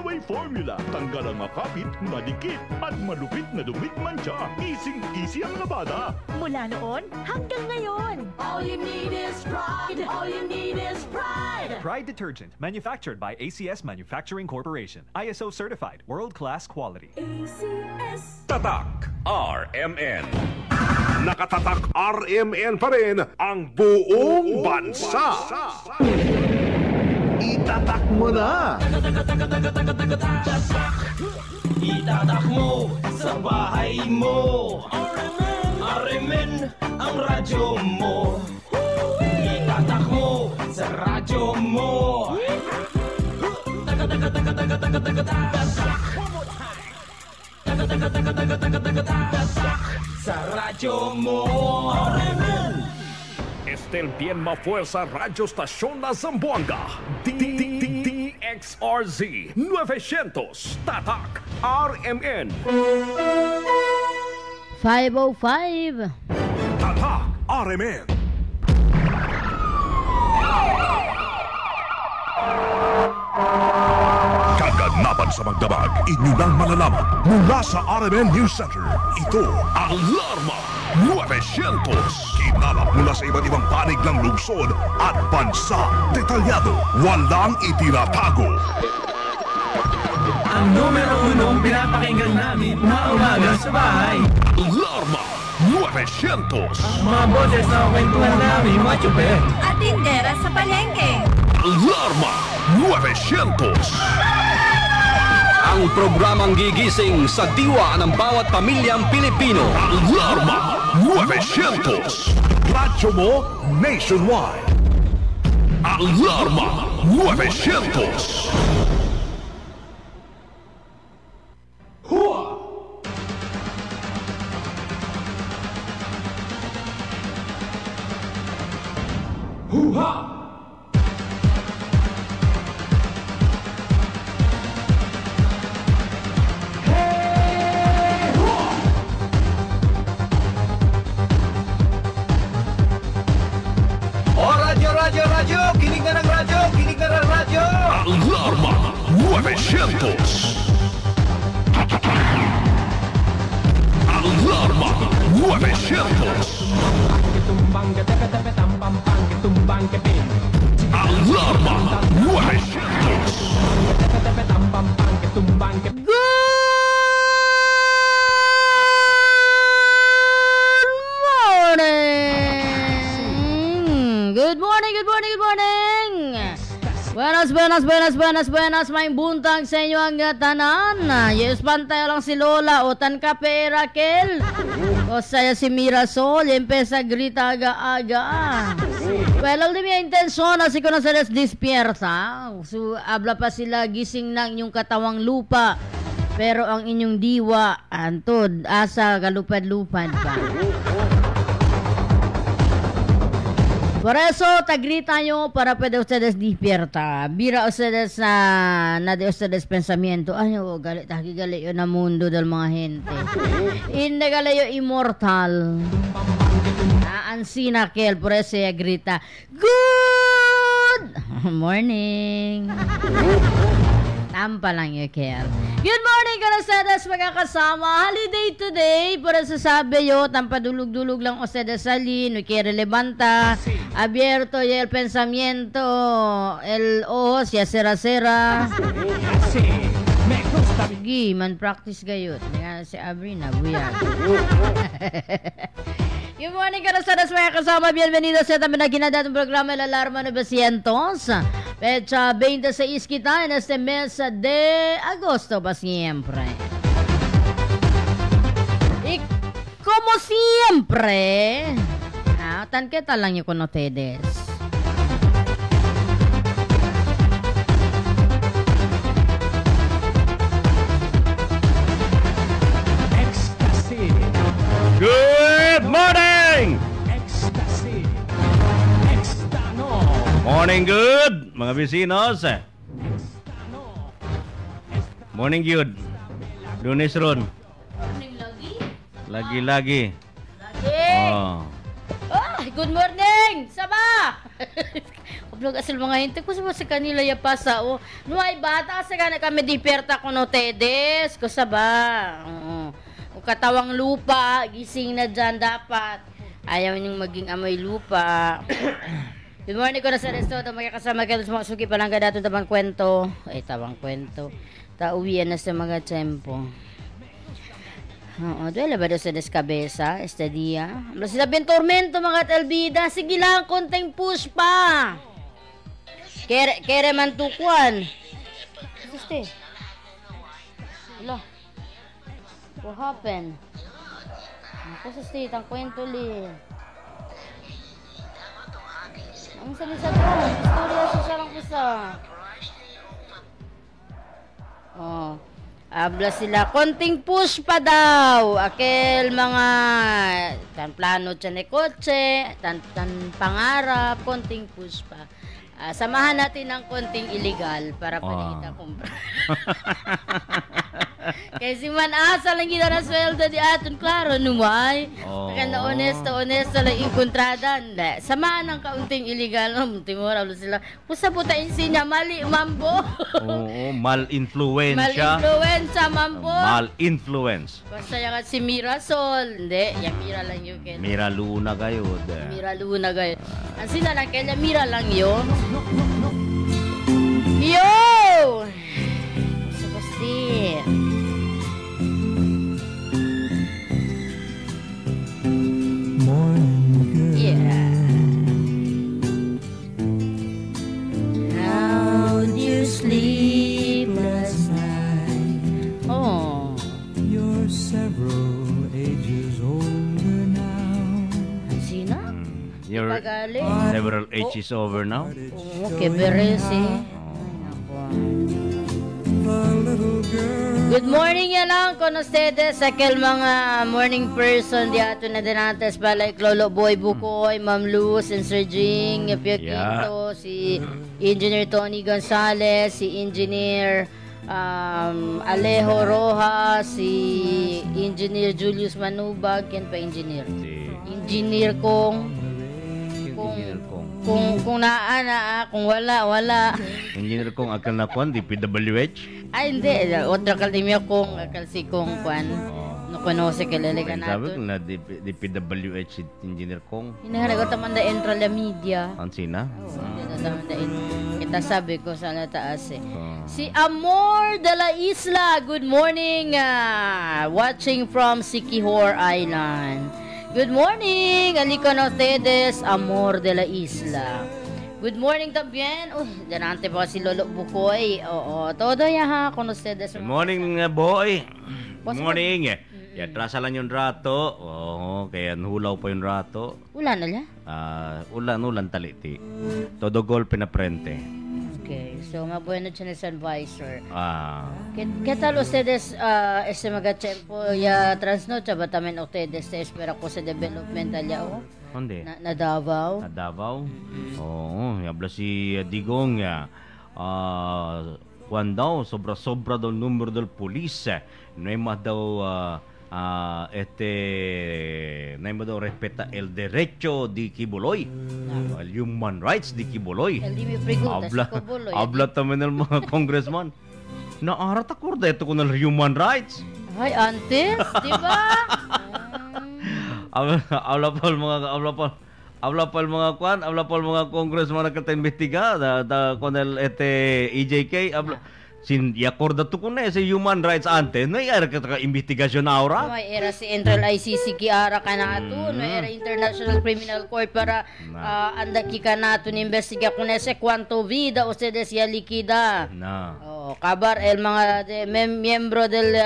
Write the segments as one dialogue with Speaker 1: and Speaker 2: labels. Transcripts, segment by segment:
Speaker 1: Away formula. Tanggal ang makapit, madikit, at malupit na dumit mancha. Easy ang labada.
Speaker 2: Mula noon hanggang ngayon.
Speaker 3: All you need is pride. All you need is pride.
Speaker 4: Pride Detergent, manufactured by ACS Manufacturing Corporation. ISO certified, world-class quality.
Speaker 3: ACS.
Speaker 5: Tatak RMN. Nakatatak RMN pa rin ang buong bansa. Itatak mo na!
Speaker 6: Itatak mo sa bahay mo. RMN ang radyo mo. Itatak mo sa radyo mo. Sa radyo mo. RMN.
Speaker 5: Estel bien mafuerza radio stasyon na Zamboanga. DXRZ 900 Tatak RMN.
Speaker 7: 505.
Speaker 5: Tatak RMN. Kaganapan sa magdamag, inyo nang malalaman mula sa RMN News Center. Ito, Alarma 900. Kinalap mula sa iba't ibang panig ng lungsod at bansa. Detalyado, walang itinatago.
Speaker 6: Ang numero 1 pinapakinggan namin umaga sa bahay.
Speaker 5: Alarma 900.
Speaker 6: Mga boses na kwentuhan namin mga tsupe.
Speaker 3: At tindera sa palengke.
Speaker 5: Alarma 900.
Speaker 8: Ang programang gigising sa diwa ng bawat pamilyang Pilipino.
Speaker 5: Alarma 900. Radyo mo nationwide. Alarma 900.
Speaker 6: Radyo! Kinig na ng radyo! Kinig na ng radyo!
Speaker 5: Alarma 900. Alarma 900. Alarma 900.
Speaker 7: Buenas, may buntag sa inyo ang tanan. Yes, pantay lang si Lola, utan ka pe Raquel. O saya si Mirasol, empesa grita aga-aga. Well, al di mi intensyon, así ko na sa despierta. So, abla pa sila gising ng inyong katawang lupa. Pero ang inyong diwa, antod, asa galupad-lupad pa. Por eso, tagrita nyo para puede ustedes despierta. Mira ustedes na de ustedes pensamiento. Ay, oh, galit yun na mundo del mga gente. Hindi galit yung immortal. Ansina kel, por eso grita, good morning. Tampa lang yung kel. Good morning, ustedes magkakasama. Holiday today. Por eso sabi yo, tampadulog-dulog lang ustedes salin. No quiere levanta. Abierto ya el pensamiento. El ojos ya sera-sera. Sige, man practice gayot. Si Abrina, buyag. Good morning, ustedes magkakasama. Bienvenidos sa también aquí na datong programa El Alarma 900. Fecha 26 kita en este mes de agosto pa siempre. Y como siempre, tan ¿qué tal lang yo con ustedes?
Speaker 5: Good morning! Morning good, mga bisinos. Morning good. Lunes ron.
Speaker 7: Morning lagi.
Speaker 5: Lagi-lagi.
Speaker 7: Lagi.
Speaker 5: Oh.
Speaker 7: Oh, good morning! Saba! vlog asal mga hinte ko sa kanila ya pasa o nuay bata sa kana kami diperta ko no tedes ko sa ba o katawang lupa gising na dyan dapat ayaw niyong maging amoy lupa. Good morning ko na sa resto magkakasama kayo sa mga suki palangga dato tabang kwento tauwian na sa mga tempo. Oo, duwela ba doon sa deskabesa, estadia? Sila bin tormento mga talbida. Sige lang, konting push pa. Kere man tukwan. Gusto. Hello. What happened? Ako sa state, ang kwento li. Ang sabi sa doon, istorya sa sarang kusa. Oh. Abla sila, konting push pa daw. Akel mga tan plano dyan ni kotse, tan pangarap, konting push pa. Samahan natin ng konting illegal para panita kumpra. Kasi man asa lang kita na sweldo di aton, klaro, numay. Kaya na honesto lang inkontrada. Samahan ng kaunting illegal. Timura sila. Pusa po tayo sinya, mali, mambo.
Speaker 9: Oo, mal-influensya.
Speaker 7: Mal-influensya, mambo.
Speaker 9: Mal-influence.
Speaker 7: Basta yan si Mirasol. Hindi, yan Mira lang yun.
Speaker 9: Mira Luna kayo.
Speaker 7: Mira Luna kayo. Ang sila lang, kaya Mira lang yun. Yo! Sabasti. Yeah. How do you sleep last night? Oh.
Speaker 10: You're several ages older now.
Speaker 7: Sina?
Speaker 9: You're several ages over now?
Speaker 7: Okay, beresi. Good morning yan lang con ustedes sa kel mga morning person di ato na dinates balay Lolo Boy Bukoy, Ma'am Luz and Sir Jing, Pio Quinto, si Engineer Tony Gonzales, si Engineer Alejo Rojas, si Engineer Julius Manubag, yan pa engineer. Engineer kung naa, kung wala.
Speaker 9: Engineer kong akal na kwan, DPWH?
Speaker 7: Ay, hindi. Otra kalimyo kong akal si kong kwan. No konose kilalaga nato.
Speaker 9: Sabi ko na DPWH si engineer kong.
Speaker 7: Hinahanag ko tamanda entro la media.
Speaker 9: Ang sina?
Speaker 7: Kita sabi ko sa nataas eh. Si Amor de la Isla. Good morning. Watching from Siquijor Island. Good morning. Aliko na ustedes. Amor de la Isla. Good morning también. Danante pa si Lolo Bukoy. Oo, todo ya ha con ustedes.
Speaker 9: Good morning boy. Good morning. Trasa lang yung rato. Kaya nahulaw pa yung rato.
Speaker 7: Ulan na liya?
Speaker 9: Ulan taliti. Todo golpe na prente.
Speaker 7: Okay, so mabueno siya sa advisor. ¿Qué tal ustedes este mga tiempo ya transnoche ba tamen ustedes te espera ko sa development allá o?
Speaker 9: Hindi.
Speaker 7: Na Davao?
Speaker 9: Na Davao? Oo, yabla si Digong. Kwan daw, sobra-sobra daw numero del polis. Naima daw, naima daw respeta el derecho di Kibuloy. El human rights di Kibuloy. Habla tamen el mga congressman. Naarat ako ito ko ng human rights.
Speaker 7: Ay, antes, di ba?
Speaker 9: Habla pa mga congressman na kata-imbestiga con el EJK sin yakorda to kun sa human rights antes no era ka investigasyon ahora
Speaker 7: no era si Central ICC kiara kanato no era International Criminal Court para andaki kanato ni investiga kun ese cuánto vida ustedes ya liquida kabar el mga miembro del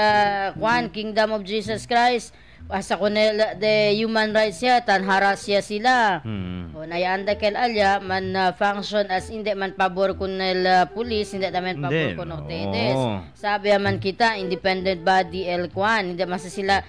Speaker 7: Kingdom of Jesus Christ asa kunel de human rights ya tan harasya sila nayanda kel alya man function as hindi man pabor kunel police hindi man pabor kun ustedes sabi man kita independent body el kwan hindi man sila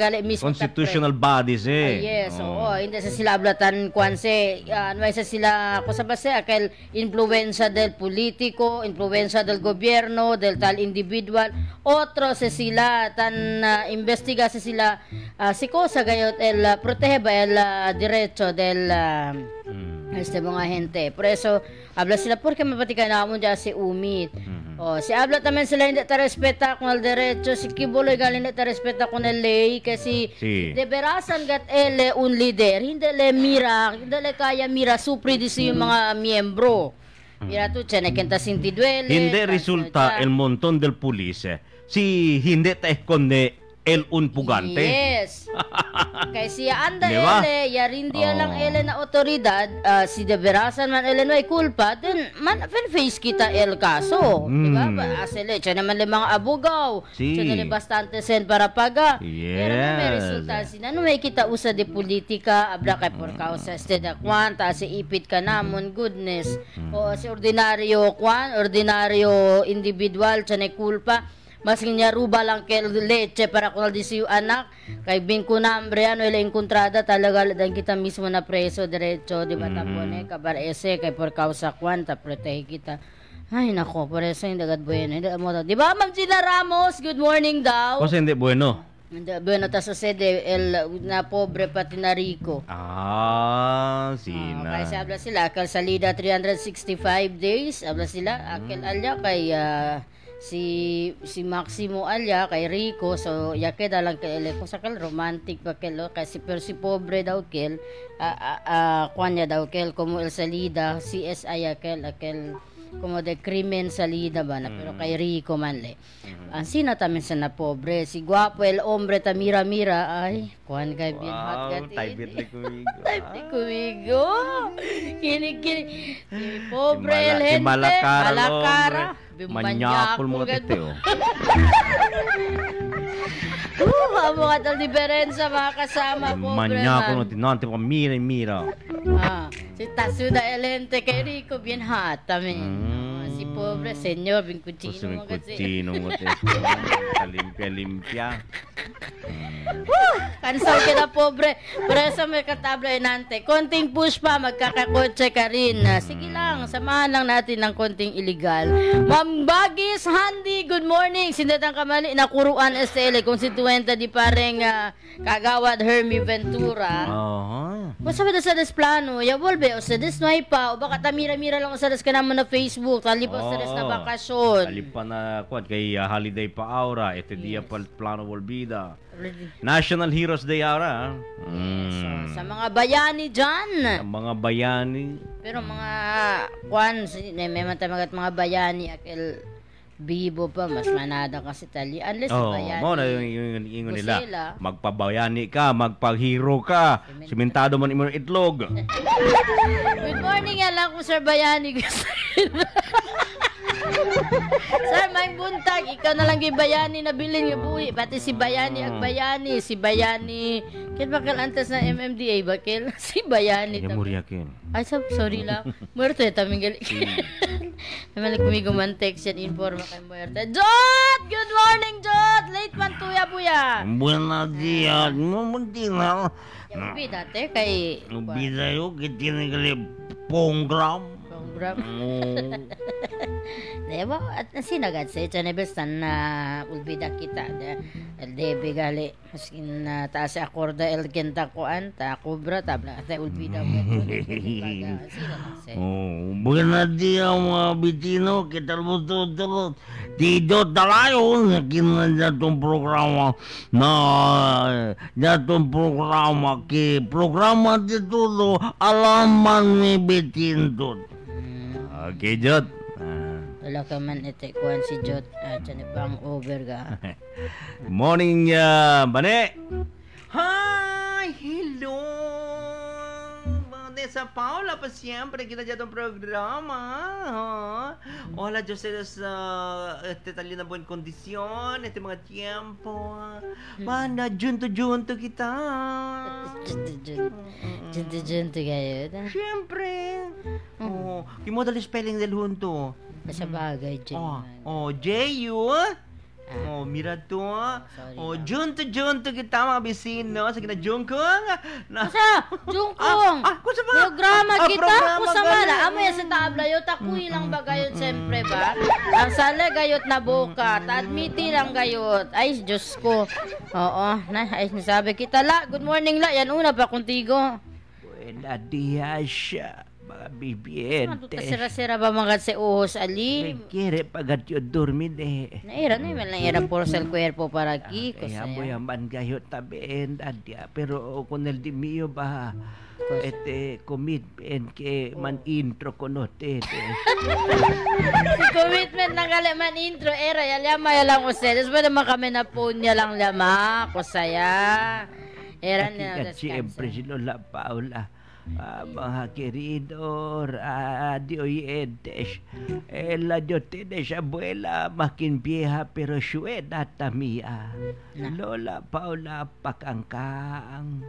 Speaker 7: gali mismo
Speaker 9: constitutional bodies
Speaker 7: yes hindi sa sila ablatan kwan se ano sa sila ko sa base akel influensya del politiko influensya del gobierno del tal individual otro sa sila tan investiga sa sila si cosa gayot el protege ba el derecho del Este mga hente. Por eso, habla sila, porque mapatikan na mo dyan si Umit. Si habla también sila hindi ta respeta kung el derecho. Si Kibuloy galing hindi ta respeta kung el ley. Kasi de verasan gat ele un líder. Hindi le mira, hindi le kaya mira supri disi yung mga miyembro. Mira tu, tiyan kenta sinti duele.
Speaker 9: Hindi resulta el montón del pulis. Si hindi ta esconde el un pugante.
Speaker 7: Yes. Kay siya anda
Speaker 9: Diba?
Speaker 7: ele, yarindiya lang ele na otoridad, si de verasan man ele no ay kulpa, then man face kita el kaso. Diba? Asele, siya naman le mga abogaw. Siya naman bastante sen para paga. Pero no may resulta sina. No may kita usa de politika, abla kay por causa este da kwanta, si ipit ka namon, goodness. O si ordinaryo kwan, ordinaryo individual, siya na kulpa. Mas niya ruba lang kay leche para kung di siyo anak kay bingko na hambre ano ila encontrada talaga dan kita mismo na preso diretso di ba tapon kabar ese kay por causa kwanta protege kita. Ay nako por eso hindi agad bueno di ba Ma'am Gina Ramos, good morning daw.
Speaker 9: Kasi hindi bueno.
Speaker 7: Hindi bueno ta sucede el na pobre pati na rico.
Speaker 9: Sina.
Speaker 7: Kaya habla sila akal salida 365 days habla sila akil alya kay si Maximo Alya kay Rico so yake dalang kay ele kung sakal romantic pa kelo kasi pero si pobre daw kel kwanya daw kel como el salida CSI akel como de crimen salida ba na pero kay Rico man le ang sina tamen sa na pobre si guapo el hombre ta mira ay kwan kay bien hot gati
Speaker 9: taibit li kumigo
Speaker 7: kumigo kini si pobre el gente malakara
Speaker 9: manyakol mo titeo.
Speaker 7: Mga tal diferensya mga kasama pobre man.
Speaker 9: Manyakol mo tinante pa mira.
Speaker 7: Si Tasuda Elente kay Rico bien hot tamen. Si pobre senyor bin kuchino mo kasi.
Speaker 9: Kuchino mo limpia.
Speaker 7: Kansaw ka na pobre. Pero sa may katabla inante, konting push pa, magkakakotse ka rin. Sige lang, samahan lang natin ng konting illegal. Ma'am Bagis Handy, good morning. Sindatang kamali, nakuruan STL, konstituenta di pareng kagawad Hermie Ventura. Kung sabi na sa desplano, ya volve, o sa desnoy pa, o baka tamira-mira lang o sa des ka naman na Facebook, talipa sa des na bakasyon.
Speaker 9: Talipa na, kay holiday pa aura, ito dia pa plano volbida. National Heroes Day aura.
Speaker 7: Sa mga bayani dyan.
Speaker 9: Sa mga bayani.
Speaker 7: Pero mga may matamagat mga bayani akil bibo pa mas manada kasi tali unless bayani.
Speaker 9: Mo na yung nila. Sila. Magpabayani ka, magpaghero ka. Simentado man imo itlog.
Speaker 7: Good morning lang kung Sir Bayani gusto. Sir, may buntag. Ikaw na lang gibayani na bilin nga buhi. Pati si Bayani ang bayani. Si Bayani. Kaya bakal antas na MMDA bakil? Si Bayani.
Speaker 9: Muriakin.
Speaker 7: Ay, sorry lang. Muerto ya taming gali. Naman kumigo man text yan. Informa kay Muerto. Jot! Good morning, Jot! Late man tuya, buya.
Speaker 9: Buenos días. Mamunti na.
Speaker 7: Yung bida, te, kay...
Speaker 9: Bida yun. Kitinin gali program.
Speaker 7: Diba? At sinagad sa ito na bestan na ulbida kita. El debe gali. Maskin na taas akorda el kenta koan. Ta kubra tabla. Ta ulbida.
Speaker 9: Buenos días mga bitino. Kita mo Tido talayo. Nakinan itong programa na itong programa programa dito alaman ni Bitindot. Okay, Jot.
Speaker 7: Wala ka man kuhan si Jot. Diyan pang over ka.
Speaker 9: Morning, Bane. Hi, hello. Sa Paula pa siyempre kita dyan itong programa. Hola, Diyos sa tali na buwan kondisyon, ito mga tiempo. Mana, junto kita.
Speaker 7: Junto kayo.
Speaker 9: Siyempre. Kimo dali spelling del junto.
Speaker 7: Sa bagay, J.
Speaker 9: J-U. Mira to. Junto kita mga bisino. Sige na, Jungkong.
Speaker 7: Jungkong?
Speaker 9: Kusa ba?
Speaker 7: Programa kita. Kusa mala. Amo yan sa tabla yun. Takuy lang ba gayot siyempre ba? Ang sala gayot na boka. Admiti lang gayot. Ay, Diyos ko. Ay, nasabi kita la. Good morning la. Yan una pa kuntigo.
Speaker 9: Buena dia siya. Bibiente.
Speaker 7: Sira-sira ba mga si uhos ali?
Speaker 9: Kire pagat yung durmin
Speaker 7: Naira na yung lang ira por sa cuerpo para aquí.
Speaker 9: Kaya mo yaman kayo tabiin adya. Pero kung di miyo ba commitment ke man intro ko no si
Speaker 7: commitment na gali man intro era yalama lang ustedes pwede man kami na punya lang lama ko saya era na
Speaker 9: siyempre si Lola Paula mga queridos de oyentes la yo tienes abuela makin vieja pero sueda tamia Lola Paula pakangkang.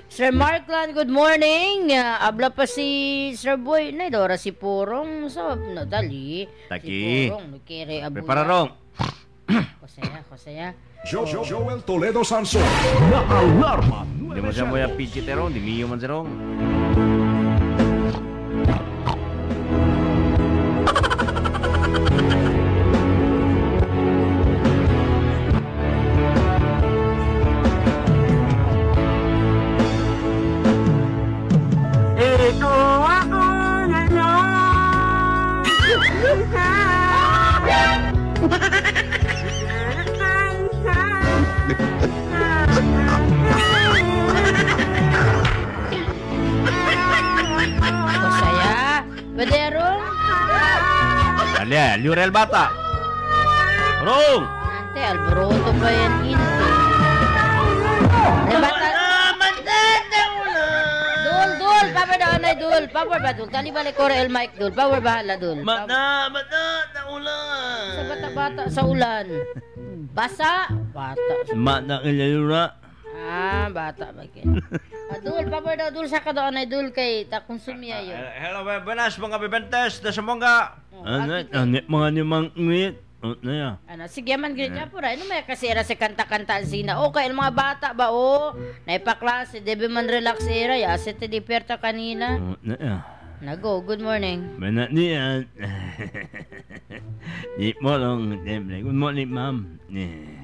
Speaker 7: Sir Markland, good morning. Abla pa si Sir Boy. Naidora si Purong. So, dali.
Speaker 9: Taki.
Speaker 7: Si Purong. Nukiri abuya.
Speaker 9: Prepararong.
Speaker 7: Kosaya.
Speaker 5: Joel Toledo Sanson.
Speaker 1: Na alarma.
Speaker 9: Di mo siya mo yung pichiterong. Di miyo man sirong. Alia, Lurel Bata. Rong.
Speaker 7: Ante, alboroto pa yan into. Bata. Dul, papa daw na dul. Power ba dul? Tali balik ko el mic dul. Power bahala dul.
Speaker 9: Bata, na ulan.
Speaker 7: Sa bata sa ulan. Basa. Bata.
Speaker 9: Mata ilalura.
Speaker 7: Bata bagay. Dul, power daw dul sa ka daw na dul kay ta konsumya yo.
Speaker 9: Hello, buenas mga bibentes. Da semoga. Mga nimang ngit.
Speaker 7: Sige man gid ya pura. Ano may kasi era sa kanta-kanta sina. Okay, mga bata ba naipaklase, debe man relax era ya. Sete di perta kanina. Nago, good morning.
Speaker 9: Mana niya. Di mo lang. Good morning, ma'am.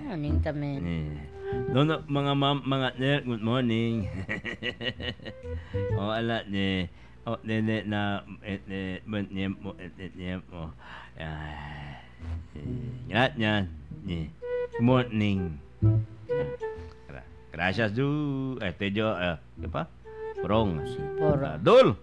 Speaker 7: Morning tamen.
Speaker 9: Doon mga ma'am, mga ner, good morning. Ala ni. Nene na mo. Yan. Good morning. Gracias du. Tejo, apa? Porong. Dul.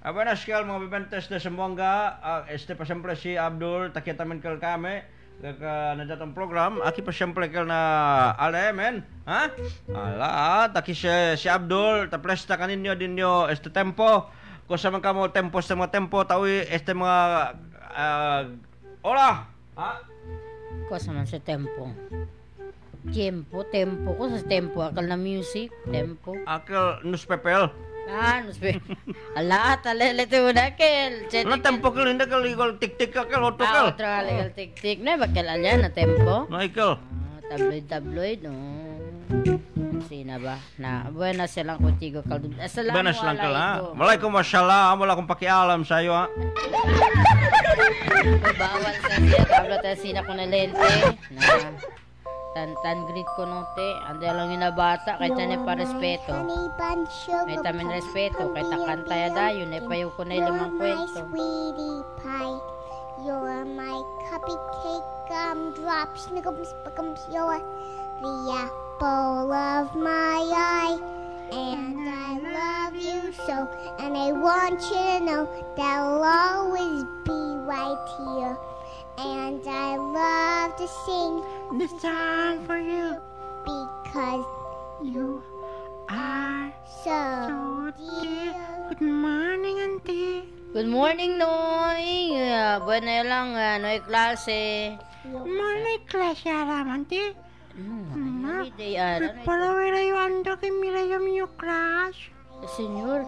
Speaker 9: Buenas kal mga bibentes na Sambuanga. Pa siyempre si Abdul. Takitamin kal kami. Nadatang program. Aki pa siyempre kal na alamen. Ha? Ala, taki si Abdul. Taplesta kaninyo dinyo tempo. Kung sa mga kamo tempo sa mga tempo. Tawi mga ola. Ha?
Speaker 7: Ko sa man sa tempo. Tempo ko sa tempo akal na music, tempo.
Speaker 9: Akal newspaper.
Speaker 7: Newspaper. Ala, talelete mo na kel.
Speaker 9: Ano tempo kal hindi kal ikal tik-tik kal otro kal.
Speaker 7: Otro kal tik-tik na bakal alya na tempo.
Speaker 9: No ikal.
Speaker 7: Tabloid no. Sina ba? Na buenas silang contigo kal.
Speaker 9: Buenas lang kal ha. Walaikum wassalam. Wala akong pakialam sa iyo ha.
Speaker 7: Bawal sa siya, habla tayo sina ko na lente, na tan grid ko note, ande lang yung bata, kaya tayo pa respeto. May tamin respeto, kaya takanta ya dayo, nepayo ko na ilimang kwento.
Speaker 11: You're my cupcake gumdrops, niggums, you're the apple of my eye. And I love you so, and I want you to know that I'll always be right here. And I love to sing this song for you, because you are so dear. Good morning, Auntie.
Speaker 7: Good morning, Noy. Buena lang, Noy klase.
Speaker 11: Morning, klase, Auntie.
Speaker 7: Prepara
Speaker 11: ando que mira yo mi crush.
Speaker 7: Senyor,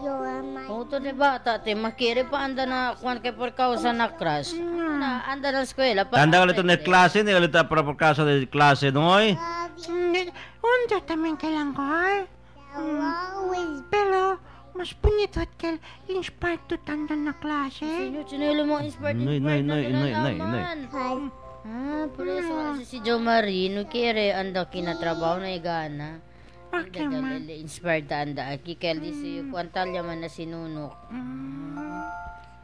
Speaker 7: auto ni bata, te makiri pa anda na kuan kay por causa na crush. Na anda na eskwela pa.
Speaker 9: Tanda ka nito na klase, hindi ka nito para por causa na klase, noy?
Speaker 11: Unta también kailan ko, pero mas bonito at kay inspired to tanda na klase.
Speaker 7: Senyor, chinelo mo inspired
Speaker 9: Noy.
Speaker 7: Por eso si Jo Marino kere anda kinatrabaho na igana.
Speaker 12: Bakit man?
Speaker 7: Inspired anda. Kikel di si Kuantalya man na sinunok.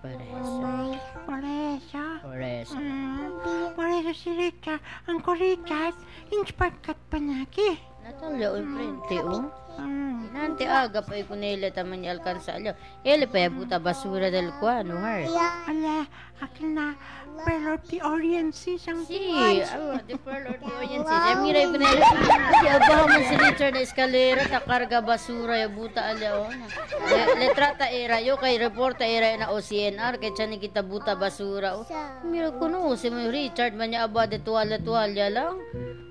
Speaker 12: Pareso si Richard. Ang ko Richard, inspired kat panaki.
Speaker 7: Natalya o frente o. Nanti aga pa ikunele taman niya alkansa alyo. Ele pa buta basura del kuano har.
Speaker 12: Ala, akin na Pearl of the Orient Seas ang
Speaker 7: Si, the Pearl of the Orient Seas. Ay, mira ikunele. Si abaho man si Richard na eskalera ta karga basura ya buta alyo. Letrata era yo kay reporta era na OCNR kay tiyan kita buta basura o. Mira kuno si Richard man niya aba de tuwalya lang.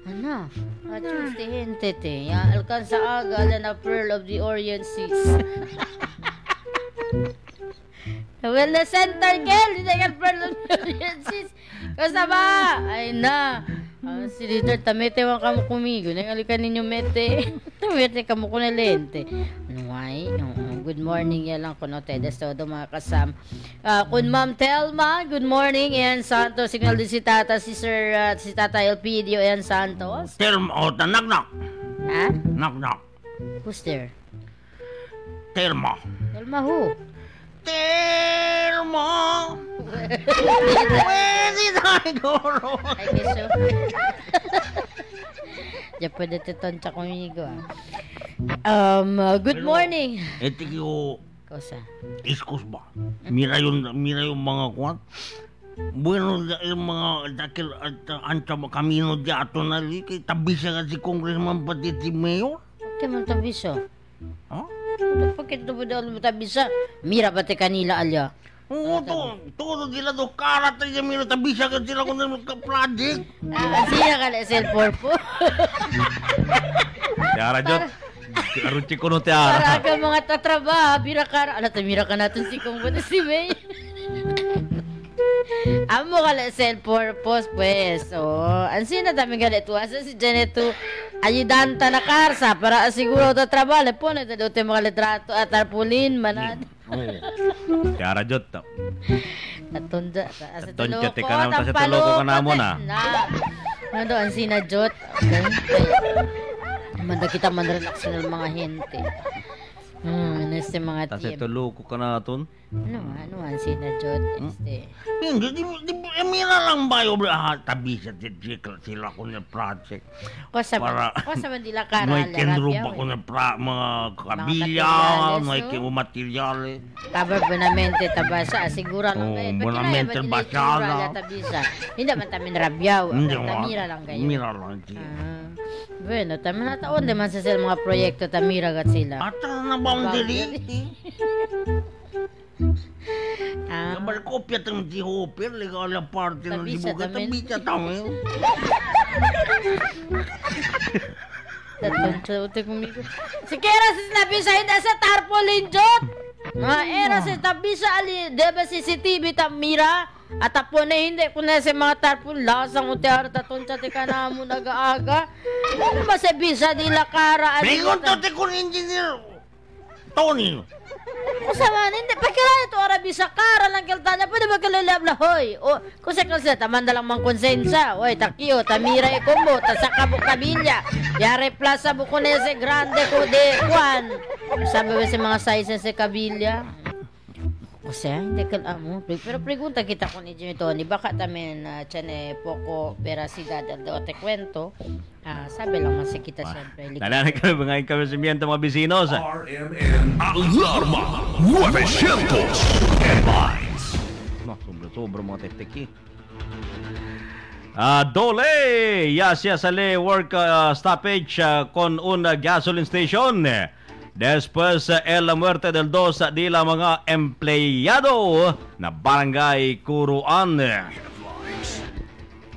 Speaker 7: Ana. Achos de gente te. Ya alcanza aga na Pearl of the Orient Seas. Well, the center girl, hindi ka Pearl of the Orient Seas. Kasa ba? Ay na. Si Richard, tamete wang kamo kumigo. Nangalikan ninyo mete. Tamete kamo ko na lente. Anyway, good morning yan lang kuno tedes todo mga kasam. Kun Ma'am Telma, good morning. Ian Santos, signal din si Tata, si Tata Elpidio, Ian Santos.
Speaker 9: Telma, knock.
Speaker 7: Ha?
Speaker 9: Knock.
Speaker 7: Who's there?
Speaker 9: Telma.
Speaker 7: Telma who?
Speaker 9: Telma! Pwede tayo guro!
Speaker 7: Ay, keso. Diyan pwede titoncha kumigo good morning.
Speaker 9: Etikyo,
Speaker 7: Cosa?
Speaker 9: iskus ba? Mira yung mga kuwan. Bueno, yung mga dakil at anca kamino di ato na li, kay tabisa ka si Congressman pati si Mayor.
Speaker 7: Okay man tabisa.
Speaker 9: Huh?
Speaker 7: Bakit ito ba daw tabisa? Mira pati kanila alya.
Speaker 9: Oo, todo sila do karat na mira tabisa ka sila kung nagka-project.
Speaker 7: Siya ka na cellphone po.
Speaker 9: Tiara, Jot. Karuchi ko no, Tiara.
Speaker 7: Para ka mga tatrabaho, mira ka natin si Kung Buta si May. Amo ka na cellphone po, pues. Ansin na dami galit. Asa si Janet to ayudanta na karsa para asiguro ta trabaho. Po na ito dote mga litrato at tarpulin manad.
Speaker 9: Tiara, Jot.
Speaker 7: Natunda.
Speaker 9: Toncha, teka naman sa tuloko ka na mo na.
Speaker 7: Nando, ang sinajot. Okay. Manda kita man-relax ng mga hente. Neste mga
Speaker 9: Tapos
Speaker 7: team.
Speaker 9: ito loko ka na ito.
Speaker 7: Ano ang sinajot?
Speaker 9: Hindi, mira lang ba yung tabi sa sila ko na project.
Speaker 7: Kosa man dila kara.
Speaker 9: May kendro pa ko na mga kabilya, may materiale.
Speaker 7: Cover bonamente tabasa, asigura lang kayo.
Speaker 9: Bonamente basada.
Speaker 7: Hindi man tamin rabyaw. Tamira lang kayo.
Speaker 9: Mira lang siya.
Speaker 7: Bueno, tamin na taon naman sa sila mga proyekto, tamira gat sila.
Speaker 9: At na boundary. Kabal kopya tang si Hopper, legal ang party ng Sibuga. Tabisa tamin.
Speaker 7: Tatoncha kumigo. Si Kera si nabisa hindi sa tarpaulin jot. Era si tabisa ali, deba CCTV tamira. At apo na hindi ko na sa mga tarpon lasang utiara tatoncha ti kana mo nagaaga. Ano ba sa bisa nila kara ali?
Speaker 9: Bingon to ti kun engineer Tony.
Speaker 7: Usaman hindi pakilala to ara bisa kara lang kiltanya pwede ba kalalabla hoy. O kusa tamanda lang mang konsensa. Oy takyo tamira ikombo ta sa kabilya. Yare plaza buko na sa grande ko de Juan. Sabi ba sa mga sizes sa kabilya? Kasi hindi ka amo. Pero pregunta kita kung ni Jimmy Tony, baka tamin tiyan poco veracidad daw te kwento. Sabi lang mas kita siyempre.
Speaker 9: Nalanak ka ba ngayon conocimiento mga bisinos?
Speaker 5: RMN Alarma 900 Headlines.
Speaker 9: Sobra mga teteki. Dole, yasya sale work stoppage con un gasoline station. Después la muerte del dos de la mga empleyado na barangay Curuan.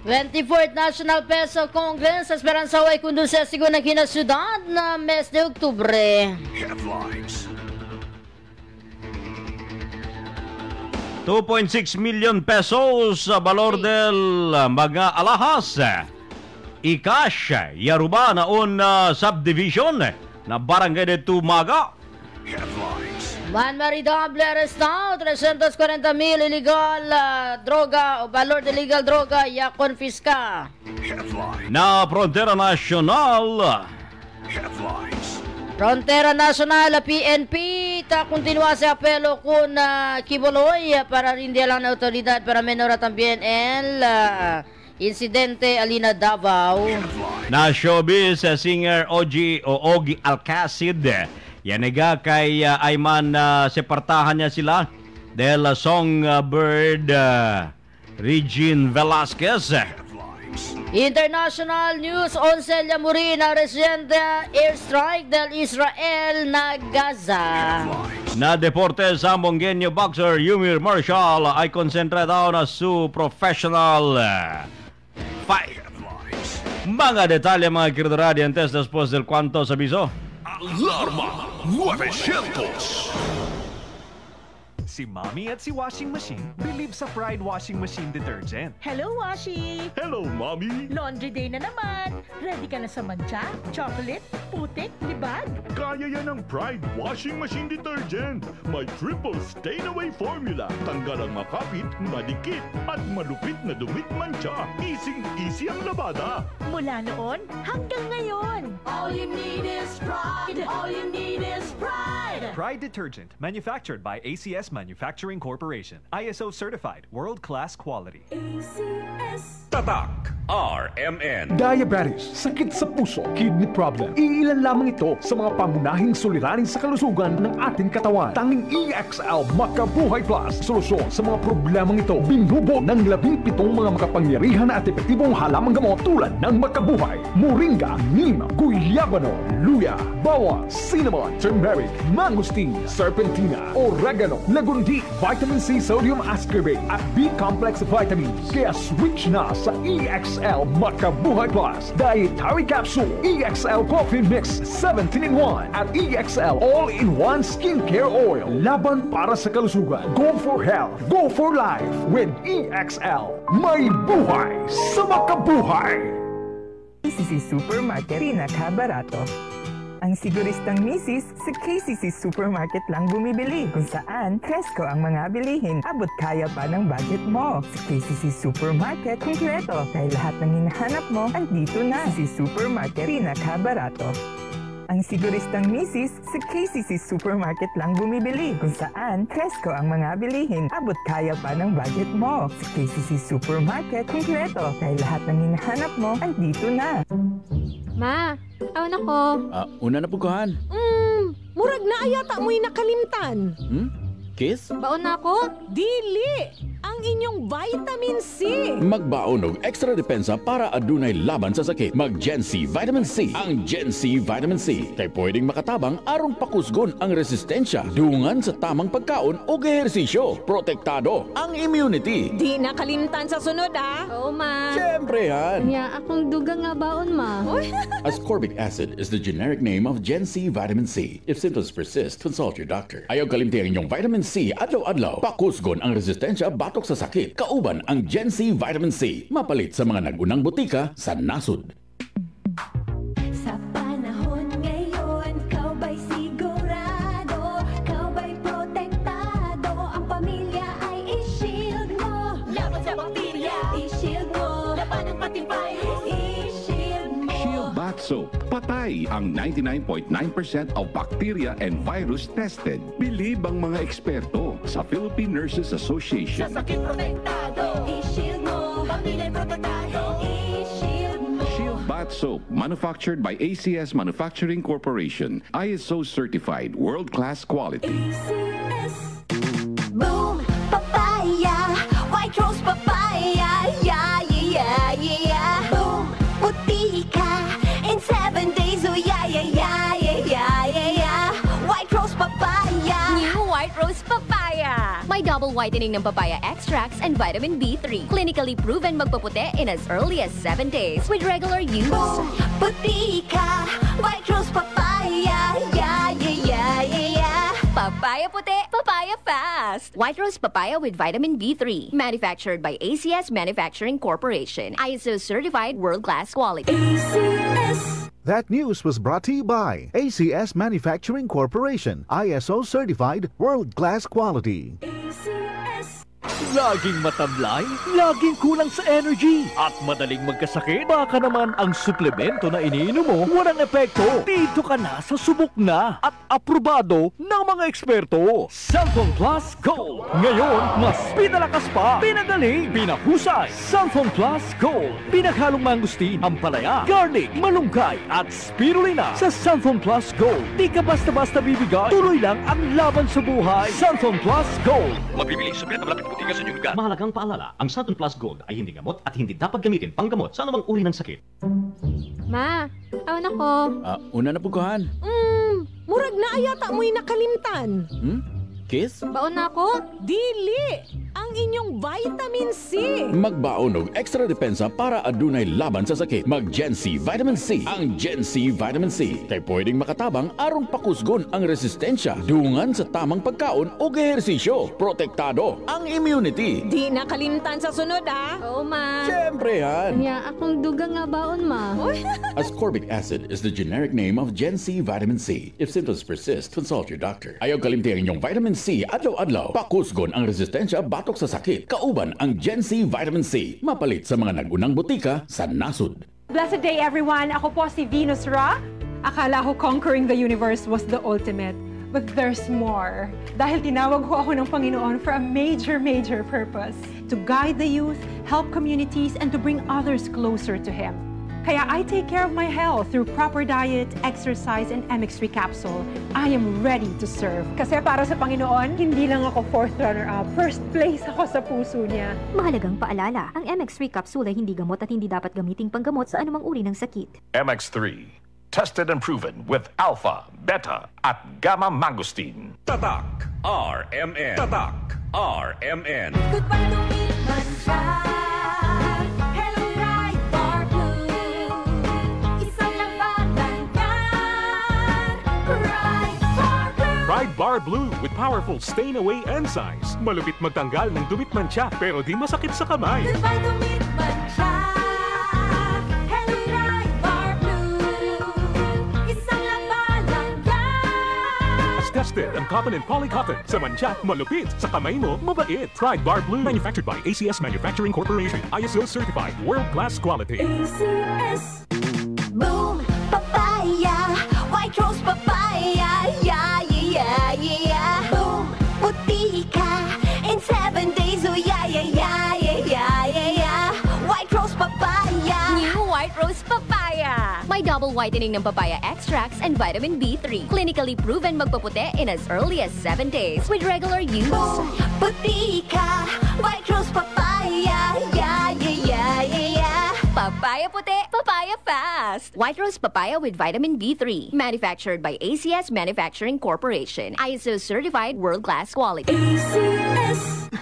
Speaker 7: 24th National Peso Congress Esperanza Way kundusya siguro na kinasudad na mes de Oktubre.
Speaker 5: Headlines.
Speaker 9: 2.6 million pesos valor del mga alahas. I-cash yaruba na un subdivision na barangay de Tumaga.
Speaker 5: Headlines.
Speaker 7: Man maridable arrestado, 340,000 illegal droga o valor de illegal droga ya konfiska.
Speaker 5: Headlines.
Speaker 9: Na frontera nacional.
Speaker 5: Headlines.
Speaker 7: Frontera Nacional, PNP, continúa ese apelo con Kibuloy para rindir a la autoridad para menorar también el insidente Alina Davao.
Speaker 9: Na showbiz singer Ogie Alcacid. Yaniga kay Ayman separtahan niya sila dahil songbird Regine Velasquez.
Speaker 7: International news, 11 muri na residente airstrike del Israel na Gaza.
Speaker 9: Na deporte sa Mongenyo boxer Yumir Marshall ay konsentrado na su professional fight. Mga detalye mga kiruradiantes después del cuantos aviso.
Speaker 5: Alarma 900.
Speaker 4: Si Mommy at si Washing Machine believe sa Pride Washing Machine Detergent.
Speaker 2: Hello, Washi!
Speaker 1: Hello, Mommy!
Speaker 2: Laundry day na naman. Ready ka na sa mancha, chocolate, putik, libag?
Speaker 1: Kaya yan ang Pride Washing Machine Detergent. May triple stain-away formula. Tanggal ang makapit, madikit, at malupit na dumit mancha. Easy ang labada.
Speaker 2: Mula noon hanggang ngayon.
Speaker 3: All you need is pride. All you need is pride.
Speaker 4: Pride Detergent, manufactured by ACS Manufacturing Corporation. ISO certified, world-class quality.
Speaker 3: ACS.
Speaker 5: Tatak RMN.
Speaker 13: Diabetes, sakit sa puso, kidney problem. Iilan lamang ito sa mga pangunahing suliranin sa kalusugan ng ating katawan. Tanging EXL Makabuhay Plus, solusyon sa mga problemang ito. Binubo ng 17 mga makapangyarihan at epektibong halamang gamot tulad ng Makabuhay, Moringa, Neem, Guyabano, Luya, Bawang, Cinnamon, Turmeric, Mangosteen, Serpentina, Oregano, Lagundi, Vitamin C, Sodium Ascorbate at B-complex vitamins. Kaya switch na sa EXL Makabuhay Plus Dietary Capsule, EXL Coffee Mix 17-in-1 at EXL All-in-1 Skincare Oil. Laban para sa kalusugan. Go for health. Go for life with EXL. May buhay sa makabuhay.
Speaker 14: KCC Supermarket, pinakabarato. Ang siguristang misis, sa KCC Supermarket lang bumibili. Kung saan, presko ang mga bilihin. Abot kaya pa ng budget mo. Sa KCC Supermarket, kumpleto. Dahil lahat ng hinahanap mo, andito na. KCC Supermarket, pinakabarato. Ang siguristang misis, sa KCC Supermarket lang bumibili. Kung saan, presko ang mga bilihin. Abot kaya pa ng budget mo. Sa KCC Supermarket, kumpleto. Dahil lahat ng hinahanap mo, andito na.
Speaker 15: Ma, awan ako.
Speaker 16: Una na puguhan.
Speaker 15: Murag na ayata mo'y nakalimtan.
Speaker 16: Kiss?
Speaker 15: Baon na ako? Dili! Ang inyong vitamin C!
Speaker 16: Magbaon og extra depensa para adunay laban sa sakit. Mag Gen C Vitamin C. Ang Gen C Vitamin C kay pwedeng makatabang aron pakusgon ang resistensya dungan sa tamang pagkaon o ehersisyo. Protektado ang immunity.
Speaker 15: Di nakalimtan sa sunod,
Speaker 17: Oo, ma.
Speaker 16: Siyempre yan.
Speaker 17: Nya, akong dugang nga baon, ma.
Speaker 16: Ascorbic acid is the generic name of Gen C Vitamin C. If symptoms persist, consult your doctor. Ayaw kalimti ang inyong vitamin C adlaw-adlaw. Pakusgon ang resistensya batok sa sakit. Kauban ang Gen C Vitamin C. Mapalit sa mga nagunang butika sa nasod.
Speaker 3: Sa panahon ngayon, kau ba'y sigurado? Kau ba'y protektado? Ang pamilya ay i-shield mo. Laban sa bakterya, i-shield mo. Laban ng pati virus, i-shield mo.
Speaker 18: Shield Bath Soap. Patay ang 99.9% of bacteria and virus tested. Believe ang mga eksperto sa Philippine Nurses Association.
Speaker 3: Sa sakit protektado, i-shield mo. Pamilya protektado, i-shield mo.
Speaker 18: Shield Bath Soap, manufactured by ACS Manufacturing Corporation. ISO certified, world-class quality.
Speaker 3: ACS. Boom, papaya, white rose papaya, yeah, yeah, yeah. Boom, puti ka, in 7 days, oh yeah, yeah, yeah, yeah, yeah, yeah. White rose papaya.
Speaker 19: New White Rose Papaya. May double whitening ng papaya extracts and vitamin B3. Clinically proven magpaputi in as early as 7 days with regular use.
Speaker 3: Boom, puti ka, white rose papaya, yeah, yeah, yeah, yeah, yeah.
Speaker 19: Papaya puti, papaya fast. White Rose Papaya with vitamin B3. Manufactured by ACS Manufacturing Corporation. ISO certified world-class quality.
Speaker 3: ACS.
Speaker 20: That news was brought to you by ACS Manufacturing Corporation. ISO certified world-class quality.
Speaker 3: ACS.
Speaker 13: Laging matamlay, laging kulang sa energy, at madaling magkasakit. Baka naman ang suplemento na iniinom mo walang epekto. Dito ka na sa subok na at aprobado ng mga eksperto. Cellphone Plus Gold. Ngayon, mas pinalakas pa, pinagaling, pinahusay. Cellphone Plus Gold. Pinaghalong mangustin, ampalaya, garlic, malunggay, at spirulina. Sa Cellphone Plus Gold, di ka basta-basta bibigay. Tuloy lang ang laban sa buhay. Cellphone Plus Gold.
Speaker 8: Mabibiling sa malapit buti ka sa inyong lugar. Mahalagang paalala, ang Cellphone Plus Gold ay hindi gamot at hindi dapat gamitin panggamot sa anumang uri ng sakit.
Speaker 17: Ma, awan ako.
Speaker 16: Una na puguhan.
Speaker 15: Murag na ayata mo'y nakalimtan.
Speaker 16: Kiss?
Speaker 15: Baon na ako? Dili! Ang inyong vitamin C!
Speaker 16: Magbaon og extra depensa para adunay laban sa sakit. Mag Gen C Vitamin C. Ang Gen C Vitamin C kay pwedeng makatabang aron pakusgon ang resistensya dungan sa tamang pagkaon o ehersisyo. Protektado ang immunity.
Speaker 15: Di nakalimtan sa sunod,
Speaker 17: Oo, ma.
Speaker 16: Siyempre yan.
Speaker 17: Nya, akong duga nga baon, ma.
Speaker 16: Ascorbic acid is the generic name of Gen C Vitamin C. If symptoms persist, consult your doctor. Ayaw kalimti ang inyong vitamin C adlaw-adlaw. Pakusgon ang resistensya batok sa sakit. Kauban ang Gen C Vitamin C. Mapalit sa mga nagunang butika sa nasud.
Speaker 21: Blessed day everyone! Ako po si Venus Ra. Akala ko conquering the universe was the ultimate. But there's more. Dahil tinawag ko ako ng Panginoon for a major purpose. To guide the youth, help communities, and to bring others closer to Him. Kaya I take care of my health through proper diet, exercise, and MX3 capsule. I am ready to serve. Kasi para sa Panginoon, hindi lang ako 4th runner-up. First place ako sa puso niya.
Speaker 22: Mahalagang paalala, ang MX3 capsule ay hindi gamot at hindi dapat gamiting panggamot sa anumang uri ng sakit.
Speaker 5: MX3, tested and proven with alpha, beta, at gamma mangosteen.
Speaker 8: Tatak RMN. Tatak RMN.
Speaker 3: Goodbye to me, Mancha. Hello, Ride Bar Blue. Isang labanan yan. Ride Bar Blue.
Speaker 23: Ride Bar Blue with powerful stain-away enzymes. Malupit magtanggal ng dumit mancha pero di masakit sa kamay.
Speaker 3: Goodbye to me, Mancha. Hello, Ride Bar Blue. Isang labanan yan.
Speaker 23: As tested ang cotton and polycotton. Sa mancha, malupit. Sa kamay mo, mabait. Ride Bar Blue. Manufactured by ACS Manufacturing Corporation. ISO certified. World-class quality.
Speaker 3: ACS. Boom, papaya. White rose papaya. Yeah, yeah, yeah. Boom, puti ka. In 7 days, oh yeah, yeah, yeah, yeah, yeah, yeah. White rose papaya.
Speaker 19: New White Rose Papaya. May double whitening ng papaya extracts and vitamin B3. Clinically proven magpaputi in as early as 7 days with regular use.
Speaker 3: Boom, puti ka. White rose papaya. Yeah, yeah, yeah, yeah, yeah.
Speaker 19: Papaya puti, papaya fast. White Rose Papaya with vitamin B3. Manufactured by ACS Manufacturing Corporation. ISO certified world-class quality.
Speaker 3: ACS.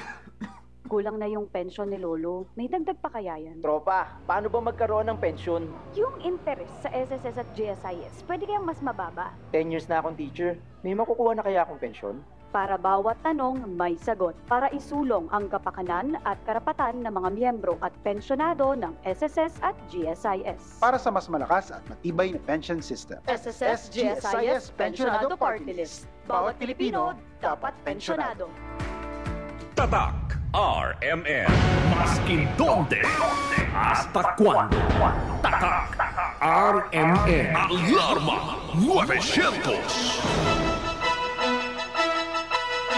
Speaker 24: Kulang na yung pensyon ni Lolo. May dagdag pa kaya yan?
Speaker 25: Tropa, paano ba magkaroon ng pensyon?
Speaker 24: Yung interest sa SSS at GSIS, pwede kayang mas mababa.
Speaker 25: 10 years na akong teacher. May makukuha na kaya akong pensyon?
Speaker 24: Para bawat tanong, may sagot. Para isulong ang kapakanan at karapatan ng mga miyembro at pensyonado ng SSS at GSIS.
Speaker 26: Para sa mas malakas at matibay na pension system.
Speaker 24: SSS GSIS Pensionado Party List. Bawat Pilipino dapat pensyonado.
Speaker 8: Tatak RMN.
Speaker 5: Maskin donde, hasta cuando. Tatak RMN. Alarma 900.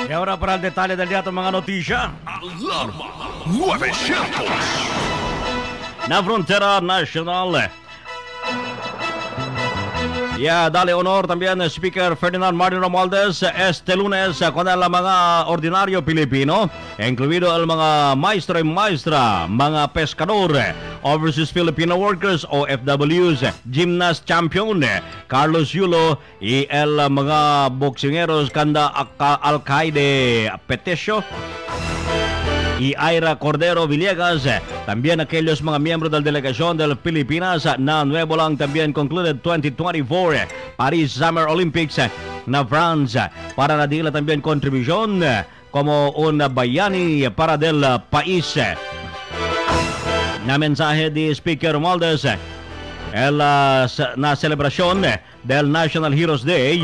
Speaker 9: Y ahora para el detalle del día de mga notisya.
Speaker 5: Alarma 900.
Speaker 9: Na Frontera Nacional. Ya, dale honor también Speaker Ferdinand Martin Romualdez este lunes con el mga ordinaryo Pilipino, incluido el mga maestro y maestra, mga pescador, overseas Filipino workers, OFWs, gymnast champion, Carlos Yulo, y el mga boksingeros kanda Alcaide Petecio, y Aira Cordero Villegas, también aquellos mga miembros del delegación del Pilipinas na nuevo lang también concluded 2024 Paris Summer Olympics na France para nadila también contribución como un bayani para del país. Na mensaje de Speaker Romualdez na celebración del National Heroes Day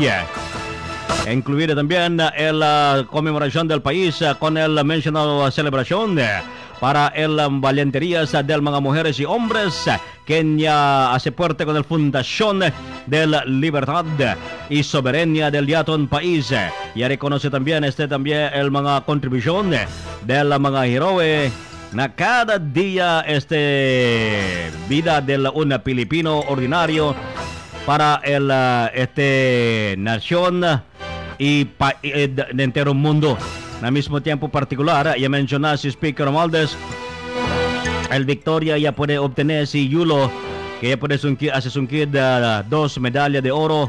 Speaker 9: incluida también la conmemoración del país con el mencionado celebración para el valenterías del mga mujeres y hombres Kenya hace fuerte con el Fundación de la Libertad y Soberanía del Yaton País y reconoce también el mga contribución del mga heroe na cada día vida del un Pilipino ordinario para el nación y de entero mundo. Na mismo tiempo particular, ya menciona si Speaker Romualdez, el Victoria ya puede obtener si Yulo, que ya puede sungkid 2 medallas de oro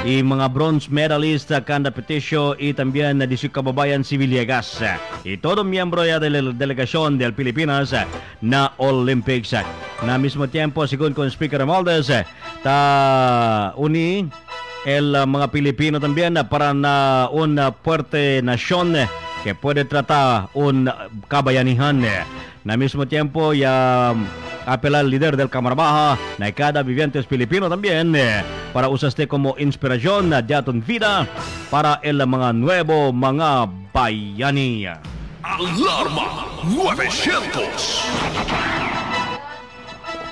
Speaker 9: y mga bronze medalist Canda Peticio y también de su kababayan si Villegas y todo miembro ya de la delegación del Pilipinas na Olympics. Na mismo tiempo, según con Speaker Romualdez, ta uni el mga Pilipino también para una fuerte nación que puede tratar un kabayanihan. Na mismo tiempo ya apela al líder del Cámara Baja na cada viviente Pilipino también para usarse como inspiración de aton vida para el mga nuevo mga bayani.
Speaker 5: Alarma 900.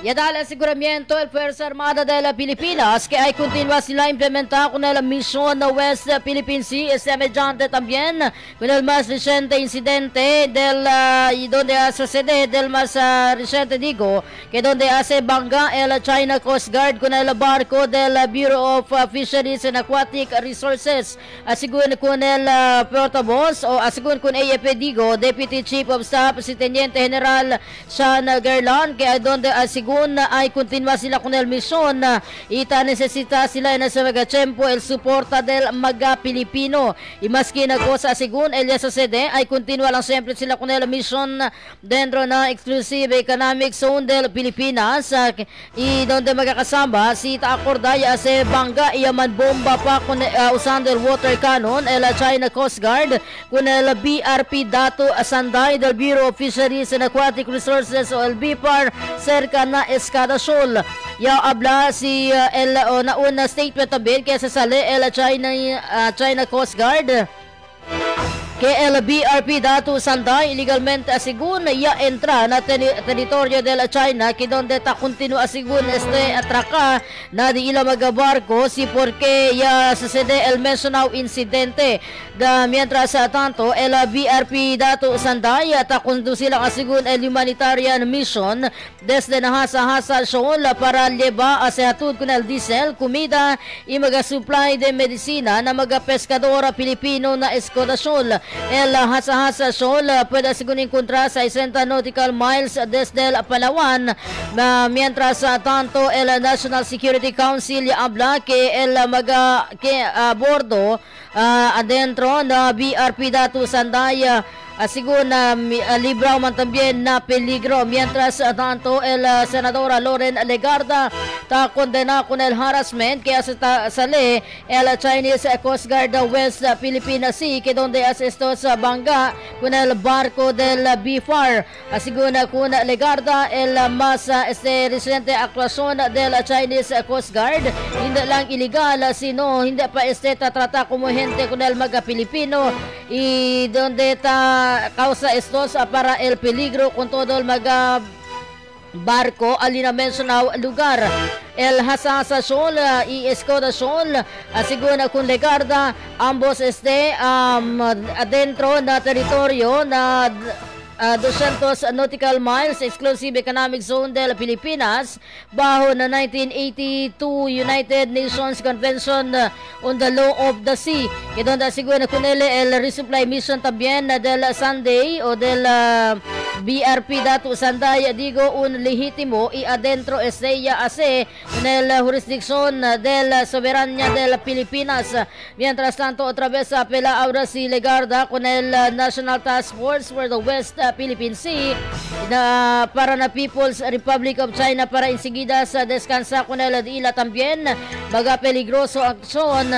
Speaker 1: Ya dahil aseguramiento el Fuerza Armada de la Pilipinas que ay continua sila implementar con la misión na West Philippine Sea semejante también con el más reciente incidente donde sucede del más reciente digo que donde hace bangga el China Coast Guard con el barco del Bureau of Fisheries and Aquatic Resources asigun con el portavoz o asigun con AFP digo Deputy Chief of Staff si Teniente General Sean Gerlan que donde asigun ay continua sila con el misyon ita necesita sila na sa mga tiyempo el suporta del mga Pilipino y maski nagkosa sigun el sucede ay continua lang siyempre sila con el misyon dentro na exclusive economic zone del Pilipinas y donde magkakasama si Ita Acordaya se bangga iyaman bomba pa con usando el water cannon el China Coast Guard con el BRP Dato Sanday del Bureau of Fisheries and Aquatic Resources o el BFAR cerca na Escada Shoal. Ya habla si nauna statement también kaya sasali el China Coast Guard que el BRP Dato Sanday illegalmente asigun ya entra na teritoryo del China que donde ta continua asigun atraka na di ila magabarko si porque ya sucede el mencionado incidente mientras tanto el BRP Dato Sanday ta kondusila asigun el humanitarian mission desde Nahasa Shoal para llevar sa hatod kun el diesel, comida y mag-supply de medicina na mga pescadora Pilipino na Escoda Shoal. El Hasa Shoal puede según encontrar 60 nautical miles desde el Palawan. Mientras tanto, el National Security Council habla que el bordo adentro na BRP Dato Sanday asigun libraw man también na peligro. Mientras tanto, el senadora Loren Legarda ta condena con el harassment que hace sale el Chinese Coast Guard West Philippine Sea que donde hace estos bangga con el barco del BFAR. Asigun con Legarda el más reciente actuación del Chinese Coast Guard hindi lang illegal sino hindi pa trata como gente con el mga Pilipino y donde causa estos para el peligro con todo el mga barco alina mencionado lugar el Hasa Shoal y Escoda Shoal asiguna con Legarda ambos adentro na teritoryo na 200 nautical miles exclusive economic zone del Pilipinas bajo na 1982 United Nations Convention on the Law of the Sea que donde asigura con el resupply mission también del Sunday o del BRP Dato Sanday digo un legítimo y adentro ella hace en la jurisdicción del soberania del Pilipinas. Mientras tanto otra vez apela ahora si Legarda con el National Task Force for the West Philippine Sea para na People's Republic of China para enseguida sa descansa con el ila también baga peligroso aksyon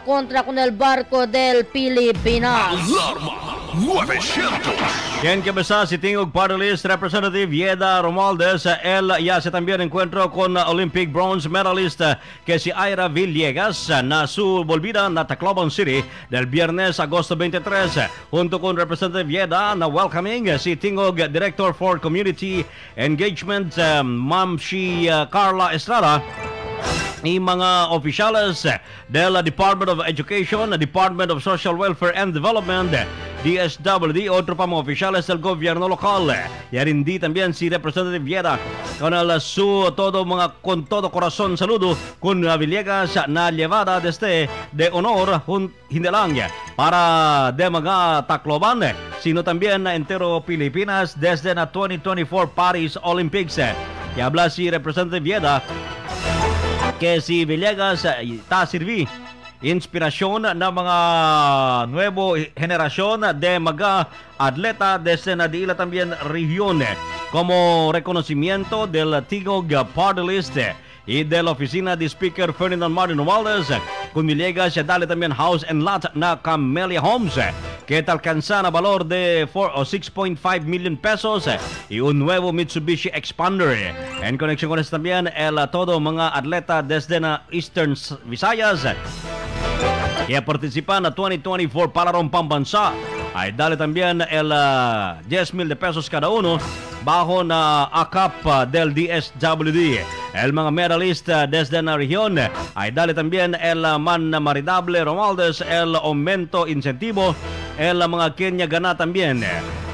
Speaker 1: contra con el barco del Pilipinas.
Speaker 5: Alarma 900.
Speaker 9: Quien cabeza si Tingog Party List Representative Yeda Romualdez. Él ya se también encuentro con Olympic bronze medalist que si Ira Villegas na su volvida na Tacloban City del viernes agosto 23 junto con Representative Yeda na welcoming si Tingog Director for Community Engagement Ma'am si Carla Estrada y mga oficiales del Department of Education, Department of Social Welfare and Development, DSWD, otro pa mga oficiales del gobierno local. Y rindi también si Representative Yeda con con todo corazón saludo con Villegas na llevada desde de honor hindi lang para de mga Tacloban, sino también na entero Pilipinas desde na 2024 Paris Olympics. Y habla si Representative Yeda que si Villegas ta sirvi inspirasyon ng mga nuevo henerasyon de mga atleta desde na diila también región como reconocimiento del Tingog Party List y de la oficina de Speaker Ferdinand Martin Romualdez. Con Villegas siya dali también house and lot na Camellia Homes que alcanza na valor de 6.5 million pesos y un nuevo Mitsubishi Expander. En conexión con esto también todo mga atleta desde na Eastern Visayas que participan na 2024 Palarong Pambansa ay dali también 10,000 de pesos cada uno bajo na AKAP del DSWD. El mga medalista desde la región ay dali también el man maridable Romualdez el aumento incentivo. El mga Kenya gana también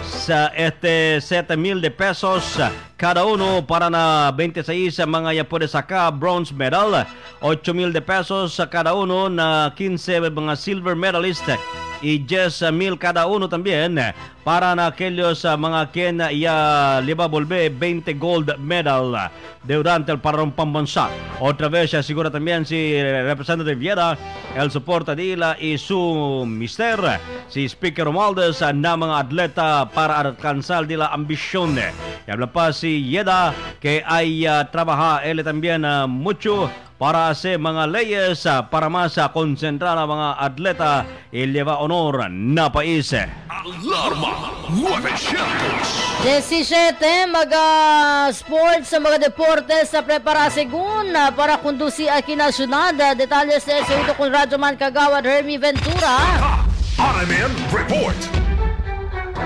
Speaker 9: sa 7,000 de pesos cada uno para na 26 mga ya puede sacar bronze medal, 8,000 de pesos cada uno na 15 mga silver medalist y 10,000 cada uno también para na aquellos mga quien ya le va a volver 20 gold medal durante el Palarong Pambansa. Otra vez asegura también si Representative Yeda el soporte de ila y su mister si Speaker Romualdez na mga atleta para alcanzar de la ambición. Y habla pa si Yeda que hay trabaja él también mucho para hacer mga leyes para más concentrar a mga atleta y lleva honor na país.
Speaker 5: Alarma 900.
Speaker 1: 17 mga sports sa mga deportes sa preparasegun para kundusi aquí na syudad. Detalles sa ito kung Radyoman Kagawad Hermie Ventura.
Speaker 5: RMN Report.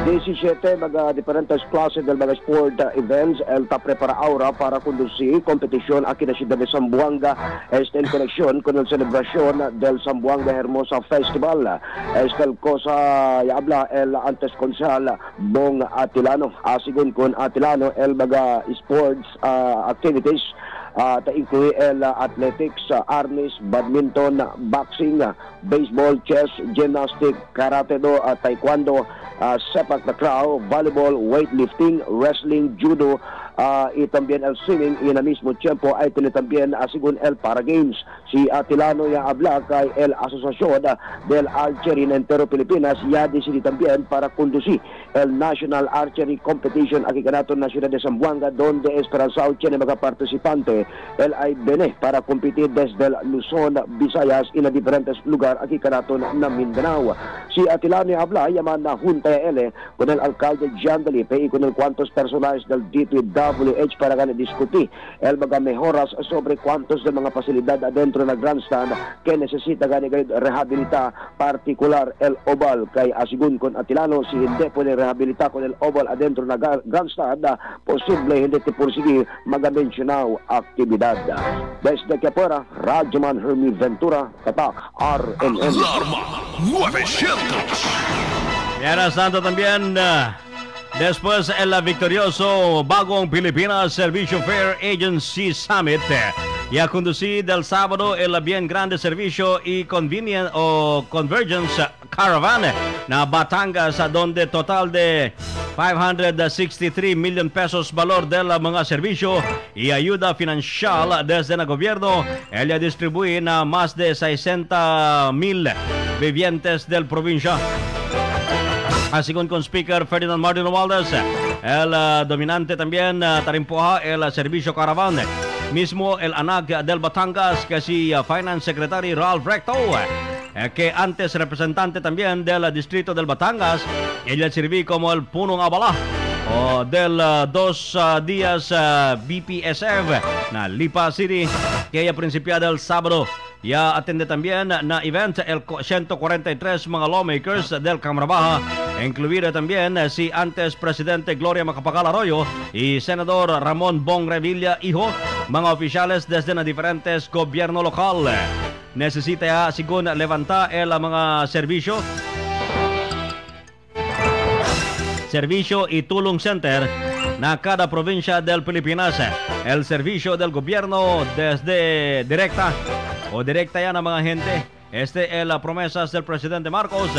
Speaker 2: 17 mga diferentes klase del mga sport events el ta prepara ahora para conducir competición aquí na ciudad de Zamboanga. Este en conexión con el celebración del Zamboanga Hermosa Festival. Este el cosa y habla el antes consal Bong Atilano. Asigun con Atilano el mga sports activities ta-incluye el athletics, arnis, badminton, boxing, baseball, chess, gymnastic, karate do, taekwondo, sepak takraw, volleyball, weightlifting, wrestling, judo, y también el swimming y en el mismo tiempo hay también según el para games. Si Atilano ya habla kay el Asociación del Archery en entero Pilipinas ya decidí también para conducir el National Archery Competition aquí kanaton na ciudad de Zamboanga donde esperanzado tiene mga participante. El ay bene para competir desde Luzon, Visayas y en diferentes lugar aquí kanaton na Mindanao. Si Atilano ya habla yaman na junta ele con el alcalde John Dalipe y con el cuantos personajes del DPWH para discutir el mga mejoras sobre cuantos de mga pasilidad adentro na grandstand que necesita rehabilitar particular el oval kay asigun con Atilano si hindi pwede rehabilitar con el oval adentro na grandstand posible hindi tipursigir mga-mencionaw aktibidad. Desde Quepora, Radyoman Hermie Ventura, Tatak, RMN.
Speaker 5: Alarma 900.
Speaker 9: Mientras tanto también después el victorioso Bagong Pilipinas Servicio Fair Agency Summit ya conducido el sábado el bien grande servicio y convenient o convergence caravan na Batangas donde total de 563 million pesos valor del mga servisyo y ayuda financial desde el gobierno. Ella distribuye na más de 60,000 vivientes del provincia. Asigon con Speaker Ferdinand Martin Romualdez, el dominante también tarimpuha el servicio caravan. Mismo el anak del Batangas que si Finance Secretary Ralph Recto que antes representante también del distrito del Batangas. Ella sirvió como el punong abala del 2 días BPSF na Lipa City, que ella principia del sábado. Ya atende también na event el 143 mga lawmakers del Cámara Baja, incluida también si antes Presidente Gloria Macapagal Arroyo y Senador Ramon Bong Revilla Hijo, mga oficiales desde na diferentes gobierno lokal. Necesita sigun levantar el mga servisyo y tulong center na cada provincia del Pilipinas. El servicio del gobierno desde directa yan ang mga gente. Este es la promesas del Presidente Marcos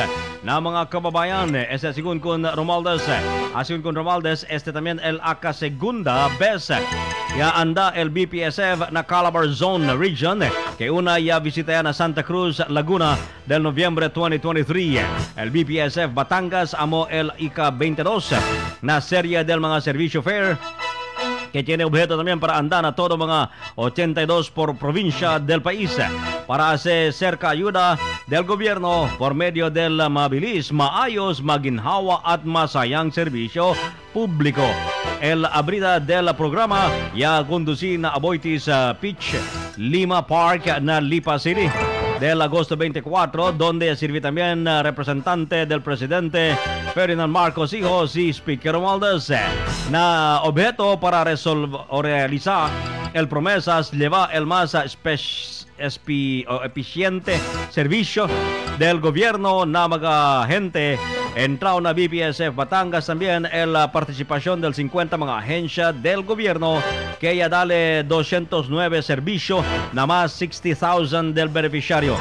Speaker 9: na mga kababayan. Este según con Romualdez. Según con Romualdez, este también el segunda vez ya anda el BPSF na Calabar Zone Region, que una ya visita na Santa Cruz, Laguna del noviembre 2023. El BPSF Batangas amo el ika-22 na serie del mga servicio fair, que tiene objeto también para andar a todo mga 82 por provincia del país para hacer cerca ayuda del gobierno por medio del mabilis, maayos, maginhawa at masayang serbisyo publiko. El abrida del programa ya conducí na Aboitiz Beach, Lima Park na Lipa City del agosto 24, donde sirve también representante del presidente Ferdinand Marcos Hijo y Speaker Romualdez na objeto para realizar el promesas llevar el más eficiente servicio del gobierno na mga gente. Entrao na BPSF Batangas también la participación del 50 mga ahensya del gobierno, que ya dale 209 servicio na más 60,000 del beneficiario.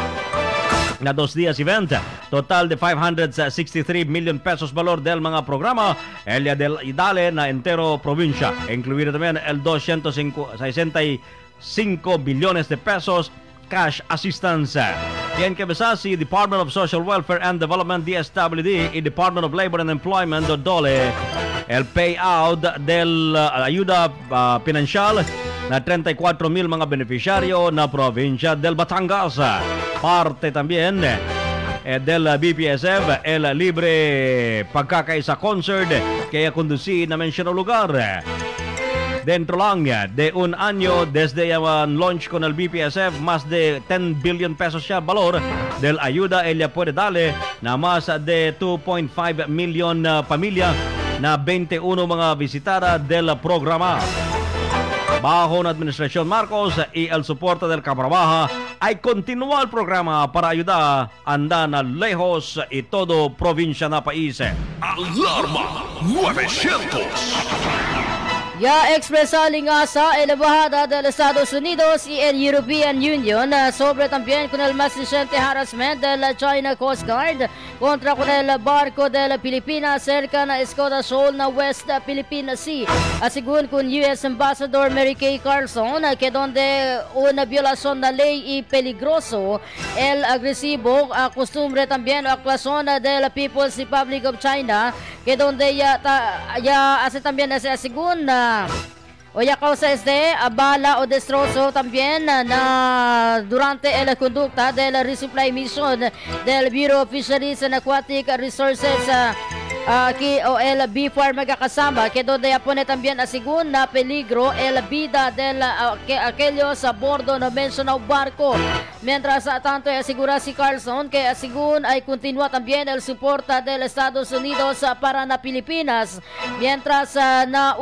Speaker 9: Na 2 días event, total de 563 million pesos valor del mga programa, ella dale na entero provincia, incluido también el 265 billones de pesos cash assistance. Quien cabeza si Department of Social Welfare and Development DSWD y Department of Labor and Employment DOLE el payout del ayuda financial na 34,000 mga beneficiario na provincia del Batangas. Parte también del BPSF el libre pagkakaisa concert que conducí na mencionado lugar. Dentro lang de un año desde el launch con el BPSF, más de 10 billion pesos ya valor del ayuda ella puede darle na más de 2.5 million familia na 21 mga visitada del programa. Bajo la administración Marcos y el soporte del Cámara Baja, ay continúa el programa para ayudar a andar lejos y todo provincia na país.
Speaker 5: Alarma 900.
Speaker 1: Ya expresa lingasa el embajada de los Estados Unidos y el European Union sobre también con el más reciente harassment de la China Coast Guard contra con el barco de la Pilipinas cerca na Escoda Shoal na West Philippine Sea. Según con US Ambassador Mary Kay Carlson, que donde una violación de ley y peligroso el agresivo costumbre también o actuación de la People's Republic of China, que donde ya hace también según o ya causa bala o destrozo también durante la conducta de la resupply mission del Bureau of Fisheries and Aquatic Resources aquí o el BFAR magkakasama, que donde pone también según na peligro el vida de aquellos a bordo no mencionado barco. Mientras tanto asegura si Carlson que según ay continúa también el soporte de los Estados Unidos para na Pilipinas, mientras na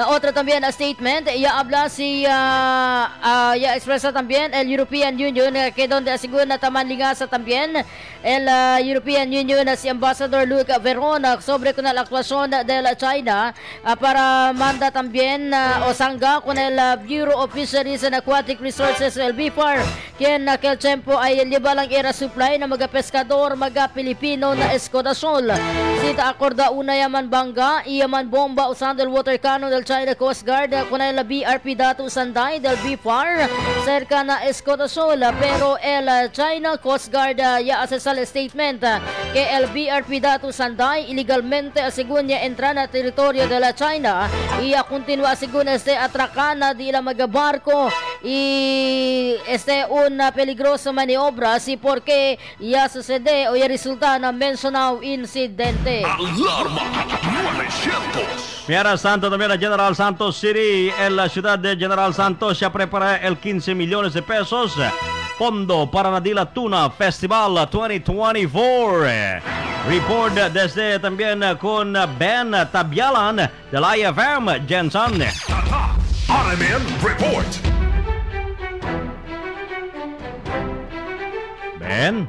Speaker 1: otra también statement, ya habla ya expresa también el European Union, que donde según na tamanlingasa también el European Union si Ambassador Luc Verona sobre con la actuación de la China para manda también o sangga con el Bureau of Fisheries and Aquatic Resources, el BFAR, quien aquel tiempo ay libalang era supply na mga pescador, mga Pilipino na Escoda Shoal. Sita akorda una yaman bangga, iyaman bomba usando el water cannon del China Coast Guard con el BRP Datu Sanday del BFAR cerca na Escoda Shoal, pero el China Coast Guard ya hace el statement que el BRP Datu Sanday ilegalmente según ya entra na territorio de la China y continúa según atrakan na di la mga barko una peligrosa maniobra si porque ya sucede o ya resulta na mencionado incidente.
Speaker 5: Alarma 900.
Speaker 9: Mientras tanto, también en General Santos City, en la ciudad de General Santos, ya prepara el 15 millones de pesos. Fondo para Nadila Tuna Festival 2024. Report desde también con Ben Tabialan del IFM Jensen.
Speaker 5: RMN Report.
Speaker 9: Ben?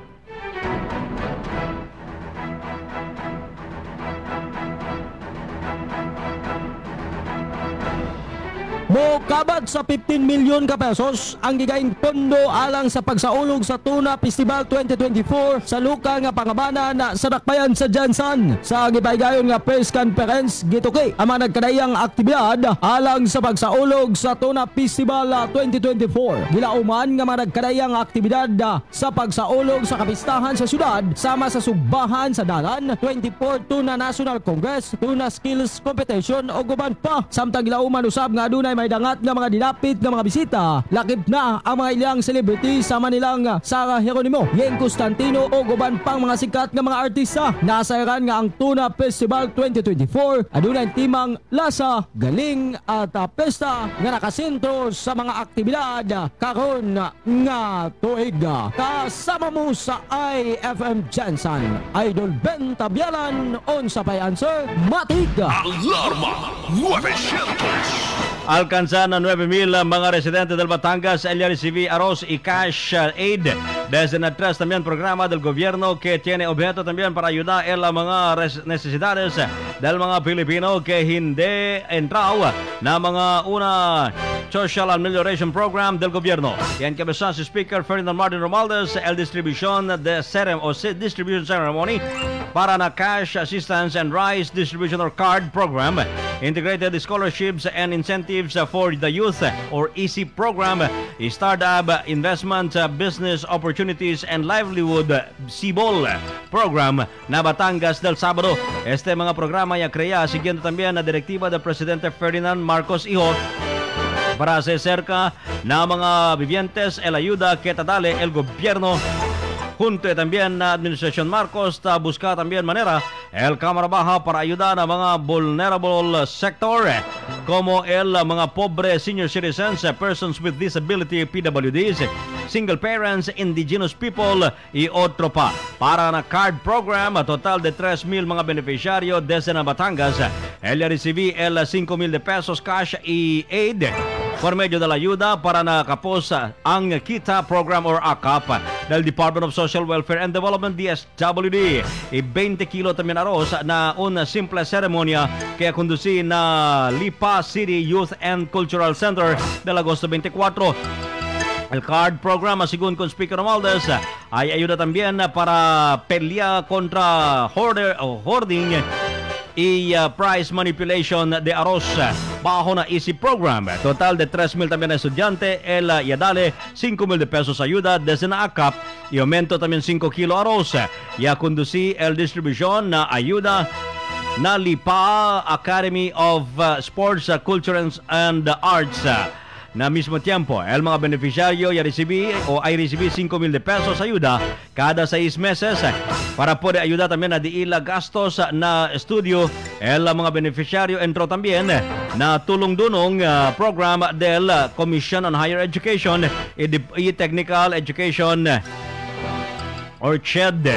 Speaker 4: Mokabad sa 15 milyon ka pesos ang gigaing pondo alang sa pagsaulog sa Tuna Festival 2024 sa luka nga pangabana na sa dakbayan sa Jansan. Sa gipaygayon nga press conference gituki ang mga nagkadayang aktibidad alang sa pagsaulog sa Tuna Festival 2024. Gilauman nga mga nagkadayang aktibidad sa pagsaulog sa kapistahan sa syudad sama sa sugbahan sa dalan 24 Tuna National Congress, Tuna Skills Competition o guban pa. Samtang gilauman usab nga adunay may dangat nga mga dinapit nga mga bisita. Lakip na ang mga ilang celebrity sama nilang Sarah Geronimo, Yeng Constantino o guban pang mga sikat nga mga artista. Nasairan nga ang Tuna Festival 2024 adunay timang lasa, galing at pesta nga nakasentro sa mga aktibidad karon nga tuig. Kasama mo sa IFM Jensen, Idol Ben Tabialan, on sa pay answer, matig.
Speaker 5: Alarma 900.
Speaker 9: Alcanzan na 9,000 mga residente del Batangas el recibí arroz y cash aid desde el atrás también programa del gobierno que tiene objeto también para ayudar en las mga necesidades del mga Pilipino que hindi entrao na mga una social amelioration program del gobierno. Y encabezado si Speaker Ferdinand Martin Romualdez el distribution de distribution ceremony para na cash assistance and rice distribution or card program, integrated scholarships and incentives for the youth or EC program, startup investment, business opportunities and livelihood CIBOL program na Batangas del Sábado. Este mga programa ya crea siguiendo también la directiva del presidente Ferdinand Marcos Hijo para hacer cerca na mga vivientes el ayuda que dale el gobierno. Junto también na Administración Marcos busca también manera el Cámara Baja para ayudar a mga vulnerable sector como el mga pobre senior citizens, persons with disability, PWDs, single parents, indigenous people y otro pa. Para na card program, total de 3,000 mga beneficiario desde na Batangas. Ella recibí el 5,000 de pesos cash y aid por medio de la ayuda para nakapos ang KITA program or AKAP del Department of Social Welfare and Development DSWD. Y 20 kilo también arroz na una simple ceremonia que conducí na Lipa City Youth and Cultural Center del agosto 24. El card program, según con Speaker Romualdez, ay ayuda también para pelear contra hoarding y price manipulation de arroz bajo na EC program. Total de 3,000 también na estudiante. El dale 5,000 de pesos ayuda desde na AKAP y aumento también 5 kilo arroz. Ya conducí el distribución na ayuda na Lipa Academy of Sports, Culture and Arts. Na mismo tiempo, el mga beneficiario ay recibí 5,000 de pesos ayuda cada 6 meses para poder ayudar también a diila gastos na estudio. El mga beneficiario entró también na tulong-dunong program del Commission on Higher Education y Technical Education or CHED,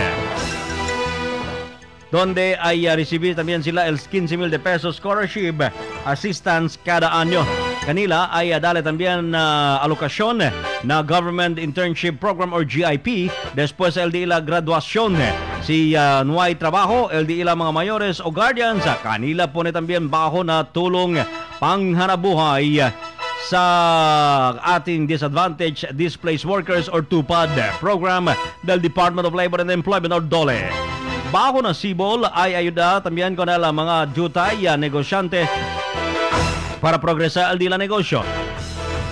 Speaker 9: donde ay recibí también sila el 15,000 de pesos scholarship assistance cada año. Kanila ay dale también alokasyon na Government Internship Program or GIP. Después el di ila graduasyon. Si nuay trabajo, el di ila mga mayores o guardians, kanila pone también baho na tulong panghanabuhay sa ating Disadvantaged Displaced Workers or TUPAD program del Department of Labor and Employment or DOLE. Bago na CIBOL ay ayuda también con el mga jutay negosyante para progresar al dila negosyo.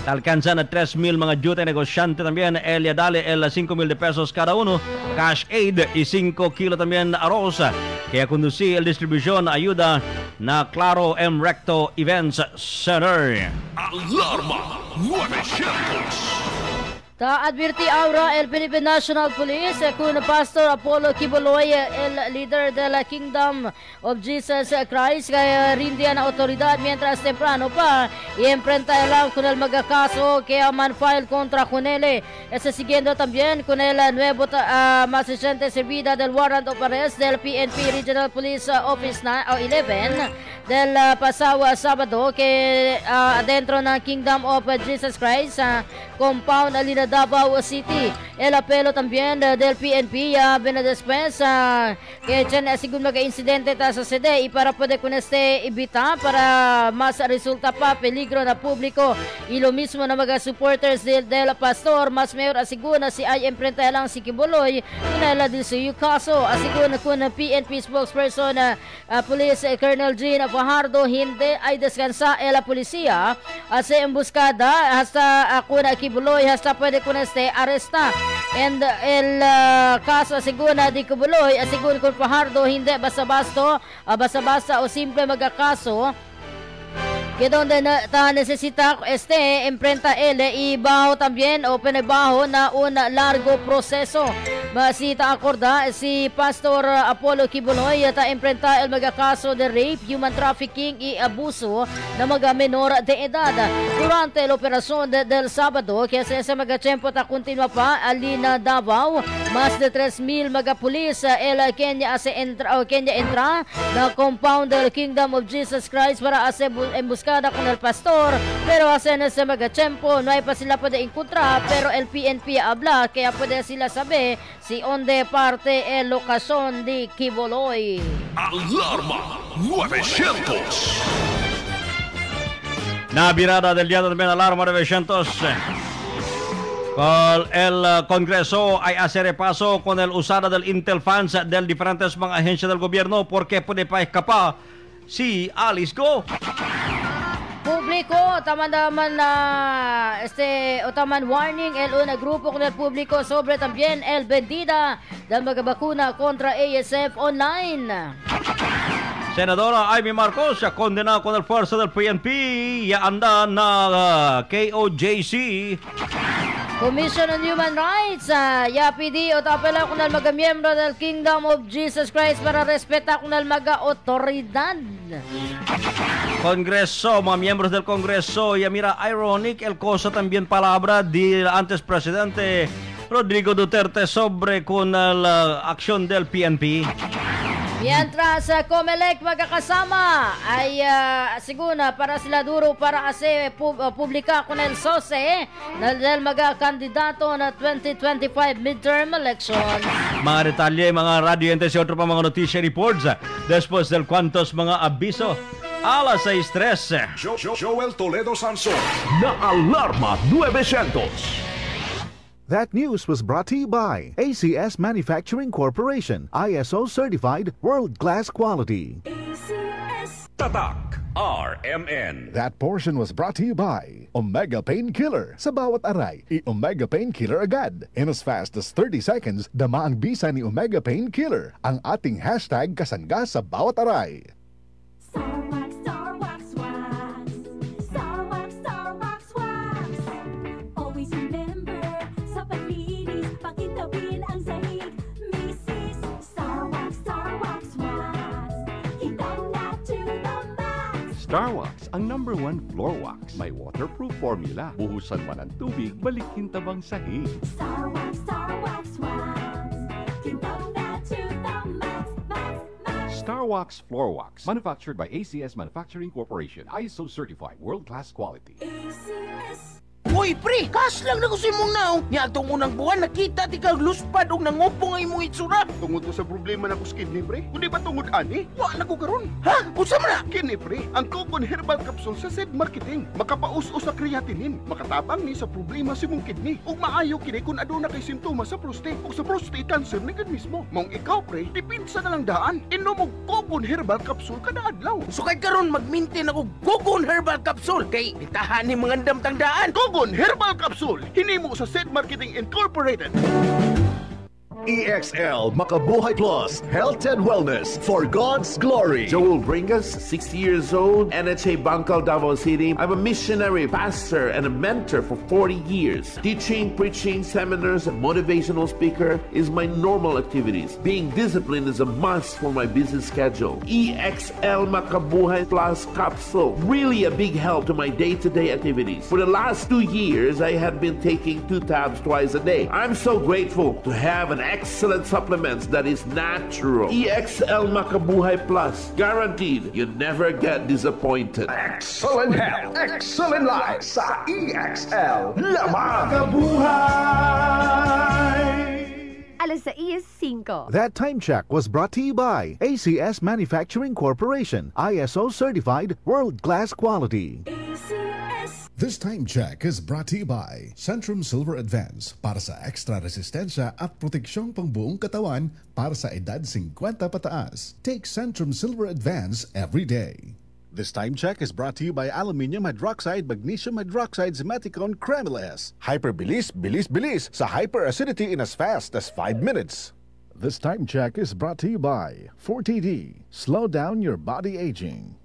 Speaker 9: Alcanzan a 3,000 mga jutay negosyante también. Elia dale el 5,000 de pesos cada uno. Cash aid y 5 kilo también arroz. Kaya conducí el distribución ayuda na Claro M. Recto Events Center.
Speaker 5: Alarma 900.
Speaker 1: Ta-advirti Aura el Philippine National Police kung Pastor Apollo Kibuloy, el leader de la Kingdom of Jesus Christ, kaya rindihan na otoridad mientras temprano pa i-emprenta lang con el magakaso kaya man file contra Cunele. Siguiendo también con el nuevo más reciente servida del warrant of arrest del PNP Regional Police Office 11 del pasado Sabado que dentro ng Kingdom of Jesus Christ compound alina Davao City. El apelo también del PNP Benedespense que tiene según mag-insidente ta sa sede y para poder con este evita para mas resulta pa peligro na publiko. Y lo mismo na mga supporters del pastor mas mayor asiguna si ay emprenta lang si Kibuloy kunala di sa kaso asiguna kun PNP spokesperson Police Colonel Jean Fajardo hindi ay descansa la policía sa embuscada hasta kuna Kibuloy hasta pwede con este aresta and el caso asiguna di Kibuloy asiguna kun Fajardo hindi basta o simple magakaso que donde necesita emprenta ibaho también o pinabaho na un largo proceso. Masita acorda si Pastor Apollo Kibuloy ta emprenta el magakaso de rape, human trafficking y abuso na mga menor de edad. Durante el operasyon del Sabado, kaya sa mga tiyempo ta continua pa alina Davao, mas de 3,000 mga pulis el Kenya entra na compound del Kingdom of Jesus Christ para embuscada con el pastor, pero hace na sa mga tiyempo no ay pa sila pwede encontrar, pero el PNP habla kaya pwede sila sabi si onde parte el lokasyon di Kibuloy.
Speaker 5: Alarma 900.
Speaker 9: Nabirada del día también Alarma 900. El Congreso ay hace repaso con el usada del Intel funds del diferentes mga ahensya del gobierno porque puede pa escapar si Alice Go.
Speaker 1: Publiko, taman naman taman warning el una grupo con el público sobre también el vendida del mga bakuna contra ASF online.
Speaker 9: Senadora Amy Marcos condena con el fuerza del PNP y anda na KOJC.
Speaker 1: Commission on Human Rights, YAPD o tapela kung mga miyembro del Kingdom of Jesus Christ para respeta kung mga otoridad.
Speaker 9: Congreso, mga miembros del Congreso, y mira, ironic el cosa también palabra del antes presidente Rodrigo Duterte sobre con la acción del PNP.
Speaker 1: Mientras Comelec magkakasama ay siguna para sila duro para kasi publika con el SOSE del mga kandidato na 2025 midterm election.
Speaker 9: Mga detalye, mga radio entes y otro pa mga noticia reports después del cuantos mga abiso alas 6:13.
Speaker 5: Joel Toledo Sansón
Speaker 13: na Alarma 900.
Speaker 20: That news was brought to you by ACS Manufacturing Corporation, ISO certified world-class quality.
Speaker 5: Tatak RMN.
Speaker 13: That portion was brought to you by Omega Painkiller. Sa bawat aray, i-Omega Painkiller agad. In as fast as 30 seconds, dama ang bisa ni Omega Painkiller, ang ating hashtag kasangga sa bawat aray.
Speaker 18: Starwax, ang #1 floor wax. May waterproof formula. Buhusan man ang tubig, balik hintabang sahig.
Speaker 3: Starwax wax. Tintaw na to the max, max, max.
Speaker 18: Starwax floor wax. Manufactured by ACS Manufacturing Corporation. ISO certified world-class quality.
Speaker 3: ACS.
Speaker 6: Uy, pre, kas lang na gusto mong naong. Niya itong unang buwan, nakita ti kag luspad o nangupong ay mong itsura.
Speaker 7: Tungod to sa problema na kuskin ni pre. Kundi ba tungod ani? Wa na ko karon.
Speaker 6: Ha? Unsa man na?
Speaker 7: Kini pre, ang Cogon Herbal Capsule sa Zed Marketing. Makapaus-us sa creatinine. Makatabang ni sa problema si mong kidney. Ug maayo kini kung aduna kay simptoma sa prostate o sa prostate cancer ni gid mismo. Mong ikaw pre, dipinsa na lang daan. Inom og Cogon Herbal Capsule kada adlaw.
Speaker 6: So kay karon mag-maintain ako Cogon Herbal Capsule kay bitahan ni mga damtang daan.
Speaker 7: Cogon Herbal Capsule, hinimo sa Zed Marketing Incorporated.
Speaker 10: EXL Makabuhay Plus, Health and Wellness for God's Glory.
Speaker 11: Joel Bringas, 60 years old, NHA Bangkal, Davao City. I'm a missionary, pastor, and a mentor for 40 years. Teaching, preaching, seminars, and motivational speaker is my normal activities. Being disciplined is a must for my busy schedule. EXL Makabuhay Plus capsule, really a big help to my day-to-day activities. For the last 2 years, I have been taking 2 tabs twice a day. I'm so grateful to have an excellent supplement that is natural. EXL Makabuhay Plus, guaranteed you never get disappointed.
Speaker 10: Excellent health, excellent life sa EXL. Lamang Kabuhay!
Speaker 22: Alas 6:05.
Speaker 20: That time check was brought to you by ACS Manufacturing Corporation, ISO certified world-class quality.
Speaker 12: This time check is brought to you by Centrum Silver Advance para sa extra resistensya at proteksyong pangbuong katawan para sa edad 50 pataas. Take Centrum Silver Advance every day.
Speaker 20: This time check is brought to you by Aluminium Hydroxide Magnesium Hydroxide Zimeticone Cremeles. Hyperbilis, bilis sa hyperacidity in as fast as 5 minutes.
Speaker 13: This time check is brought to you by 4TD. Slow down your body aging.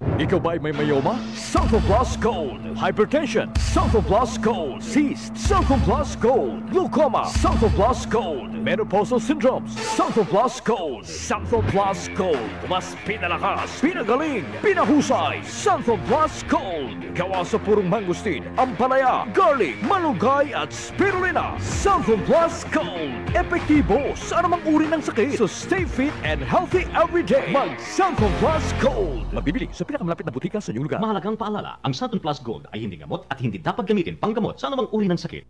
Speaker 14: Ikaw ba'y may mayoma? Sulfur Plus Gold. Hypertension. Sulfur Plus Gold. Cyst. Sulfur Plus Gold. Glaucoma. Sulfur Plus Gold. Menopausal syndromes. Sulfur Plus Gold. Sulfur Plus Gold. Mas pinalakas, pinagaling, pinahusay. Sulfur Plus Gold. Gawa sa purong mangustin, ampalaya, garlic, malunggay at spirulina. Sulfur Plus Gold. Epektibo sa anumang uri ng sakit. So stay fit and healthy every day. Mag Sulfur Plus Gold. Mabibili sa pinakamalapit na butika sa inyong lugar.
Speaker 8: Mahalagang paalala, ang Saturn Plus Gold ay hindi gamot at hindi dapat gamitin panggamot sa anumang uri ng sakit.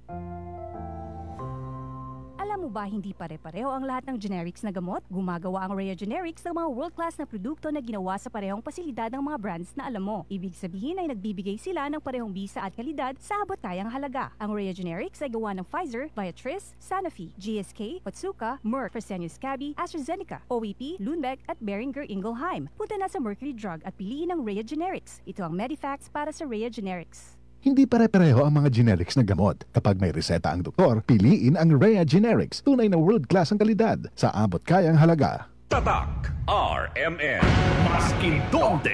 Speaker 22: Alam mo ba hindi pare-pareho ang lahat ng generics na gamot? Gumagawa ang Rhea Generics ng mga world-class na produkto na ginawa sa parehong pasilidad ng mga brands na alam mo. Ibig sabihin ay nagbibigay sila ng parehong bisa at kalidad sa abot kayang halaga. Ang Rhea Generics ay gawa ng Pfizer, Viatris, Sanofi, GSK, Otsuka, Merck, Fresenius Kabi, AstraZeneca, OEP, Lundbeck at Boehringer Ingelheim. Punta na sa Mercury Drug at piliin ang Rhea Generics. Ito ang Medifax para sa Rhea Generics.
Speaker 20: Hindi pare-pareho ang mga generics na gamot. Kapag may reseta ang doktor, piliin ang Rhea Generics. Tunay na world-class ang kalidad sa abot kayang halaga.
Speaker 23: Tatak RMN. Maskin donde,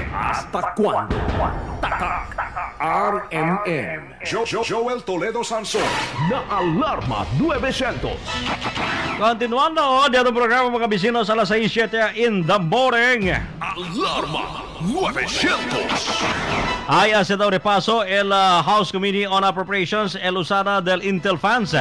Speaker 23: hasta cuando. Tatak RMN.
Speaker 5: Joel Toledo Sanson.
Speaker 23: Na Alarma 900.
Speaker 9: Continuando, dito ang programa mga bisino sa alas 6:07 in the morning.
Speaker 5: Alarma 900.
Speaker 9: Hay sido repaso el House Committee on Appropriations el usada del Intel Funds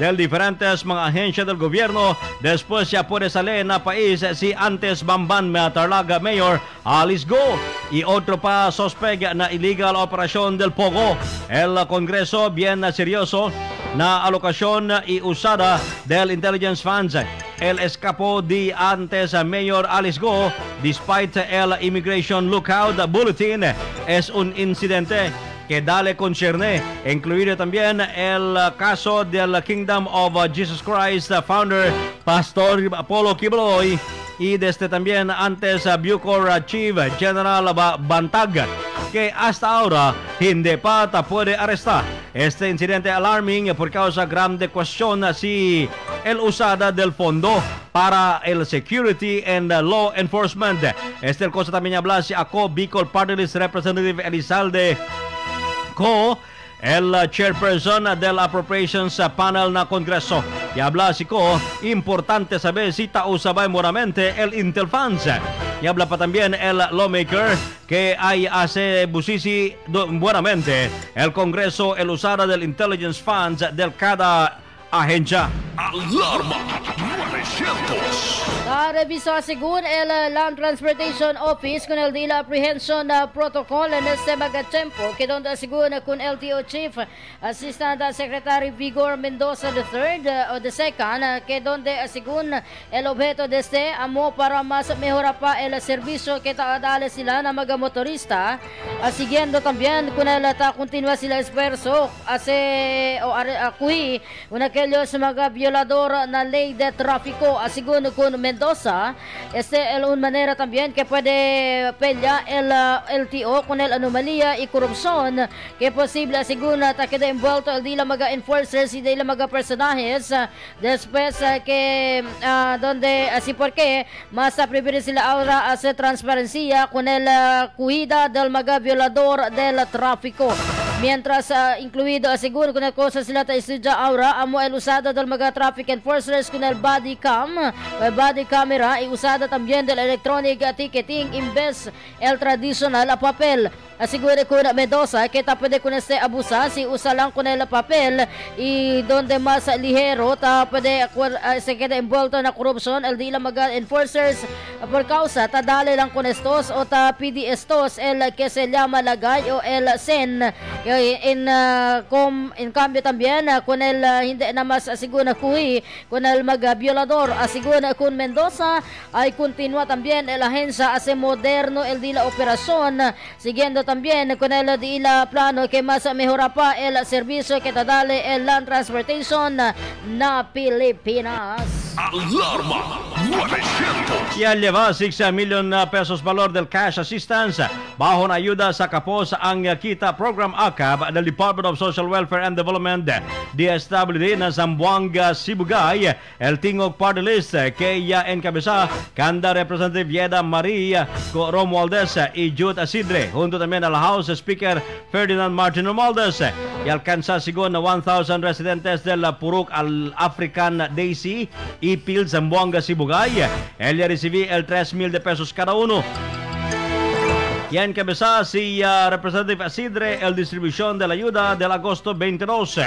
Speaker 9: del diferentes mga ahensya del gobierno después ya puede salir na país si antes Bamban Tarlaga Mayor Alice Go y otro pa sospeg na illegal operasyon del Pogo. El Kongreso bien seryoso na alokasyon y usada del Intelligence Funds. El escapo de antes Mayor Alice Go despite el Immigration Lookout Bulletin es un incidente que dale concierne, incluido también el caso del Kingdom of Jesus Christ founder Pastor Apollo Kibuloy y desde también antes Bucor Chief General Bantag que hasta ahora hindi pa puede arrestar. Este incidente alarming por causa grande cuestión si el usada del fondo para el security and law enforcement. Este el cosa también habla si ako Bicol Party List Representative Elizalde Ko, el chairperson del Appropriations Panel na Kongreso. Y habla si Ko, importante saber si usaba moramente el Intel Funds. Y habla pa también el lawmaker que hay hace busisi buenamente el Kongreso el usada del Intelligence Funds del cada ahensya.
Speaker 5: Alarma 900.
Speaker 1: Reviso según el Land Transportation Office con el de la apprehension protocol en este magatiempo que donde según con LTO Chief Assistant Secretary Vigor Mendoza III o the second que donde según el objeto de este amo para más mejora pa el servicio que dale sila na mga motorista siguiendo también con el continua sila esfuerzo hace o akuhi una aquellos mga violador na ley de traffic tráfico, según con Mendoza, un manera también que puede pelear el LTO con el anomalía y corrupción que posible según queda envuelto el dila mga enforcers y dila mga personajes después que donde así porque más prefiere sila ahora hacer transparencia con el cuida del mga violador del tráfico. Mientras incluido seguro con el cosa sila ta estudia ahora amo el usado del mga traffic enforcers con el body camera y usado también del electronic ticketing imbes el tradicional papel. Asigure con Mendoza que puede con este abusar si usa lang con el papel y donde más ligero puede se queda envuelto na korupsyon el dila mga enforcers por causa dale lang con estos o pidi estos el que se llama lagay o el sen en cambio también con el hindi na mas asiguna kuhi con el mga violador asiguna con Mendoza ay continúa también el agencia hace moderno el dila operación siguiendo también con el dila plano que más mejora pa el servicio que dale el land transportation na Pilipinas.
Speaker 5: Alarma 900.
Speaker 9: Yan lleva 6 million pesos valor del cash assistance bajo na ayuda sa kapos ang kita program ACAB del Department of Social Welfare and Development DSWD na Zamboanga, Sibugay. El tingog party list kay encabeza Kanda Representative Yeda Maria Romualdez y Jude Asidre junto también al House Speaker Ferdinand Martin Romualdez y alcanza sigon na 1,000 residentes del Puruk Al-African Daisy y Pil Zamboanga, Sibugay. Ella recibió el 3,000 de pesos cada uno. Quien cabeza si Representative Asidre el distribución de la ayuda del agosto 22.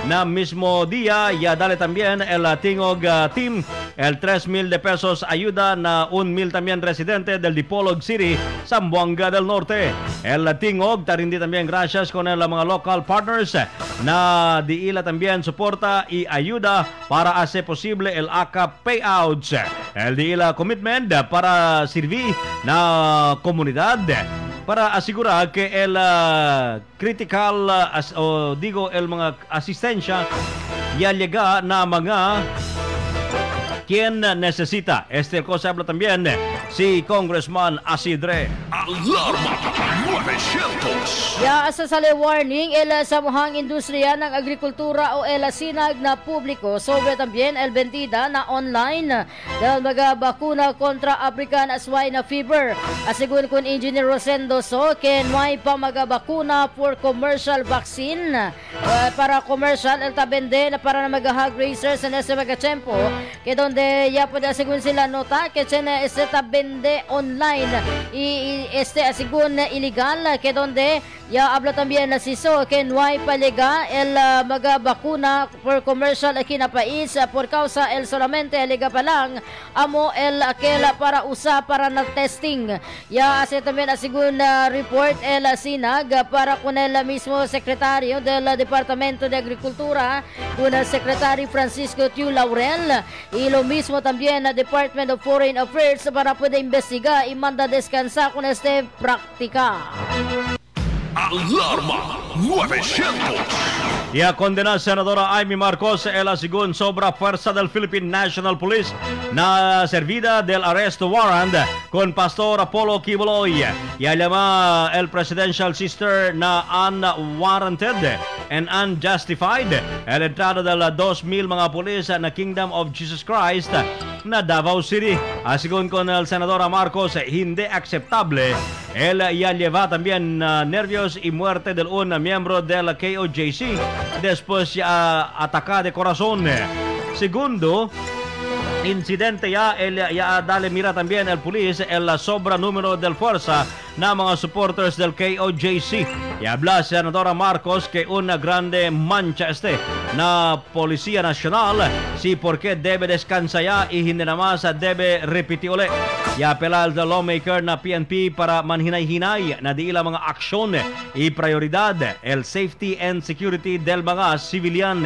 Speaker 9: Na mismo día ya dale también el tingog team el 3,000 de pesos ayuda na 1,000 también residente del Dipolog City, Zamboanga del Norte. El tingog tarindi también gracias con el mga local partners na diila también soporta y ayuda para hacer posible el ACA payouts. El diila commitment para servir na comunidad para asegurar que el critical o digo el mga asistensya ya llega na mga quien necesita. Este cosa habla también si Congressman Asidre.
Speaker 5: Alarma 900.
Speaker 1: Ya sa sali warning el samuhang industriya ng agrikultura o el sinag na publiko sobre también el vendida na online dahil mga bakuna kontra African swine fever. Asigun kun Engineer Rosendo So ken may pa mga bakuna for commercial vaccine para commercial el tabende na para na mga hog racers na sa mga tempo que donde ya puede asigun sila nota que chena este tabende online y este asigun illegal que donde ya habla también na si So que no hay palega el mga bakuna for commercial aquí na pais por causa el solamente liga pa lang amo el aquel para usa para na testing ya hace también asigun report el sinag para con el mismo secretario del Departamento de Agricultura con el secretario Francisco Tiu Laurel y lo mismo también el Department of Foreign Affairs para poder investigar y manda descansar con este práctica.
Speaker 5: Alarma 900.
Speaker 9: Ya condena Senadora Amy Marcos el asigun sobra fuerza del Philippine National Police na servida del arrest warrant con Pastor Apollo Quiboloy. Ya llama el presidential sister na unwarranted and unjustified el entrada del 2,000 mga pulis na Kingdom of Jesus Christ na Davao City. Asigun con el Senadora Marcos hindi aceptable el ya lleva también nervios y muerte del un miembro del KOJC después ya ataca de corazón. Segundo incidente ya dale mira también el polis el sobra número del fuerza na mga supporters del KOJC. Y habla Senadora Marcos que una grande mancha na Policía Nacional si porque debe descansar ya y hindi na más debe repetir uli. Y apela al lawmaker na PNP para manhinay-hinay na di ila mga aksyon y prioridad el safety and security del mga civilian.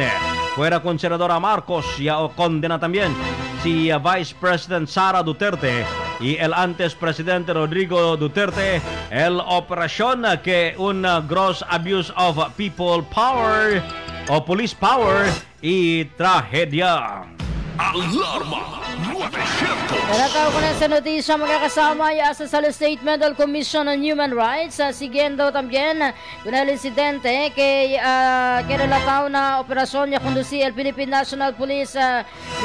Speaker 9: Fuera con Senadora Marcos ya condena también si Vice President Sara Duterte y el antes presidente Rodrigo Duterte el operación que un gross abuse of people power o police power y tragedia.
Speaker 5: Alarma 900.
Speaker 1: Narataw ko na sa notisya mga kasama ya sa Statement del Commission on Human Rights siguiendo también con el incidente que relatado na operasyon ya conducí el Philippine National Police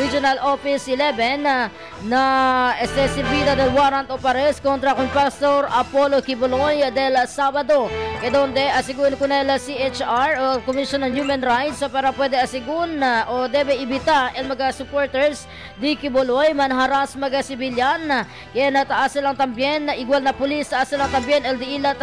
Speaker 1: Regional Office 11 na servida del warrant of arrest contra con Pastor Apollo Kibuloy del sábado que donde asigun con el CHR o Commission on Human Rights para puede asigun o debe ibita el mga supporters di Kibuloy manharas mga sibilyan yan taas lang tambien igual na pulis taas lang tambien el di ila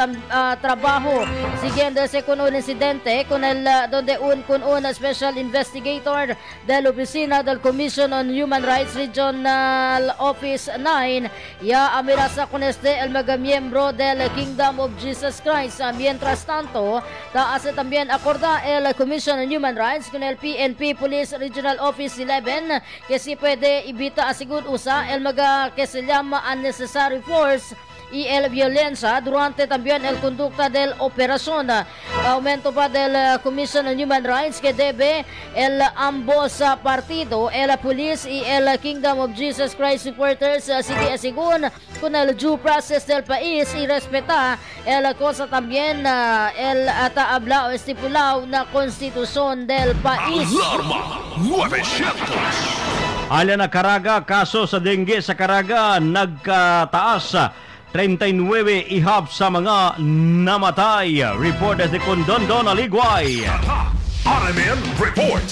Speaker 1: trabaho siguiendo ese con un incidente con el donde con un special investigator del oficina del Commission on Human Rights Regional Office 9 ya amenaza con el mga miembro del Kingdom of Jesus Christ. Mientras tanto taas también acorda el Commission on Human Rights con el PNP Police Regional Office 11 que si puede ibita asigun usa el mga que se llama unnecessary force y el violencia durante también el conducta del operación. Aumento pa del Commission on Human Rights que debe el ambos partido, el police y el Kingdom of Jesus Christ supporters sigue según con el due process del país y respeta el cosa también el habla o estipulado na konstitusyon del país.
Speaker 5: Alarma 900.
Speaker 9: Alya na Caraga, kaso sa dengue sa Caraga nagkataas 39 ihap sa mga namatay. Reporters de Condondon Aligway.
Speaker 5: RMN Report.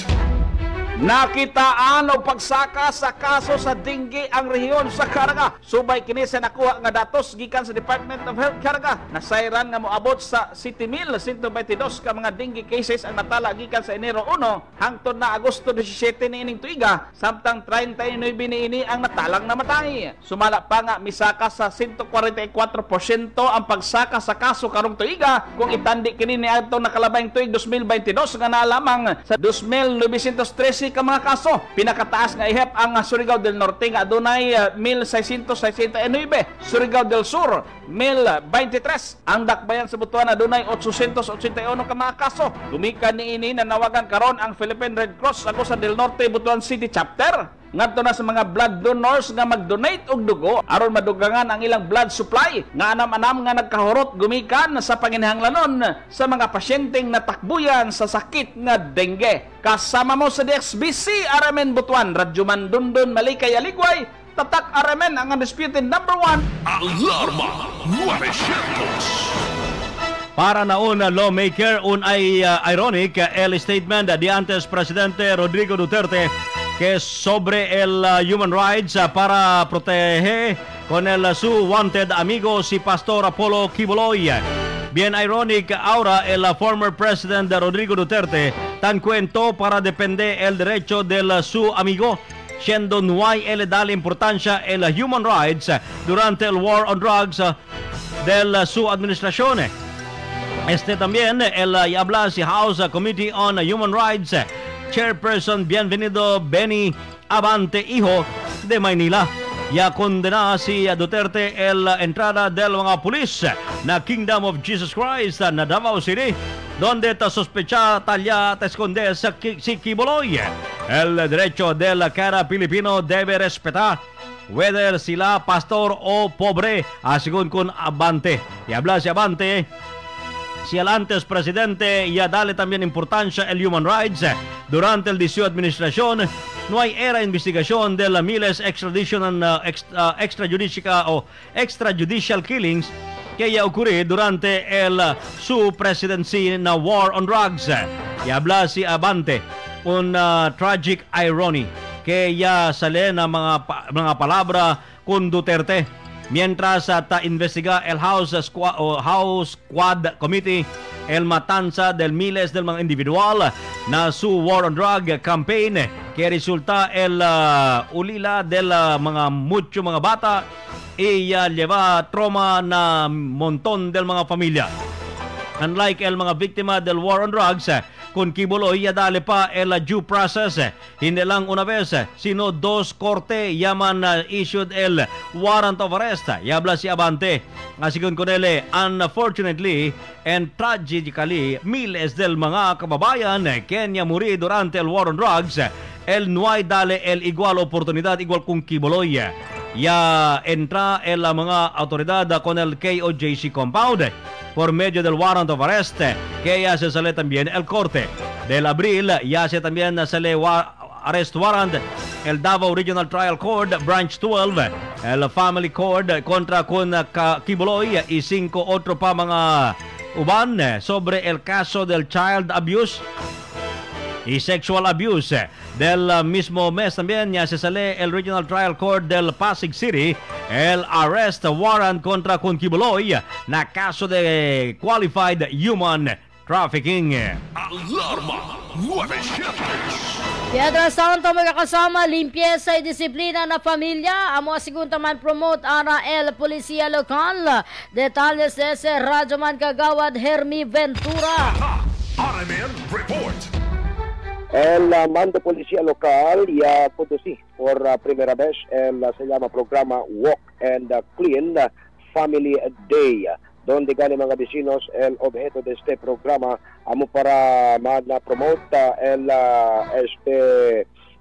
Speaker 15: Nakitaan o pagsaka sa kaso sa dengue ang rehiyon sa Caraga. Subay kini sa nakuha nga datos gikan sa Department of Health Caraga. Nasayran nga moabot sa 7,122 ka mga dengue cases ang natala gikan sa Enero 1 hangtod na Agosto 17 niining tuiga, samtang 39 niini ang natalang namatay. Sumala pa nga misaka sa 144% ang pagsaka sa kaso karong tuiga kung itandi kini niadtong nakalabay tuig 2022 nga naa lamang sa 2,913 ka mga kaso. Pinakataas nga ihap ang Surigao del Norte nga adunay 1,669, Surigao del Sur 1,023. Ang dakbayan sa Butuan adunay 881 ka mga kaso. Gumikan niini nanawagan karon ang Philippine Red Cross sa Agusan del Norte Butuan City Chapter ngadto na sa mga blood donors nga mag-donate og dugo aron madugangan ang ilang blood supply nga anam-anam nga nagkahurot gumikan sa panginahanglanon sa mga pasyenteng natakbuyan sa sakit nga dengue. Kasama mo sa DXBC RMN Butuan, Radyo Mandundon Malikay Aligway, Tatak RMN ang undisputed number 1.
Speaker 5: Alarma 900.
Speaker 9: Para na una lawmaker ay ironic el statement de antes presidente Rodrigo Duterte que sobre el human rights para proteger con el su wanted amigo si Pastor Apollo Kibuloy. Bien ironic ahora el former president de Rodrigo Duterte tan cuento para defender el derecho del su amigo siendo no hay el dale importancia el human rights durante el war on drugs del su administración. También el habla si House Committee on Human Rights Chairperson Bienvenido Benny Abante Hijo de Maynila. Ya condena si Duterte el entrada del mga pulis na Kingdom of Jesus Christ na Davao City donde ta sospecha talya ta esconde si Kibuloy. El derecho del cara Pilipino debe respetar whether sila pastor o pobre, asigun con Abante. Y habla si Abante si el antes presidente ya dale también importancia el human rights durante el de su administración. No hay era investigación de las miles extrajudicial killings que ya ocurrió durante su presidency na war on drugs. Y habla si Abante un tragic irony que ya sale na mga palabra con Duterte. Mientras investiga el House Squad Committee el matanza del miles del mga individual na su war on drug campaign que resulta el ulila del mga bata y lleva trauma na montón del mga familia. Unlike el mga biktima del war on drugs, con Kibuloy ya dale pa el due process. Hindi lang una vez, sino dos korte yaman issued el warrant of arrest. Yabla si Abante. Asigon ko nele, unfortunately and tragically, miles del mga kababayan Kenya muri durante el war on drugs no hay dale el igual oportunidad igual con Kibuloy. Ya entra el mga autoridad con el KOJC compound por medio del warrant of arrest que ya se sale también el corte del abril, ya se también sale arrest warrant el Davao Regional Trial Court Branch 12, el Family Court contra con Kibuloy y 5 otro pa mga uban sobre el caso del child abuse y sexual abuse. Del mismo mes también ya se sale el Regional Trial Court del Pasig City el arrest warrant contra con Kibuloy na caso de qualified human trafficking.
Speaker 5: Alarma 900.
Speaker 1: Mientras tanto, magkakasama, limpieza y disiplina na familia. Amo asigun taman promote ara el Policía Local. Detalles de ese Radyoman Kagawad Hermi Ventura.
Speaker 5: RMN Report.
Speaker 2: El mando policía local ya conducí por primera vez se llama programa Walk and Clean Family Day, donde gane mga vecinos el objeto de este programa amo para promote el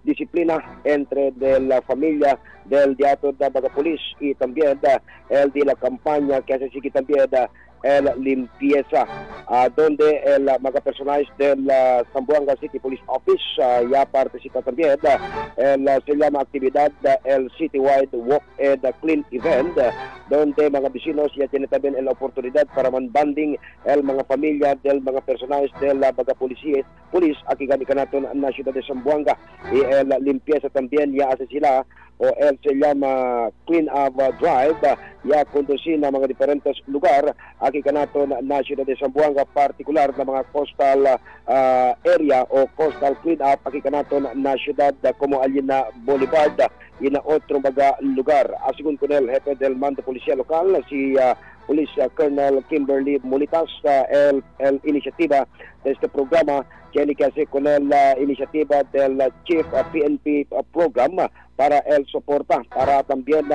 Speaker 2: disciplina entre de la familia del diato de mga polis y también el de la campaña que hace sigue también el limpieza, donde el mga personajes del Zamboanga City Police Office ya participa también se llama actividad el Citywide Walk and Clean Event, donde mga vecinos ya tienen también la oportunidad para manbanding el mga familia del mga personajes del mga police aquí ganikanaton na ciudad de Zamboanga, y el limpieza también ya hace sila o el se llama Clean Up Drive, ya conducir na mga diferentes lugar aquí kanaton na ciudad de Zamboanga, particular na mga coastal area o coastal clean up aquí kanaton na ciudad como Alina Boulevard y na otro mga lugar. Asigun con el jefe del mando policía local, si Police Colonel Kimberly Molitas, el iniciativa de este programa tiene que hacer con la iniciativa del Chief PNP Program para el soporta, para también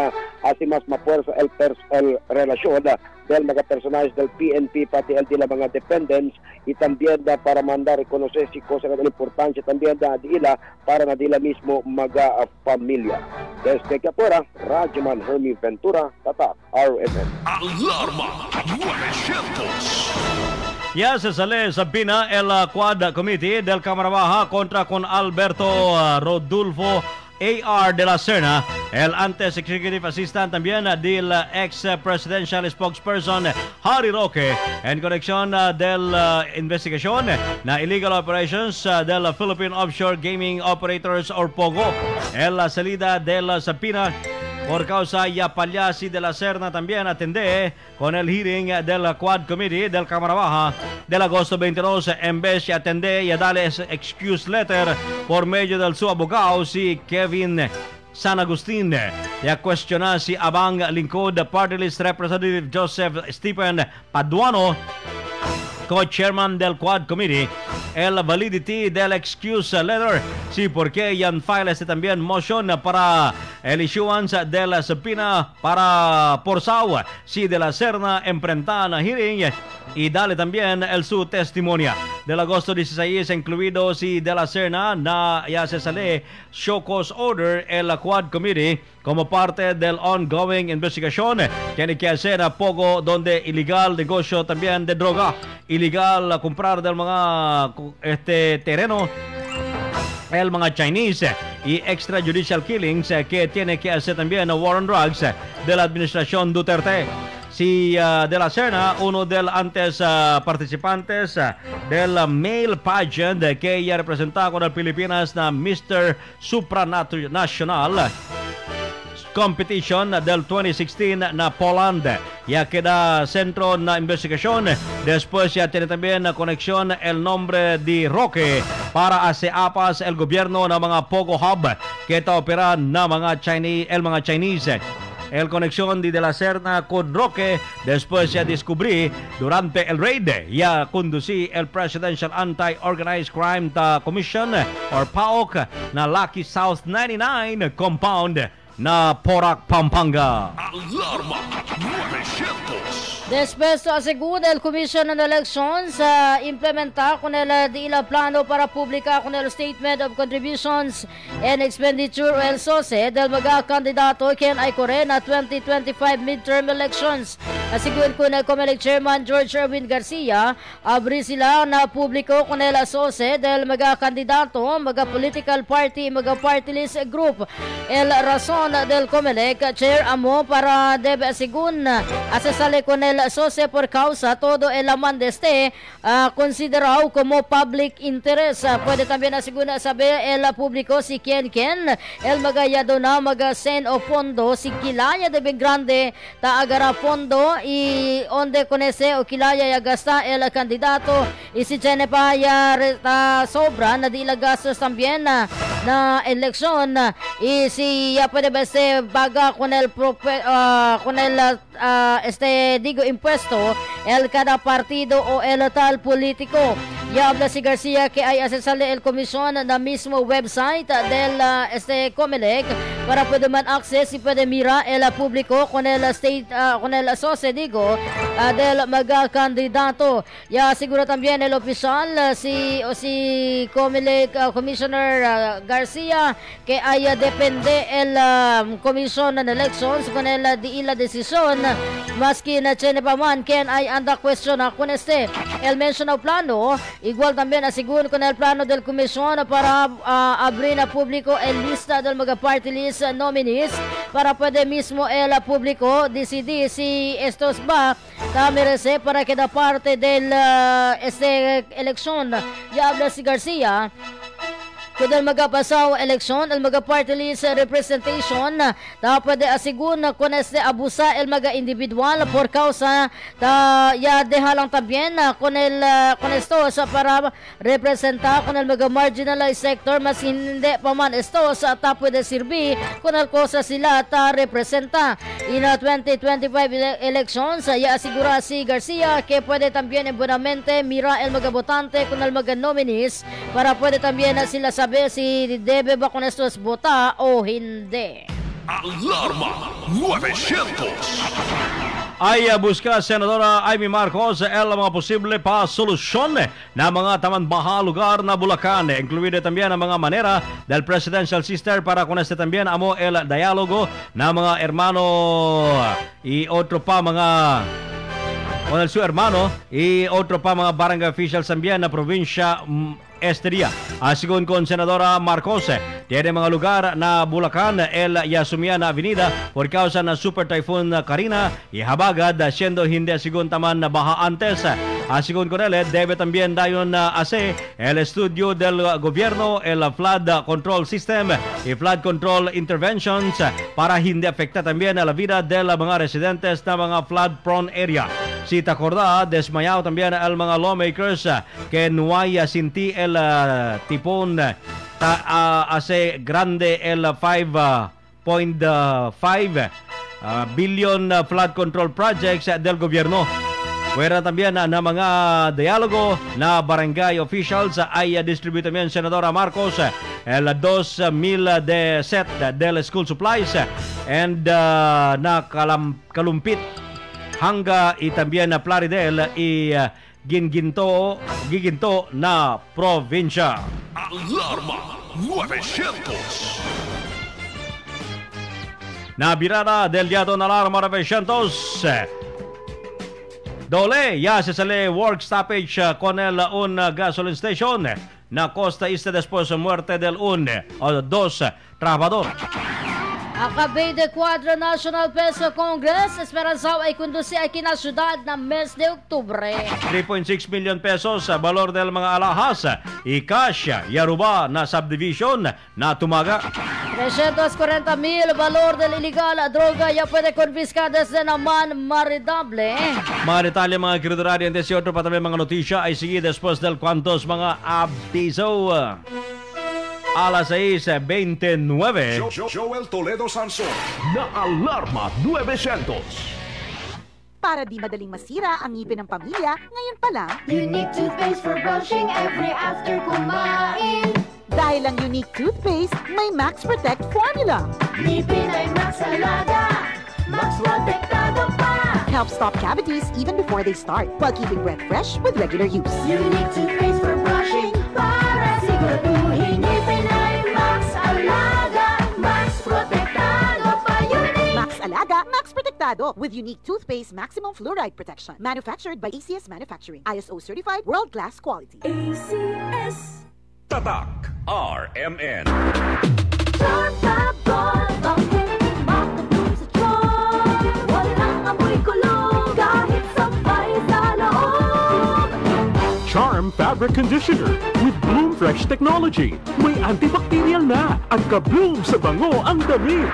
Speaker 2: así más fuerza el relación del mga personajes del PNP pati el de la mga dependents, y también para mandar a conocer si cosa de importancia también de ila para na dila mismo mga familia. Desde que afuera, Radyoman Hermi Ventura, Tatak, RMN.
Speaker 5: Alarma 900.
Speaker 9: Ya se sale sa Pina el Quad Committee del Cámara Baja contra con Alberto Rodulfo A.R. de la Serna, el antes executive assistant también del ex-presidential spokesperson Harry Roque, en conexión del investigación na illegal operations del Philippine Offshore Gaming Operators or POGO. En la salida de la Sapina por causa ya Pagliasi de la Serna también atende con el hearing del Quad Committee del Cámara Baja del agosto 22, en vez de atender y darle excuse letter por medio del su abogado si Kevin San Agustin, ya cuestiona si abang lingkod Party List Representative Joseph Stephen Paduano, co-chairman del Quad Committee, el validity del excuse letter, si porque yan file también motion para el issuance de la subpoena para Porsau, si de la Serna enfrentan a hearing y dale también el su testimonia. Del agosto 16, incluido si de la Serna na ya se sale show cause order el Quad Committee como parte del ongoing investigación. Tiene que hacer a poco donde ilegal negocio también de droga, ilegal comprar del mga terreno, el mga Chinese y extrajudicial killings que tiene que hacer también a war on drugs de la administración Duterte. Si de la Serna, uno del antes participantes del male pageant que ya representaba con el Pilipinas na Mr. Supranational competition del 2016 na Poland, ya queda centro na investigación. Después ya tiene también conexión el nombre de Roque para aseapas el gobierno na mga Pogo Hub que está operando na mga Chinese. El conexión de la Serna con Roque, después ya descubrí durante el raid, ya conducí el Presidential Anti-Organized Crime Commission or PAOC na Lucky South 99 compound na Porac, Pampanga.
Speaker 5: Alarma 900.
Speaker 1: Después asegura el Commission on Elections implementa con el plano para publicar con el Statement of Contributions and Expenditure o el SOSE del mga kandidato ken ay kore na 2025 midterm elections. Asiguran ko na Comelec Chairman George Erwin Garcia, abri sila na publiko con el SOSE del mga kandidato, mga political party, mga party list group. El razón del Comelec Chair amo para debe asigun asesale con el SOSE por causa todo el laman de este considerado como public interest. Puede también asegurar saber el público si quien el magayado na magasen o fondo si kilaya de grande ta agara fondo y onde con ese o kilaya ya gasta el candidato y si tiene pa ya sobra na di gastos también na eleksyon y si ya puede ser baga con el digo impuesto el cada partido o el tal político. Ya habla si Garcia que hay asesale el comisión na mismo website del Comelec para puede man access y puede mira el público con el state con el SOSE digo del mga candidato. Ya seguro también el oficial si Comelec Commissioner Garcia que hay depende el commission ng elections con el la decisión maski na chene pa man ken ay anda question con el mencionado plano igual también asiguro con el plano del comisión para abrir na público el lista del mga party list nominees para puede mismo el público decidir si estos va a merece para que da parte del elección. Ya habla si Garcia kung magapasaw eleksyon, el mga party list representation, dapat asigun na kung abusa el mga individual por causa ya deja lang también con estos para representar con el mga marginalized sector mas hindi pa man estos puede servir con el cosa sila representa. In 2025 elections, ya asigura si Garcia que puede también buenamente mira el mga botante con el mga nominees para puede también sila saber si debe ba con estos bota o hindi.
Speaker 5: Alarma 900.
Speaker 9: Ay busca Senadora Amy Marcos el mga posible pa solusyon na mga taman-baha lugar na Bulacan, incluido también ang mga manera del presidential sister para con también amo el dialogo na mga hermano y otro pa mga con el su hermano y otro pa mga barangay officials también na probinsya Esteria. Asigun con Senadora Marcos, tiene mga lugar na Bulacan, el Yasumian Avenida por causa na Super Typhoon Karina y habagad siendo hindi asigun taman na baha antes. Asigun con él, debe también dayon hacer el estudio del gobierno, el flood control system y flood control interventions para hindi afecta también la vida de mga residentes na mga flood prone area. Si te acordás, desmayado también el mga lawmakers que no haya sinti el tipón hace grande el 5.5 billion flood control projects del gobierno. Fuera también na mga dialogo na barangay officials ay distribute también Senadora Marcos el 2,000 de set del school supplies and na kalumpit hanga y también na Plaridel y giginto na probinsya.
Speaker 5: Alarma 900.
Speaker 9: Nabirada del Diado na Alarma 900. Dole, ya se sale work stoppage con el un gasoline station na Costa Este después de muerte del dos trabajador.
Speaker 1: Acabei de Quadra National Peso Congress, esperanzaw ay kundusi ay kinasyudad na mes de Oktubre.
Speaker 9: 3.6 million pesos sa valor del mga alahas y cash Yaruba na subdivision na tumaga.
Speaker 1: 340,000 valor del illegal droga ya puede confiscar desde naman maridable.
Speaker 9: Mga detalye mga kiridorari ang 18 pa tamang mga notisya ay sige después del cuantos mga abiso. Alas 6:29.
Speaker 5: Joel Toledo Sanson.
Speaker 14: Na Alarma 900.
Speaker 16: Para di madaling masira ang ngipin ng pamilya, ngayon pa lang,
Speaker 3: Unique toothpaste for brushing every after kumain.
Speaker 16: Dahil ang Unique toothpaste, may Max Protect formula.
Speaker 3: Ngipin ay Max Alaga. Max Protectado pa!
Speaker 16: Helps stop cavities even before they start, while keeping breath fresh with regular use.
Speaker 3: Unique toothpaste for brushing para siguraduhin ngipin ay Max Alaga. Max Protectado pa. Unique!
Speaker 16: Max Alaga, Max Protectado with unique toothpaste maximum fluoride protection. Manufactured by ACS Manufacturing. ISO certified world-class quality.
Speaker 3: ACS.
Speaker 5: Tatak RMN.
Speaker 3: Charm Tabon, bangkeng makatulong sa charm. Walang amoy kulong kahit sabay sa loob.
Speaker 23: Charm Fabric Conditioner with Bloom Fresh Technology. May antibacterial na at ka-bloom sa bango ang damit.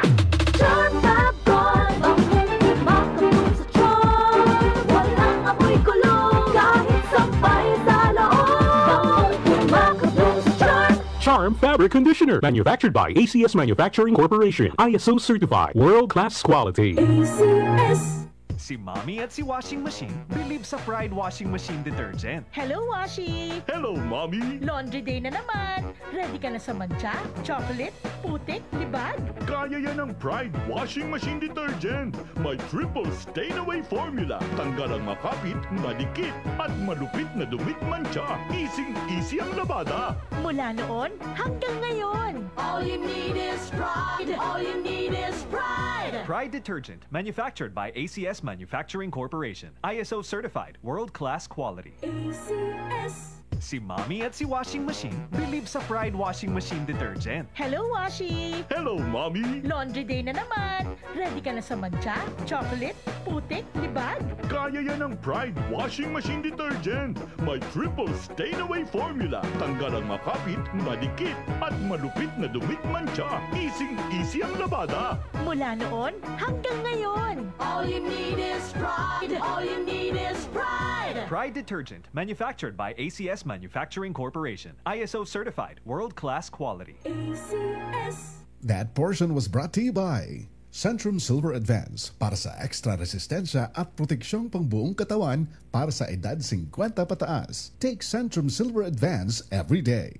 Speaker 3: Charm Tabon, bangkeng makatulong sa charm. Walang amoy kulong kahit sabay sa loob. Bangkeng makatulong sa charm.
Speaker 23: Charm Fabric Conditioner, manufactured by ACS Manufacturing Corporation. ISO certified, world-class quality.
Speaker 3: ACS.
Speaker 17: Si Mommy at si Washing Machine believe sa Pride Washing Machine Detergent.
Speaker 19: Hello, Washi!
Speaker 17: Hello, Mommy!
Speaker 19: Laundry day na naman. Ready ka na sa mancha, chocolate, putik, libag?
Speaker 17: Kaya yan ang Pride Washing Machine Detergent. May triple stain-away formula. Tanggal ang makapit, madikit, at malupit na dumit mancha. Easy ang labada.
Speaker 19: Mula noon hanggang ngayon.
Speaker 3: All you need is pride. All you need is pride.
Speaker 17: Pride Detergent, manufactured by ACS Manufacturing Corporation. ISO certified, world-class quality.
Speaker 3: ACS.
Speaker 17: Si Mommy at si Washing Machine believe sa Pride Washing Machine Detergent.
Speaker 19: Hello, Washi!
Speaker 17: Hello, Mommy!
Speaker 19: Laundry day na naman. Ready ka na sa mancha, chocolate, putik, libag?
Speaker 17: Kaya yan ang Pride Washing Machine Detergent. May triple stain-away formula. Tanggal ang makapit, madikit, at malupit na dumit mancha. Easy ang labada.
Speaker 19: Mula noon hanggang ngayon.
Speaker 3: All you need is pride. All you need is pride.
Speaker 17: Pride Detergent, manufactured by ACS Manufacturing Corporation. ISO certified, world-class quality.
Speaker 3: ACS.
Speaker 12: That portion was brought to you by Centrum Silver Advance para sa extra resistensya at proteksyong pangbuong katawan para sa edad 50 pataas. Take Centrum Silver Advance every day.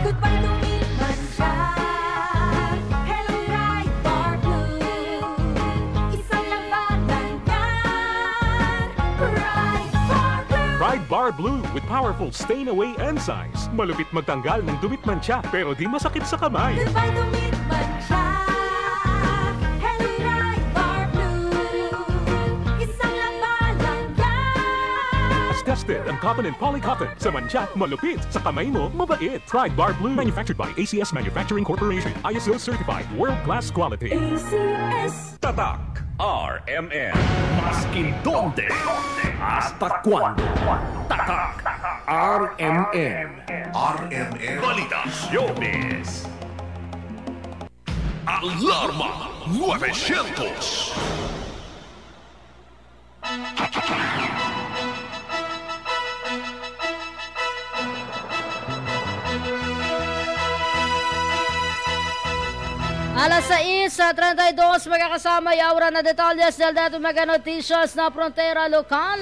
Speaker 3: Goodbye to me, mancha. Hello, Pride Bar Blue. Isang labanan yan. Pride Bar Blue.
Speaker 23: Pride Bar Blue with powerful stain-away enzymes. Malupit magtanggal ng dumit mancha pero di masakit sa kamay.
Speaker 3: Goodbye to me, mancha. Hello, Pride Bar Blue. Isang labanan yan.
Speaker 23: As tested ang cotton and polycotton. Sa mancha, malupit. Sa kamay mo, mabait. Pride Bar Blue, manufactured by ACS Manufacturing Corporation. ISO certified, world-class quality.
Speaker 3: ACS.
Speaker 5: Tatak RMN. Maskin donde, hasta cuando. Tatak RMN. RMN Balitasyones. Alarma 900.
Speaker 1: Alas 6:32 magkakasama yaura na detalles del dato mga noticias na frontera lokal.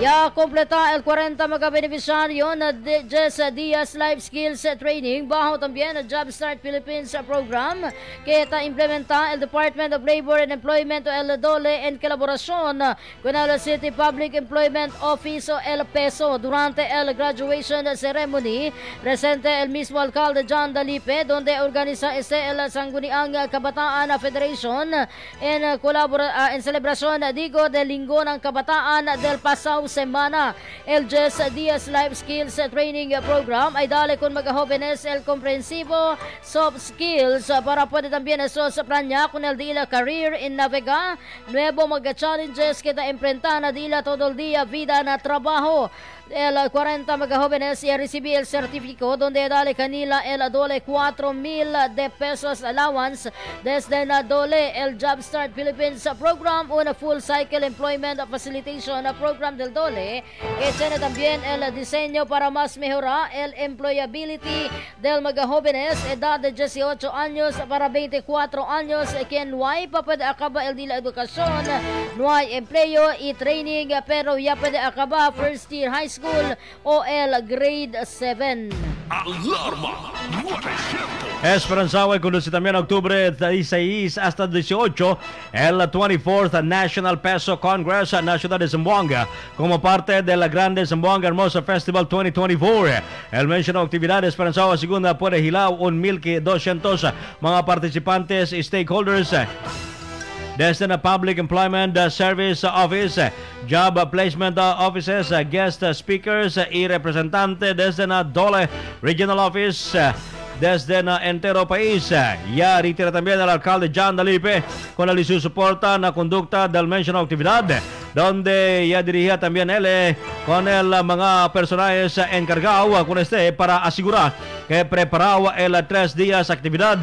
Speaker 1: Ya completa el 40 mga beneficiario na Jess Diaz Life Skills Training bajo también el Jumpstart Philippines program que está implementa el Department of Labor and Employment o el DOLE en colaboración con el City Public Employment Office o el PESO. Durante el graduation ceremony, presente el mismo alcalde John Dalipe donde organiza el Sangguniang Kabataan Federation en celebración digo del Linggo ng Kabataan del Pasao semana. El Jess Diaz Life Skills Training Program ay dale con mga jóvenes el comprensivo soft skills para pwede también eso sa planya con el dila career in navega nuevo mga challenges que ta enfrenta na dila todo el día vida na trabajo. El 40 mga jóvenes y recibí el certificado donde dale kanila el dole 4,000 de pesos allowance desde na dole el Jumpstart Philippines program una full cycle employment facilitation program del dole que tiene también el diseño para más mejorar el employability del mga jóvenes edad de 18 años para 24 años quien no hay pa puede acabar el dila edukasyon no hay empleo y training pero ya puede acabar first year high school o el grade 7.
Speaker 5: Alarma 900.
Speaker 9: Esperanzado y conduce también octubre 16 hasta 18 el 24th National Peso Congress Nacional de Zamboanga como parte de la Grande Zamboanga Hermosa Festival 2024. El mencionado actividad esperanzado segunda puede hilaw 1,200 mga participantes y stakeholders desde na Public Employment Service Office, Job Placement Offices, guest speakers y representante desde na Dole Regional Office desde na entero país. Ya retira también el alcalde John Dalipe con el suporta na conducta del mencionado actividad, donde ya dirigía también él con el mga personajes encargados con este para asegurar que preparaba el 3 días actividad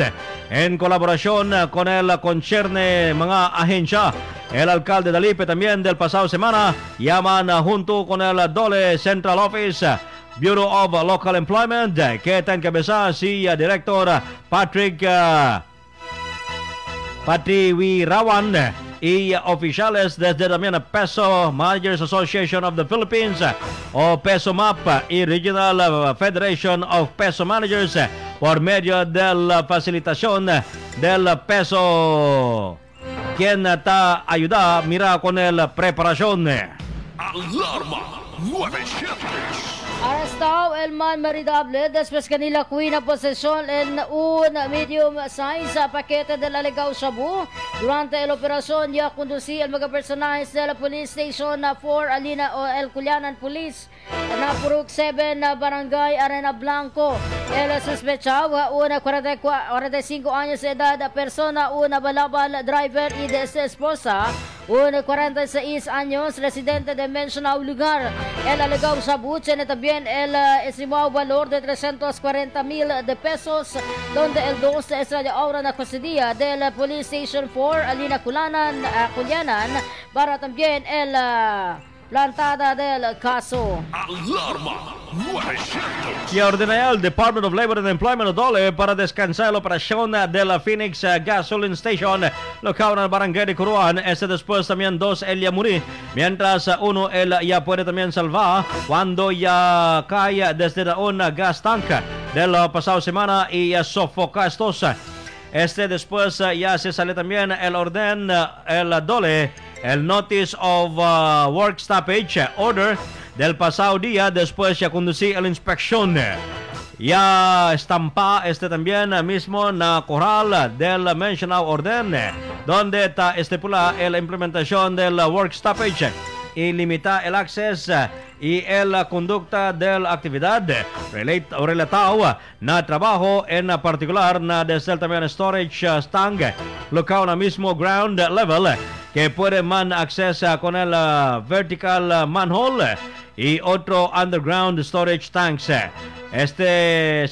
Speaker 9: en colaboración con el concerne mga agencia. El alcalde Dalipe también del pasado semana llaman junto con el Dole Central Office Bureau of Local Employment que está encabezada si Director Patrick Wirawan y oficiales desde también Peso Managers Association of the Philippines o Peso MAP y Regional Federation of Peso Managers por medio de la facilitación del peso quien está ayuda mira con la preparación.
Speaker 5: Alarma 900.
Speaker 1: Arrestado el man maridable después que nila kuhi na posesyon en un medium size paquete del alegado shabu. Durante el operación ya conducí el mga personajes de la Police Station 4 Alina o El Culianan Police na Puruk 7 Barangay Arena Blanco. El sospechado, una 45 años de edad, persona, una balabal driver y de su esposa, una 46 años, residente de mencionado lugar. El alegado shabu tiene también el estimado valor de 340,000 de pesos, donde el 2 está de ahora na custodia del Police Station 4 Alina Culianan para también el plantada del caso.
Speaker 5: Alarma 900.
Speaker 9: Y ordena el Department of Labor and Employment Dole para descansar la operación de la Phoenix Gasoline Station local en el barangay de Curuan. Después también 2 él ya murió, mientras uno él ya puede también salvar cuando ya cae desde una gas tank de la pasada semana y sofoca estos. Después ya se sale también el orden, el Dole, el Notice of Work Stoppage Order del pasado día, después ya conducí la inspección. Ya estampa también mismo na corral del mencionado orden, donde está estipula la implementación del work stoppage y limita el acceso y la conducta de la actividad relatado na trabajo en particular na desde también storage tank local na mismo ground level que puede man accesa con el vertical manhole y otro underground storage tanks.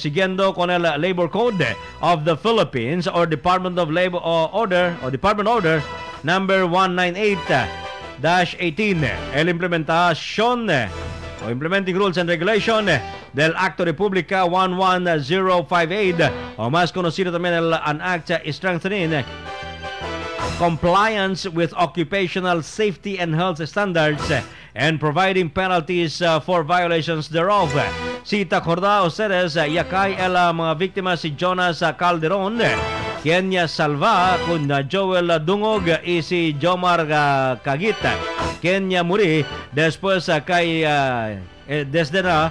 Speaker 9: Siguiendo con el Labor Code of the Philippines or Department of Labor Order or Department Order number 198-18, el implementación o Implementing Rules and Regulation del Acto República 11058 o más conocido también an Act Strengthening Compliance with Occupational Safety and Health Standards and providing penalties for violations thereof. Si te acordás ustedes, ya cae la mga víctimas si Jonas Calderon, quien ya salva con Joel Dungog y si Jomar Cagita, quien ya murió después cae desde la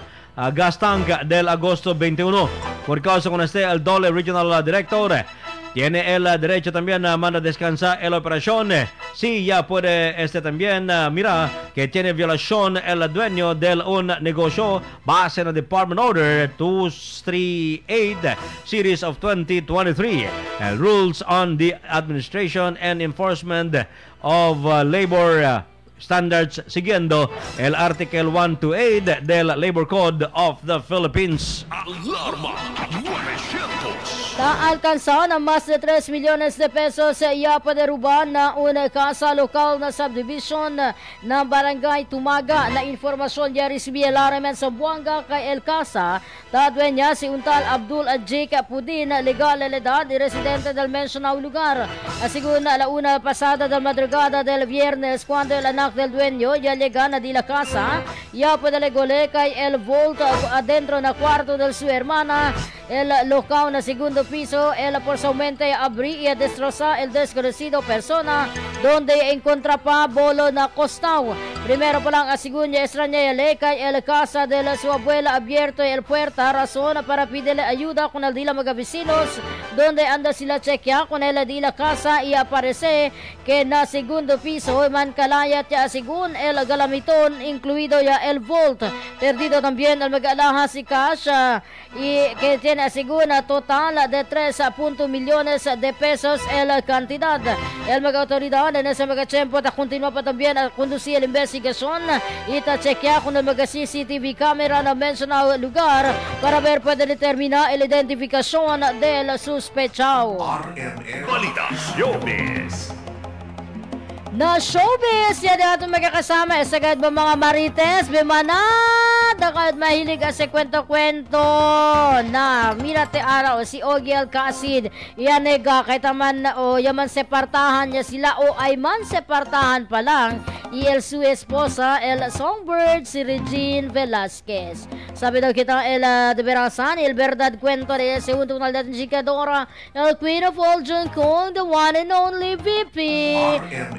Speaker 9: gas tank del agosto 21. Por causa con el Dole Regional Director, tiene el derecho también a mandar descansar en la operación. Sí, ya puede también mira que tiene violación el dueño del un negocio base en el Department Order 238 Series of 2023. Rules on the Administration and Enforcement of Labor Standards siguiendo el Article 128 del Labor Code of the Philippines.
Speaker 5: Alarma 900. Siyentros.
Speaker 1: Naalkansa ng mas de 3 milyones de pesos sa iapaderuban na una casa lokal na subdivision ng Barangay Tumaga na informasyon niya resibi alaremen sa Buanga kay El Casa. Tadwen niya si Untal Abdul Adjik Pudin, legal edad y residente del mencionado lugar. Asigun a la una pasada del madrugada del viernes cuando el anak del dueño ya llega na di la casa, ya padalegole kay El Volt adentro na cuarto del su hermana. El local na segundo piso, el forzosamente abrí y destroza el desconocido persona donde encontra pa bolo na costao. Primero pa lang asigun niya extraña kay el casa de su abuela abierto el puerta razón para pedirle ayuda con el dila mga vecinos donde anda sila chequea con el dila casa y aparece que na segundo piso man kalayat ya asigun el galamiton incluido ya el Volt. Perdido también el mag-alaha si cash y que tiene asigun total de 3 millones de pesos el cantidad. El mag-autoridad en ese mag-tiempo continúa pa también a conducir la investigación y ta chequea con el mag-CCTV camera na mencionado lugar para ver puede determinar la identificación del sospechado.
Speaker 5: Balitas Showbiz.
Speaker 1: Na showbiz, yan natin magkakasama. Sagad ba mga marites? Bimanad! Kahit mahilig sa kwento-kwento na mirate araw si Ogie Alcacid. Yan nega, kahit man o yaman separtahan niya sila o ay man separtahan pa lang. Y el su esposa, el songbird, si Regine Velasquez. Sabi daw kita, el de Verasan, el verdad kwento de segundo nal datin chikadora, el queen of all Kong, the one and only VP.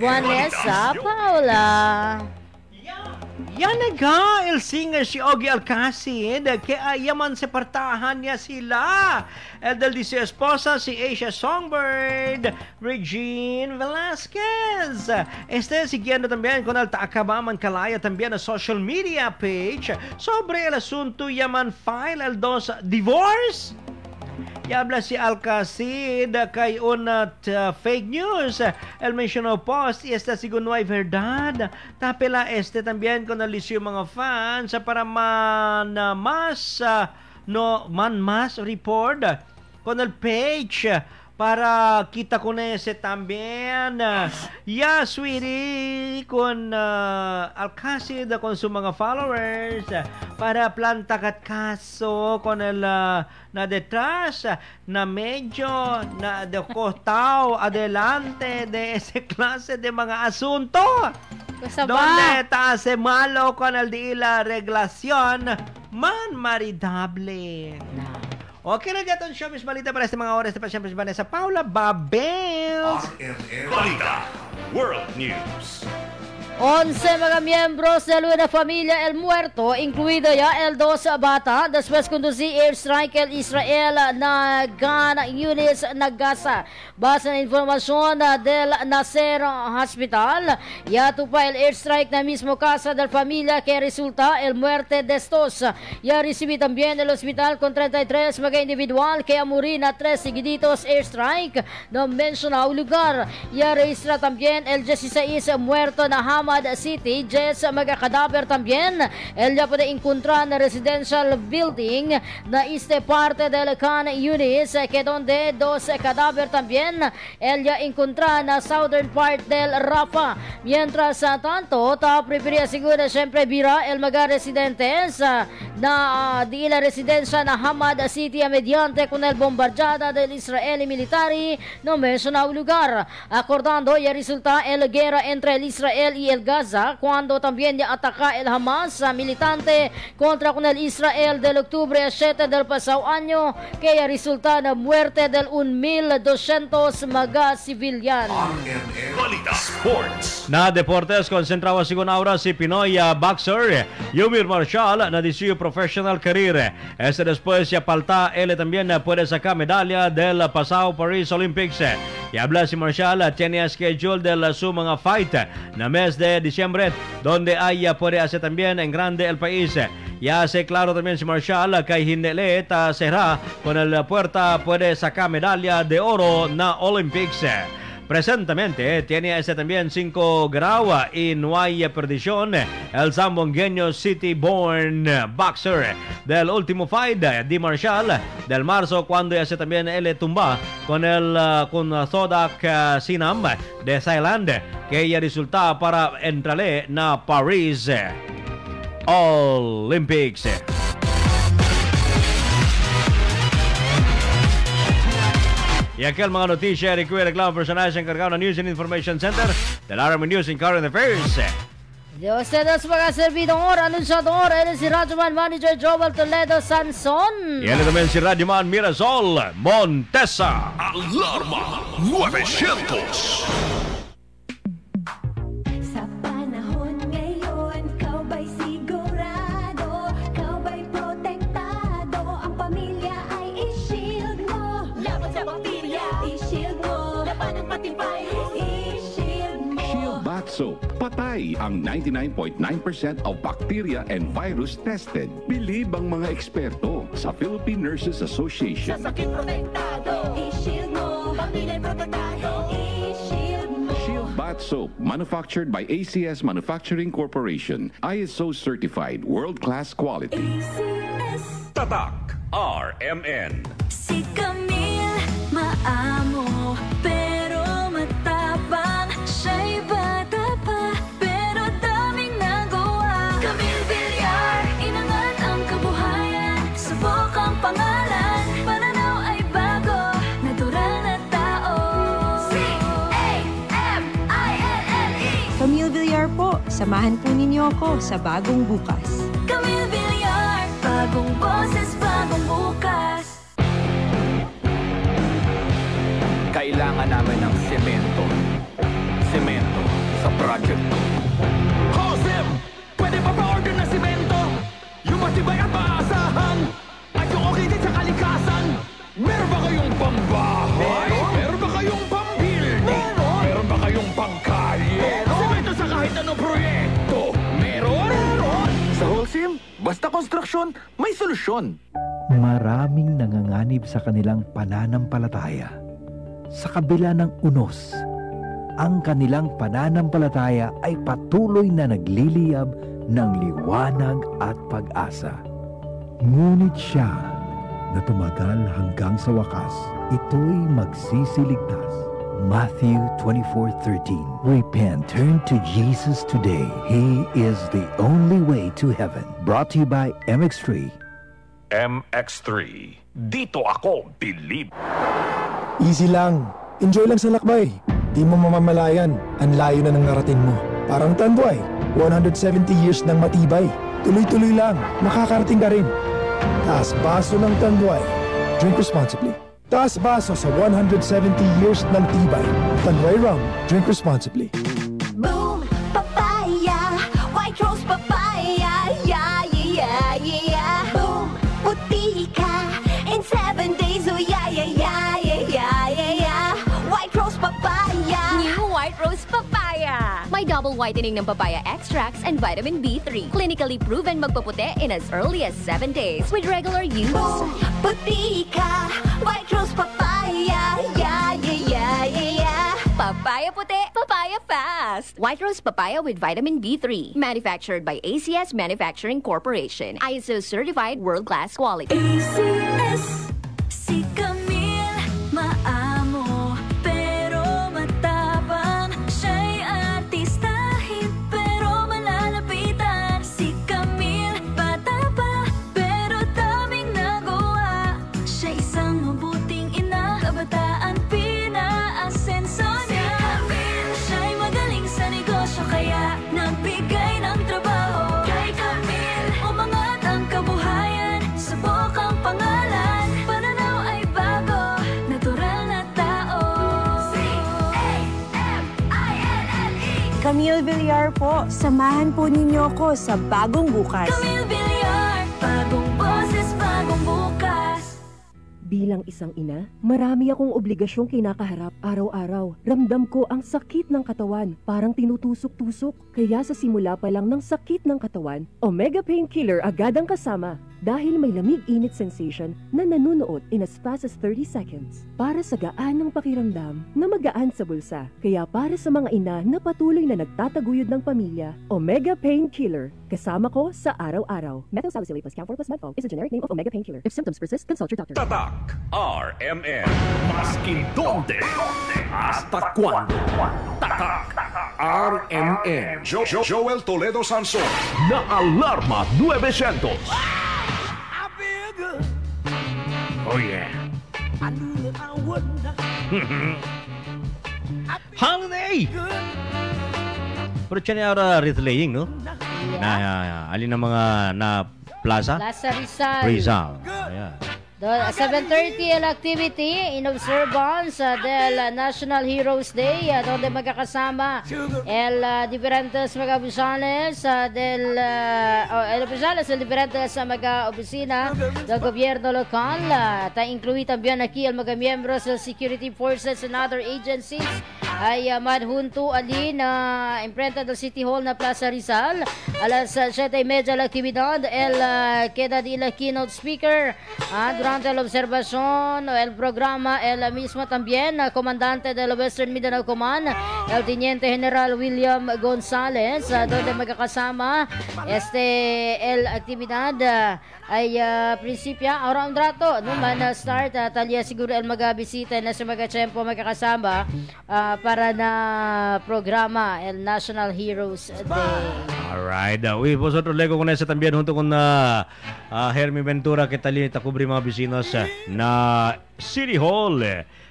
Speaker 1: Vanessa Paula.
Speaker 9: Yan nga, el singer si Ogie Alcacid, kaya yaman separtahan niya sila. El del di su esposa si Asia Songbird, Regine Velasquez. Siguiendo también con el Takabaman Kalaya también a social media page sobre el asunto yaman file el dos divorce. Y habla si Alcacid kay una fake news. El mencionó post y esta según no hay verdad. Tapela también con el issue mga fans para man mas report con el page para kita con ese también. Ya, sweetie, con Alcacid, con su mga followers, para plantakat kaso con el na detrás, na medyo, na de costado, adelante de ese clase de mga asunto. Donde hace malo con el de la reglación, man maridable. Okay na dyan ang showbiz balita para sa mga oras na pa siyempre si Vanessa Paula Babels.
Speaker 5: Balita World News.
Speaker 1: 11 mga miyembros de una familia El Muerto, incluido ya el 2 bata, después conducí airstrike el Israel na gun units na Gaza. Base na informasyon del Nasser Hospital, ya tupa el airstrike na mismo casa del familia que resulta el muerte de estos. Ya recibí también el hospital con 33 mga individual que muri na 3 seguiditos airstrike no mencionado lugar. Ya registra también el 16 muerto na Hamad City, 10 mga kadaver también. El ya puede encontrar na residential building na este parte del Khan Yunis, que donde 2 kadaver también el ya encontrar na southern part del Rafah. Mientras tanto, ta prefería siguro siempre vira el mga residentes na di la residencia na Hamad City mediante con el bombardeada del Israeli military no mencionado lugar. Acordando ya resulta el guerra entre el Israel y el Gaza cuando también ya ataca el Hamas militante contra con el Israel del octubre 7 del pasado año que ya resulta na muerte del 1,200 mga civilian.
Speaker 5: Sports.
Speaker 9: Na deportes, konsentrado sigun ahora si Pinoy boxer Yumir Marshall na 18 professional career. Después ya palta él también puede sacar medalla del pasado Paris Olympics. Y habla si Marshall tiene schedule del su mga fight na mes de diciembre donde hay puede hacer también en grande el país. Ya hace claro también si Marshall que hindi será con el puerta puede sacar medalla de oro na Olympics. Presentemente tiene también 5 grados y no hay perdición el zamboangueño city-born boxer del último fight de Marshall del marzo, cuando también él tumba con Sodak Sinam de Thailand, que ella resulta para entrarle na Paris Olympics. Y aquí ang mga notisya ni Kuya Reklamo Personaje encargado ng News and Information Center del RMN News and Current Affairs.
Speaker 1: De ustedes mga servidor, anunciador, él es si Radyoman Manager Joel Toledo Sanson.
Speaker 9: Y él también si Radyoman Mirasol Montesa.
Speaker 5: Alarma 900.
Speaker 3: Sa panahon ngayon, ikaw ba'y sigurado? Ikaw ba'y protektado? Ang pamilya ay i-shield mo. Laban sa bakterya, i-shield mo. Laban ng pati virus, i-shield mo.
Speaker 4: Shield Bath Soap. Patay ang 99.9% of bacteria and virus tested. Bilib ang mga eksperto sa Philippine Nurses Association.
Speaker 3: Sa sakit protektado, i-shield mo. Pamilya protektado, i-shield mo.
Speaker 4: Shield Bath Soap, manufactured by ACS Manufacturing Corporation. ISO certified, world-class quality.
Speaker 23: Tatak RMN.
Speaker 3: Si Camille, maamo, pero matapang. Siya'y bata pa, pero daming nagawa. Camille Villar, inangat ang kabuhayan. Subok ang pangalan, pananaw ay bago. Natural na tao. C-A-M-I-L-L-E.
Speaker 18: Camille Villar po, samahan po ninyo ako sa bagong bukas.
Speaker 3: Camille Villar, bagong boses, bagong bukas.
Speaker 21: Kailangan namin ng semento. Semento sa project to.
Speaker 14: Josem! Pwede pa pa-order na semento? Yung matibay at maasahan? At yung okay din sa kalikasan? Meron ba kayong pambahay? Meron ba kayong pambuilding? Meron ba kayong pangkalye? Semento sa kahit anong proyekto? Meron?
Speaker 21: Sa Holcim, basta konstruksyon, may solusyon.
Speaker 13: Maraming nanganganib sa kanilang pananampalataya. Sa kabila ng unos, ang kanilang pananampalataya ay patuloy na nagliliyab ng liwanag at pag-asa. Ngunit siya na tumagal hanggang sa wakas, ito'y magsisiligtas. Matthew 24:13. Repent, turn to Jesus today. He is the only way to heaven. Brought to you by MX3.
Speaker 23: MX3. Dito ako believe.
Speaker 24: Easy lang. Enjoy lang sa lakbay. Di mo mamamalayan. Ang layo na ng narating mo. Parang Tanduay. 170 years ng matibay. Tuloy-tuloy lang. Makakarating ka rin. Taas baso ng Tanduay. Drink responsibly. Taas baso sa 170 years ng tibay. Tanduay Rum. Drink responsibly.
Speaker 3: Boom, papaya, white rose papaya, yeah, yeah, yeah. Boom, puti ka in 7 days, oh yeah, yeah, yeah, yeah, yeah, yeah. White rose papaya.
Speaker 25: New white rose papaya. May double whitening ng papaya extracts and vitamin B3. Clinically proven magpaputi in as early as 7 days with regular use.
Speaker 3: Boom, puti ka, white rose papaya, yeah, yeah, yeah, yeah.
Speaker 25: Papaya puti, papaya fast. White rose papaya with vitamin B3. Manufactured by ACS Manufacturing Corporation. ISO certified world-class quality.
Speaker 3: ACS, si Camille, maamo, pero matapang. Siya'y artistahin, pero malalapitan. Si Camille, bata pa, pero daming nagawa. Siya isang mabuting ina, kabataan pinaasenso niya. Si Camille, siya'y magaling sa negosyo, kaya nagbigay ng trabaho. Kay Camille, umangat ang kabuhayan, subok ang pangalan, pananaw ay bago, natural na tao. C-A-M-I-L-L-E.
Speaker 18: Camille Villar po, samahan po ninyo ako sa bagong bukas.
Speaker 3: Camille Villar, bagong boses, bagong bukas.
Speaker 6: Bilang isang ina, marami akong obligasyong kinakaharap araw-araw. Ramdam ko ang sakit ng katawan, parang tinutusok-tusok. Kaya sa simula pa lang ng sakit ng katawan, Omega Painkiller agad ang kasama. Dahil may lamig-init sensation na nanunuot in as fast as 30 seconds. Para sa gaan ng pakiramdam na magaan sa bulsa. Kaya para sa mga ina na patuloy na nagtataguyod ng pamilya, Omega Painkiller. Kasama ko sa araw-araw. Methosalazole plus Camphor plus Medfol is a generic name of Omega Painkiller. If symptoms persist, consult your doctor.
Speaker 5: Tatak RMN. Maskin donde. Hasta cuando. Tatak RMN. Joel Toledo Sanson.
Speaker 14: Na Alarma 900.
Speaker 9: Oh yeah. Holiday! Pero siya niya relaying, no? Na, alin ang mga na plaza?
Speaker 1: Plaza Rizal.
Speaker 9: Rizal. Ayan.
Speaker 1: 7:30 el activity in observance del National Heroes Day donde magkakasama el diferentes mga oficiales del diferentes mga opisina del gobierno local. Incluye también aquí el mga miembros de security forces and other agencies ay madjunto alin na imprenta del City Hall na Plaza Rizal. Alas 7:30 la actividad el queda de la keynote speaker durante la observación el programa el mismo también comandante del Western Mindanao Command el Teniente General William Gonzales donde magkakasama el actividad ay prinsipyo around rato naman start talya siguro el magabisita na sa mga tiyempo magkakasama para na programa el National Heroes Day.
Speaker 9: Alright, vosotros luego con eso también junto con Hermie Ventura que tal ta cubrir mga bisinas na City Hall.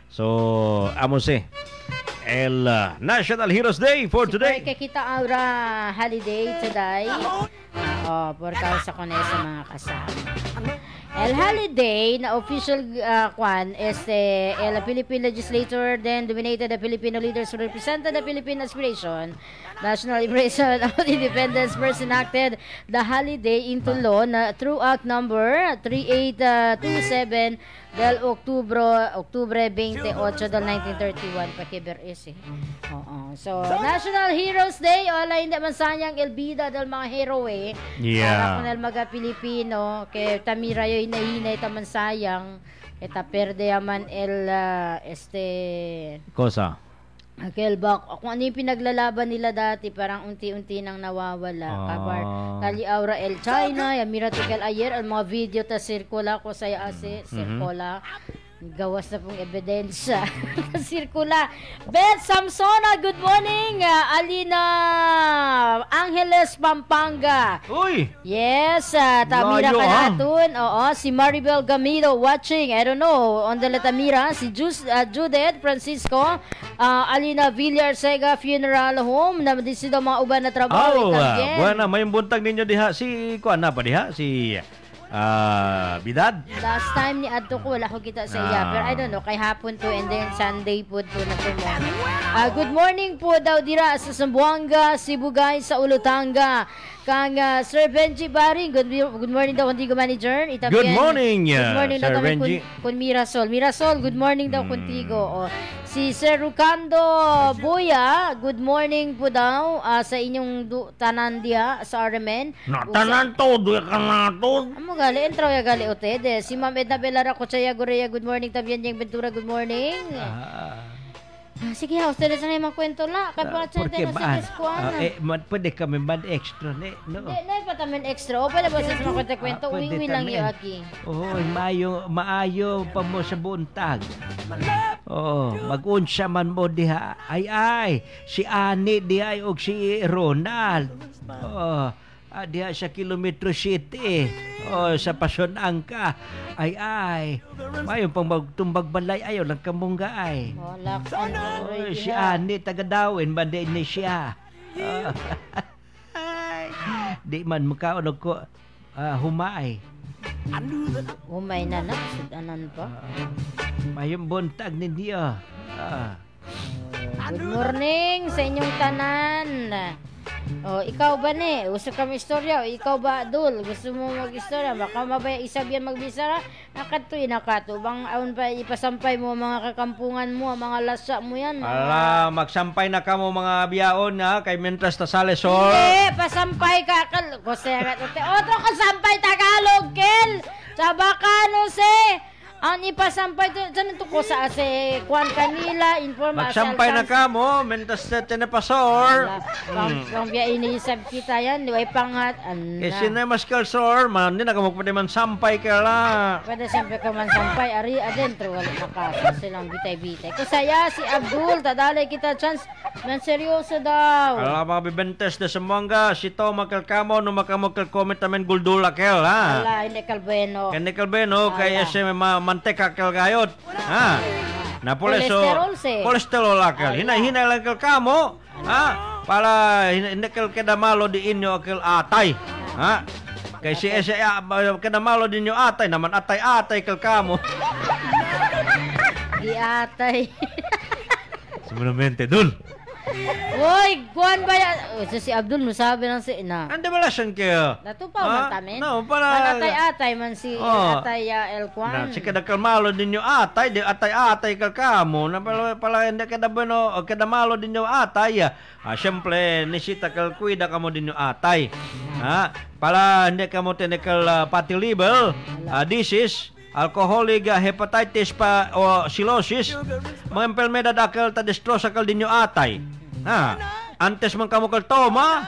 Speaker 9: So, amos el National Heroes Day for today.
Speaker 1: Kaya kita aura holiday today. Por causa ko na sa mga kasama. El holiday na official el Philippine legislature then dominated the Filipino leaders who represented the Philippine aspiration. National Liberation of Independence first enacted the holiday into law through Act number 3827 del Oktubre 28 del 1931 pakiber ese. So National Heroes Day wala hindi man sayang el bida del mga hero para kunal mga Pilipino kay tamira yoy nahinay taman sayang eta perde yaman el
Speaker 9: cosa
Speaker 1: Kelbak, kung ano yung pinaglalaban nila dati, parang unti-unti nang nawawala. Kabar, tali aura el China, yung miratical ayer, ang mga video ta sirkula ko sa sirkula. Gawas na pong ebidensya. Sirkula. Beth Samsona, good morning. Alina Angeles, Pampanga.
Speaker 9: Uy!
Speaker 1: Yes, Tamira Kanatun. Oo, si Maribel Gamido watching. I don't know, on the Tamira. Si Judith Francisco. Alina Villar Sega Funeral Home. Na disido mga uban na trabaho.
Speaker 9: Buwana, may buntag ninyo diha. Si, kuan na pa diha? Si... Bidad?
Speaker 1: Last time ni Adto ko, wala ko kita sa iya. Pero I don't know, kay hapon to and then Sunday po to na po mo. Good morning po daw dira sa Zamboanga, Sibugay, sa Ulutanga. Kang Sir Benji Baring, good morning daw contigo manager.
Speaker 9: Good morning,
Speaker 1: good morning
Speaker 9: Sir
Speaker 1: daw
Speaker 9: Benji.
Speaker 1: Kun Mirasol. Mirasol, good morning daw contigo. Si Sir Rucando Boya, good morning po daw sa inyong tanan diha sa RMN.
Speaker 9: Tanan to, duya ka na to.
Speaker 1: Amo gali, entraw ya gali utede. Si Ma'am Edna Belara Cochaya Gorea, good morning. Tabian yung Ventura, good morning. Sige, ustedes na yung magkwento la. Kapag natin na sa keskuana.
Speaker 9: Pwede kami man extra, no?
Speaker 1: Hindi pa tamin extra. O, pwede ba sa mga kwento? Uwi lang yung aki.
Speaker 9: Maayo pa mo sa buntag. Mag-unsya man mo diha. Ay, si Ani diha o si Ronald. Diha sa Kilometro City. Sa Pason Angka. Ay. Mayon pang magtumbag balay. Ayaw lang kamungga ay. Si Ani, taga-dawin. Banda ni siya. Di man makaonog ko humay.
Speaker 1: Humay na na? Sudanan pa?
Speaker 9: Mayong buntag ninyo.
Speaker 1: Good morning sa inyong tanan. O, ikaw ba ni? Gusto kami istorya? O, ikaw ba, Dul? Gusto mo mag-istorya? Baka mabaya isabyan magbisara? Nakatoy na ka to. Bang aun pa ipasampay mo mga kakampungan mo, mga lasa mo yan.
Speaker 9: Ala, magsampay na ka mo mga biyaon ha, kay Mentras Tasales,
Speaker 1: Hindi, pasampay ka. Kusera, otro kasampay Tagalog, Kel. Sabaka, ang ipasampay to ko sa Juan Canila, informa
Speaker 9: magsampay na ka mo, Mentras Tinepasor.
Speaker 1: Pang biya iniisab kita yan, di ba ipanghat.
Speaker 9: Kasi na mas kalsor, man din ako magpwede man sampay ka la.
Speaker 1: Pwede siyempre ka man sampay, ari adentro, wala nakasa silang bitay-bitay. Kusaya si Abdul, tadalay kita chance, man seryoso daw.
Speaker 9: Ala, mga bibentes na sumangga, si to makalkamo, no makamukal comment namin guldula kel, ha?
Speaker 1: Ala, hindi kalbeno.
Speaker 9: Hindi kalbeno, kaya siya mantika kel gayot, ha? Na poleso, kolesterol akal. Hina lang kel kamo, ha? Para hindi kel kedamalo di inyo kel atay, ha? Kaya siya kedamalo di inyo atay, naman atay-atay kel kamo.
Speaker 1: Di atay.
Speaker 9: Sebenarnya Dul.
Speaker 1: Uy, kuan ba yan? Si Abdul masabi lang si ina.
Speaker 9: Anda ba lasyan kayo?
Speaker 1: Natupaw man tamin.
Speaker 9: No, para...
Speaker 1: Atay-atay man si atay el kuan.
Speaker 9: Si kadakal-malo din yung atay, di atay-atay kalkamo. Na pala hindi kadabano, kadamalo din yung atay. Siyempre, nisita kalkuida ka mo din yung atay. Pala hindi ka mo tinikal fatty liver, disease, alcoholic hepatitis pa o cirrhosis, mga empelmedad akal ta destrosa kal din yung atay. Antes man kamo kal toma,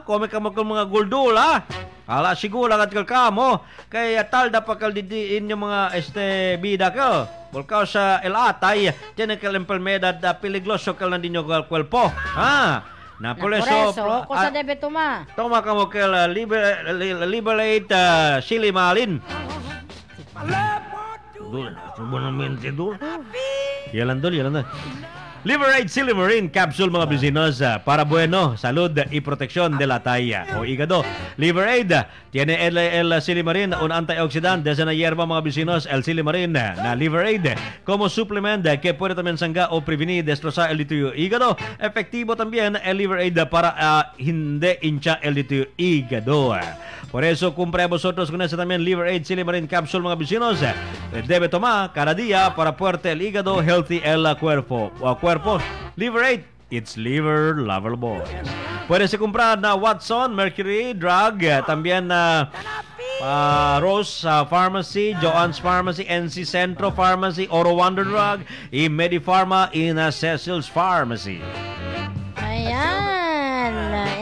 Speaker 9: kome kamo kal mga guldula, ala sigura kat kal kamo, kay talda pa kal didiin yung mga bida kal. Bulkaw sa el atay, tiene kal empelmedad peligroso kal na din yung kwelpo. Na por eso,
Speaker 1: cosa debe tomar?
Speaker 9: Toma kamo kal liberate silimalin. Dul, buenamente dul. Yalan dul. Liberate Silimarin Capsule mga vecinos para bueno, salud y protección de la talla o hígado. Liberate tiene el Silimarin, un antioxidante desde la hierba mga vecinos, el Silimarin na Liberate como suplemento que puede también sangrar o prevenir destrozar el litio hígado. Efectivo también el Liberate para hindi hincha el litio hígado. Por eso compre vosotros con eso también Liberate Silimarin Capsule mga vecinos. Debe tomar cada día para fuerte el hígado, healthy el cuerpo. Liberate, it's liver lovable. Puedes comprar na Watson, Mercury Drug, también na Rose Pharmacy, Joann's Pharmacy, NC Centro Pharmacy, Oro Wonder Drug, y Medifarma in Cecil's Pharmacy.
Speaker 1: Ayan.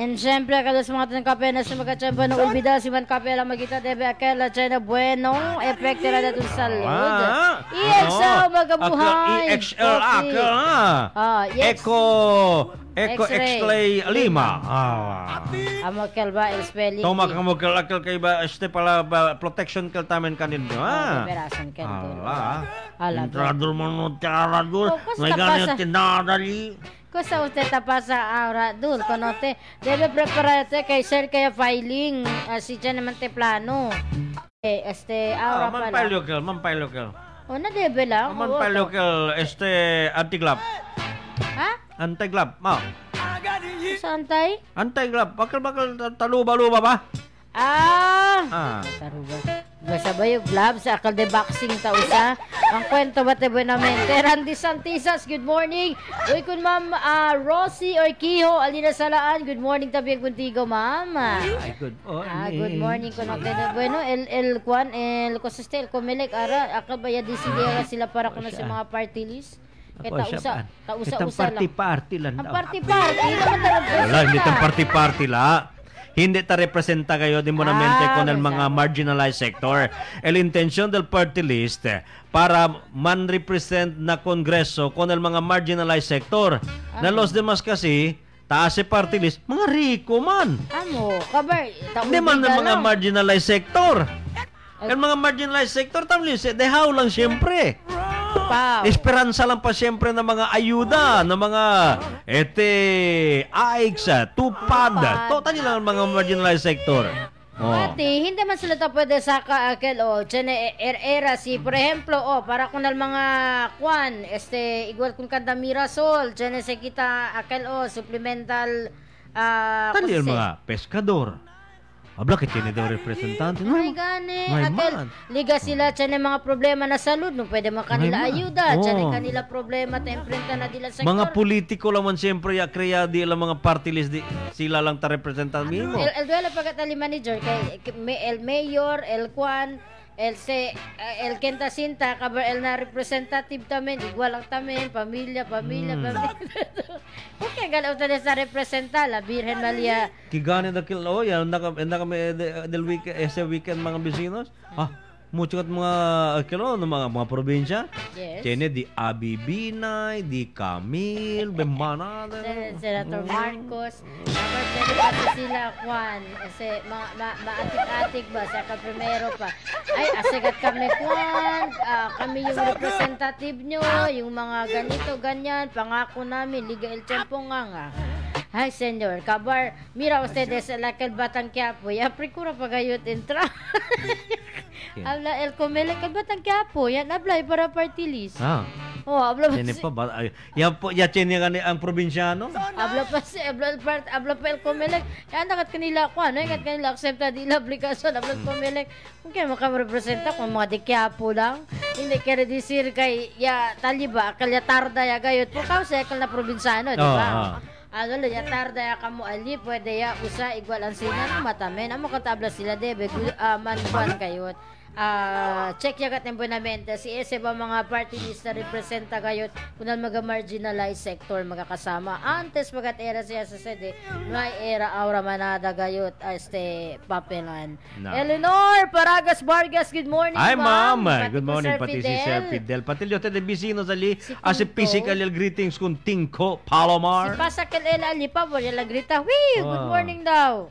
Speaker 1: And syempre, kada sa mga tanong kape na sa magkachamba ng ulbida, si Man Kape lang magkita, debe akela, China Bueno, efekte na datong salud. EXL, magabuhay.
Speaker 9: EXL, akal, Eco X-Lay Lima.
Speaker 1: Amokel ba, el spelling?
Speaker 9: Toma ka mo akal kay ba, pala protection kal tamen kanin do.
Speaker 1: Berasan ka doon.
Speaker 9: Intrador mo no tiarador. May ganyan tinadali.
Speaker 1: Cosa usted pasa ahora, Dul? Conote, debe prepararte kay sir kaya filing, si dyan naman te plano. Ahora pala.
Speaker 9: Mampay local.
Speaker 1: O, na debe lang.
Speaker 9: Mampay local, anti-glove. Anti-glove,
Speaker 1: Sa antay?
Speaker 9: Anti-glove, bakal taluba-luba ba?
Speaker 1: Taruba. Basta ba yung gloves? Akal de boxing tausa. Ang kwento ba te buenamente? Randy Santisas, good morning. Uy, kun ma'am Rosie or Kiho, Alina Salaan, good morning tabi kuntigo, ma'am.
Speaker 9: Good
Speaker 1: morning. Bueno, el Cosestel, Comelec, akal ba ya desidera sila para kuno sa mga party list? Tausa lang.
Speaker 9: Party lang.
Speaker 1: Ang party-party.
Speaker 9: Wala, hindi tang party-party la. Hindi ta representa kayo din mo na mente con el mga marginalized sector. El intention del party list para man represent na kongreso con el mga marginalized sector. Na los demás kasi taas si party list, mga riko man. Hindi man ng mga marginalized sector. El mga marginalized sector tamlis, dehaw lang siyempre. Esperanza lang pa siyempre ng mga ayuda, ng mga AICS, tupad, total lang ang mga marginalized sector.
Speaker 1: Pati, hindi man sila pwede saka aquel era si, por ejemplo, para kung mga kwan, igual kung kada Mirasol, se kita aquel supplemental
Speaker 9: Tali yung mga peskador. Abla, kaya daw representante.
Speaker 1: Ay, gani.
Speaker 9: May
Speaker 1: Akal, liga sila dyan yung mga problema na salud. No, pwede mo kanila ayuda. Dyan yung kanila problema ta imprenta na dila sa
Speaker 9: mga politiko laman siyempre kaya di lang mga party list sila lang ta representante mo.
Speaker 1: El duela pagkatali manager kay el mayor, el Juan, el Kenta Sinta, kabar el na representative tamen, igual lang tamen, pamilya. Okay, galaw ta sa representa la Virgen Maria.
Speaker 9: Kigani dakil yan kami del weekend ese weekend mga bisinos. Mucho kat mga mga probinsya.
Speaker 1: Yes.
Speaker 9: Tiene di Abi Binay, di Camille, Bembanada.
Speaker 1: Senator Marcos. Pwede sila, Juan. Kasi maatik-atik ba? Saka primero pa. Ay, asigat kami, Juan. Kami yung representative nyo. Yung mga ganito, ganyan. Pangako namin. Liga El Tiempo nga. Ay, senyor. Kabar, mira ustedes la Batang Quiapo. Ya, precura pagayot entra. Habla el Comelec, Batang Quiapo. Yan, apply para party list. Habla pa
Speaker 9: si... Ya tiene ang probinsyano?
Speaker 1: Habla pa el Comelec. Yan, nakat kanila ko. Nakat kanila accepta di la aplikasyon. Habla el Comelec. Kung kaya makarepresenta kung mga di Quiapo lang. Hindi kaya disir kay taliba, kalya tarda ya gayot. Po kasi kal na probinsyano, di ba? Ano ya tarda ya kamu ali pwede ya usa igual ang sina matamen amo katabla sila debe manbuan kayot check yagat ng bonamente si ese ba mga party list na representa kayot kunal maga-marginalized sector magakasama antes magat era siya sa sede may era aura manada gayot papelan Eleanor Paragas Vargas, good morning.
Speaker 9: Hi ma'am, good morning pati si Sir Fidel pati yote de bisino sali as physical greetings kun Tinko Palomar
Speaker 1: si Pasakal Ali pa bo la grita good morning daw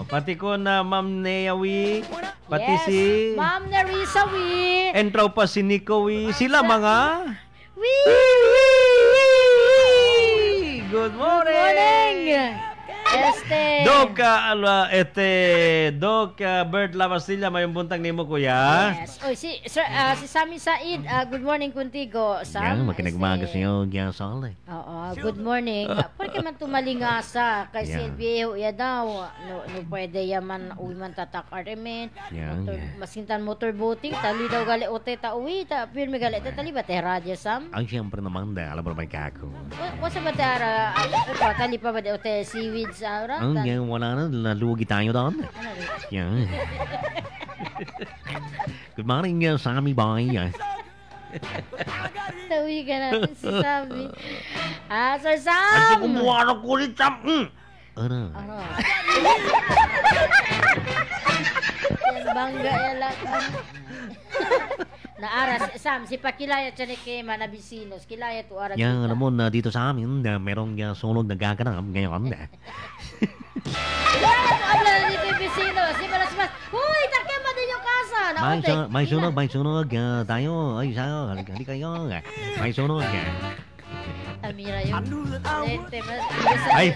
Speaker 9: pati ko na Ma'am Neawi pati
Speaker 1: yes,
Speaker 9: si
Speaker 1: Ma'am Nerissa Wi.
Speaker 9: Entraw pa si Nico Wi. Sila mga Good morning. Doka Bird La Bastilla may buntang nimo kuya.
Speaker 1: Yes. Oy si Sami Said, good morning kuntigo.
Speaker 9: Sam. Makinagmagas niyo gyang sale.
Speaker 1: Good morning. Porque man tumalingasa kay Silvio ya daw. No pwede yaman uwi man tatak armen. Masintan motor boating tali daw gali ote ta uwi ta pirmi gali ta tali ba te radyo Sam.
Speaker 9: Ang siyempre naman alam mo ba kako.
Speaker 1: Wasa ba tara tali pa ba de ote seaweed sa
Speaker 9: ang yan, wala na. Nalugi tayo doon. Yan. Good morning, Sammy Boy.
Speaker 1: Tawi ka natin si Sammy. Sir Sam!
Speaker 9: Ay, kumuha na kulit, Sam. Ano?
Speaker 1: Yan, bangga yan lang. Naaras, Sam, si Pakilaya Chanekema na bisinos, kilaya to aras.
Speaker 9: Yan, alam mo na dito sa amin, merong sunog na gaganap ngayon.
Speaker 1: Habla na dito yung bisinos, si Malasmas, huy, takema din yung kasa.
Speaker 9: May sunog tayo. Ay, halika kayo. May sunog.
Speaker 1: Amira yun.
Speaker 9: Ay,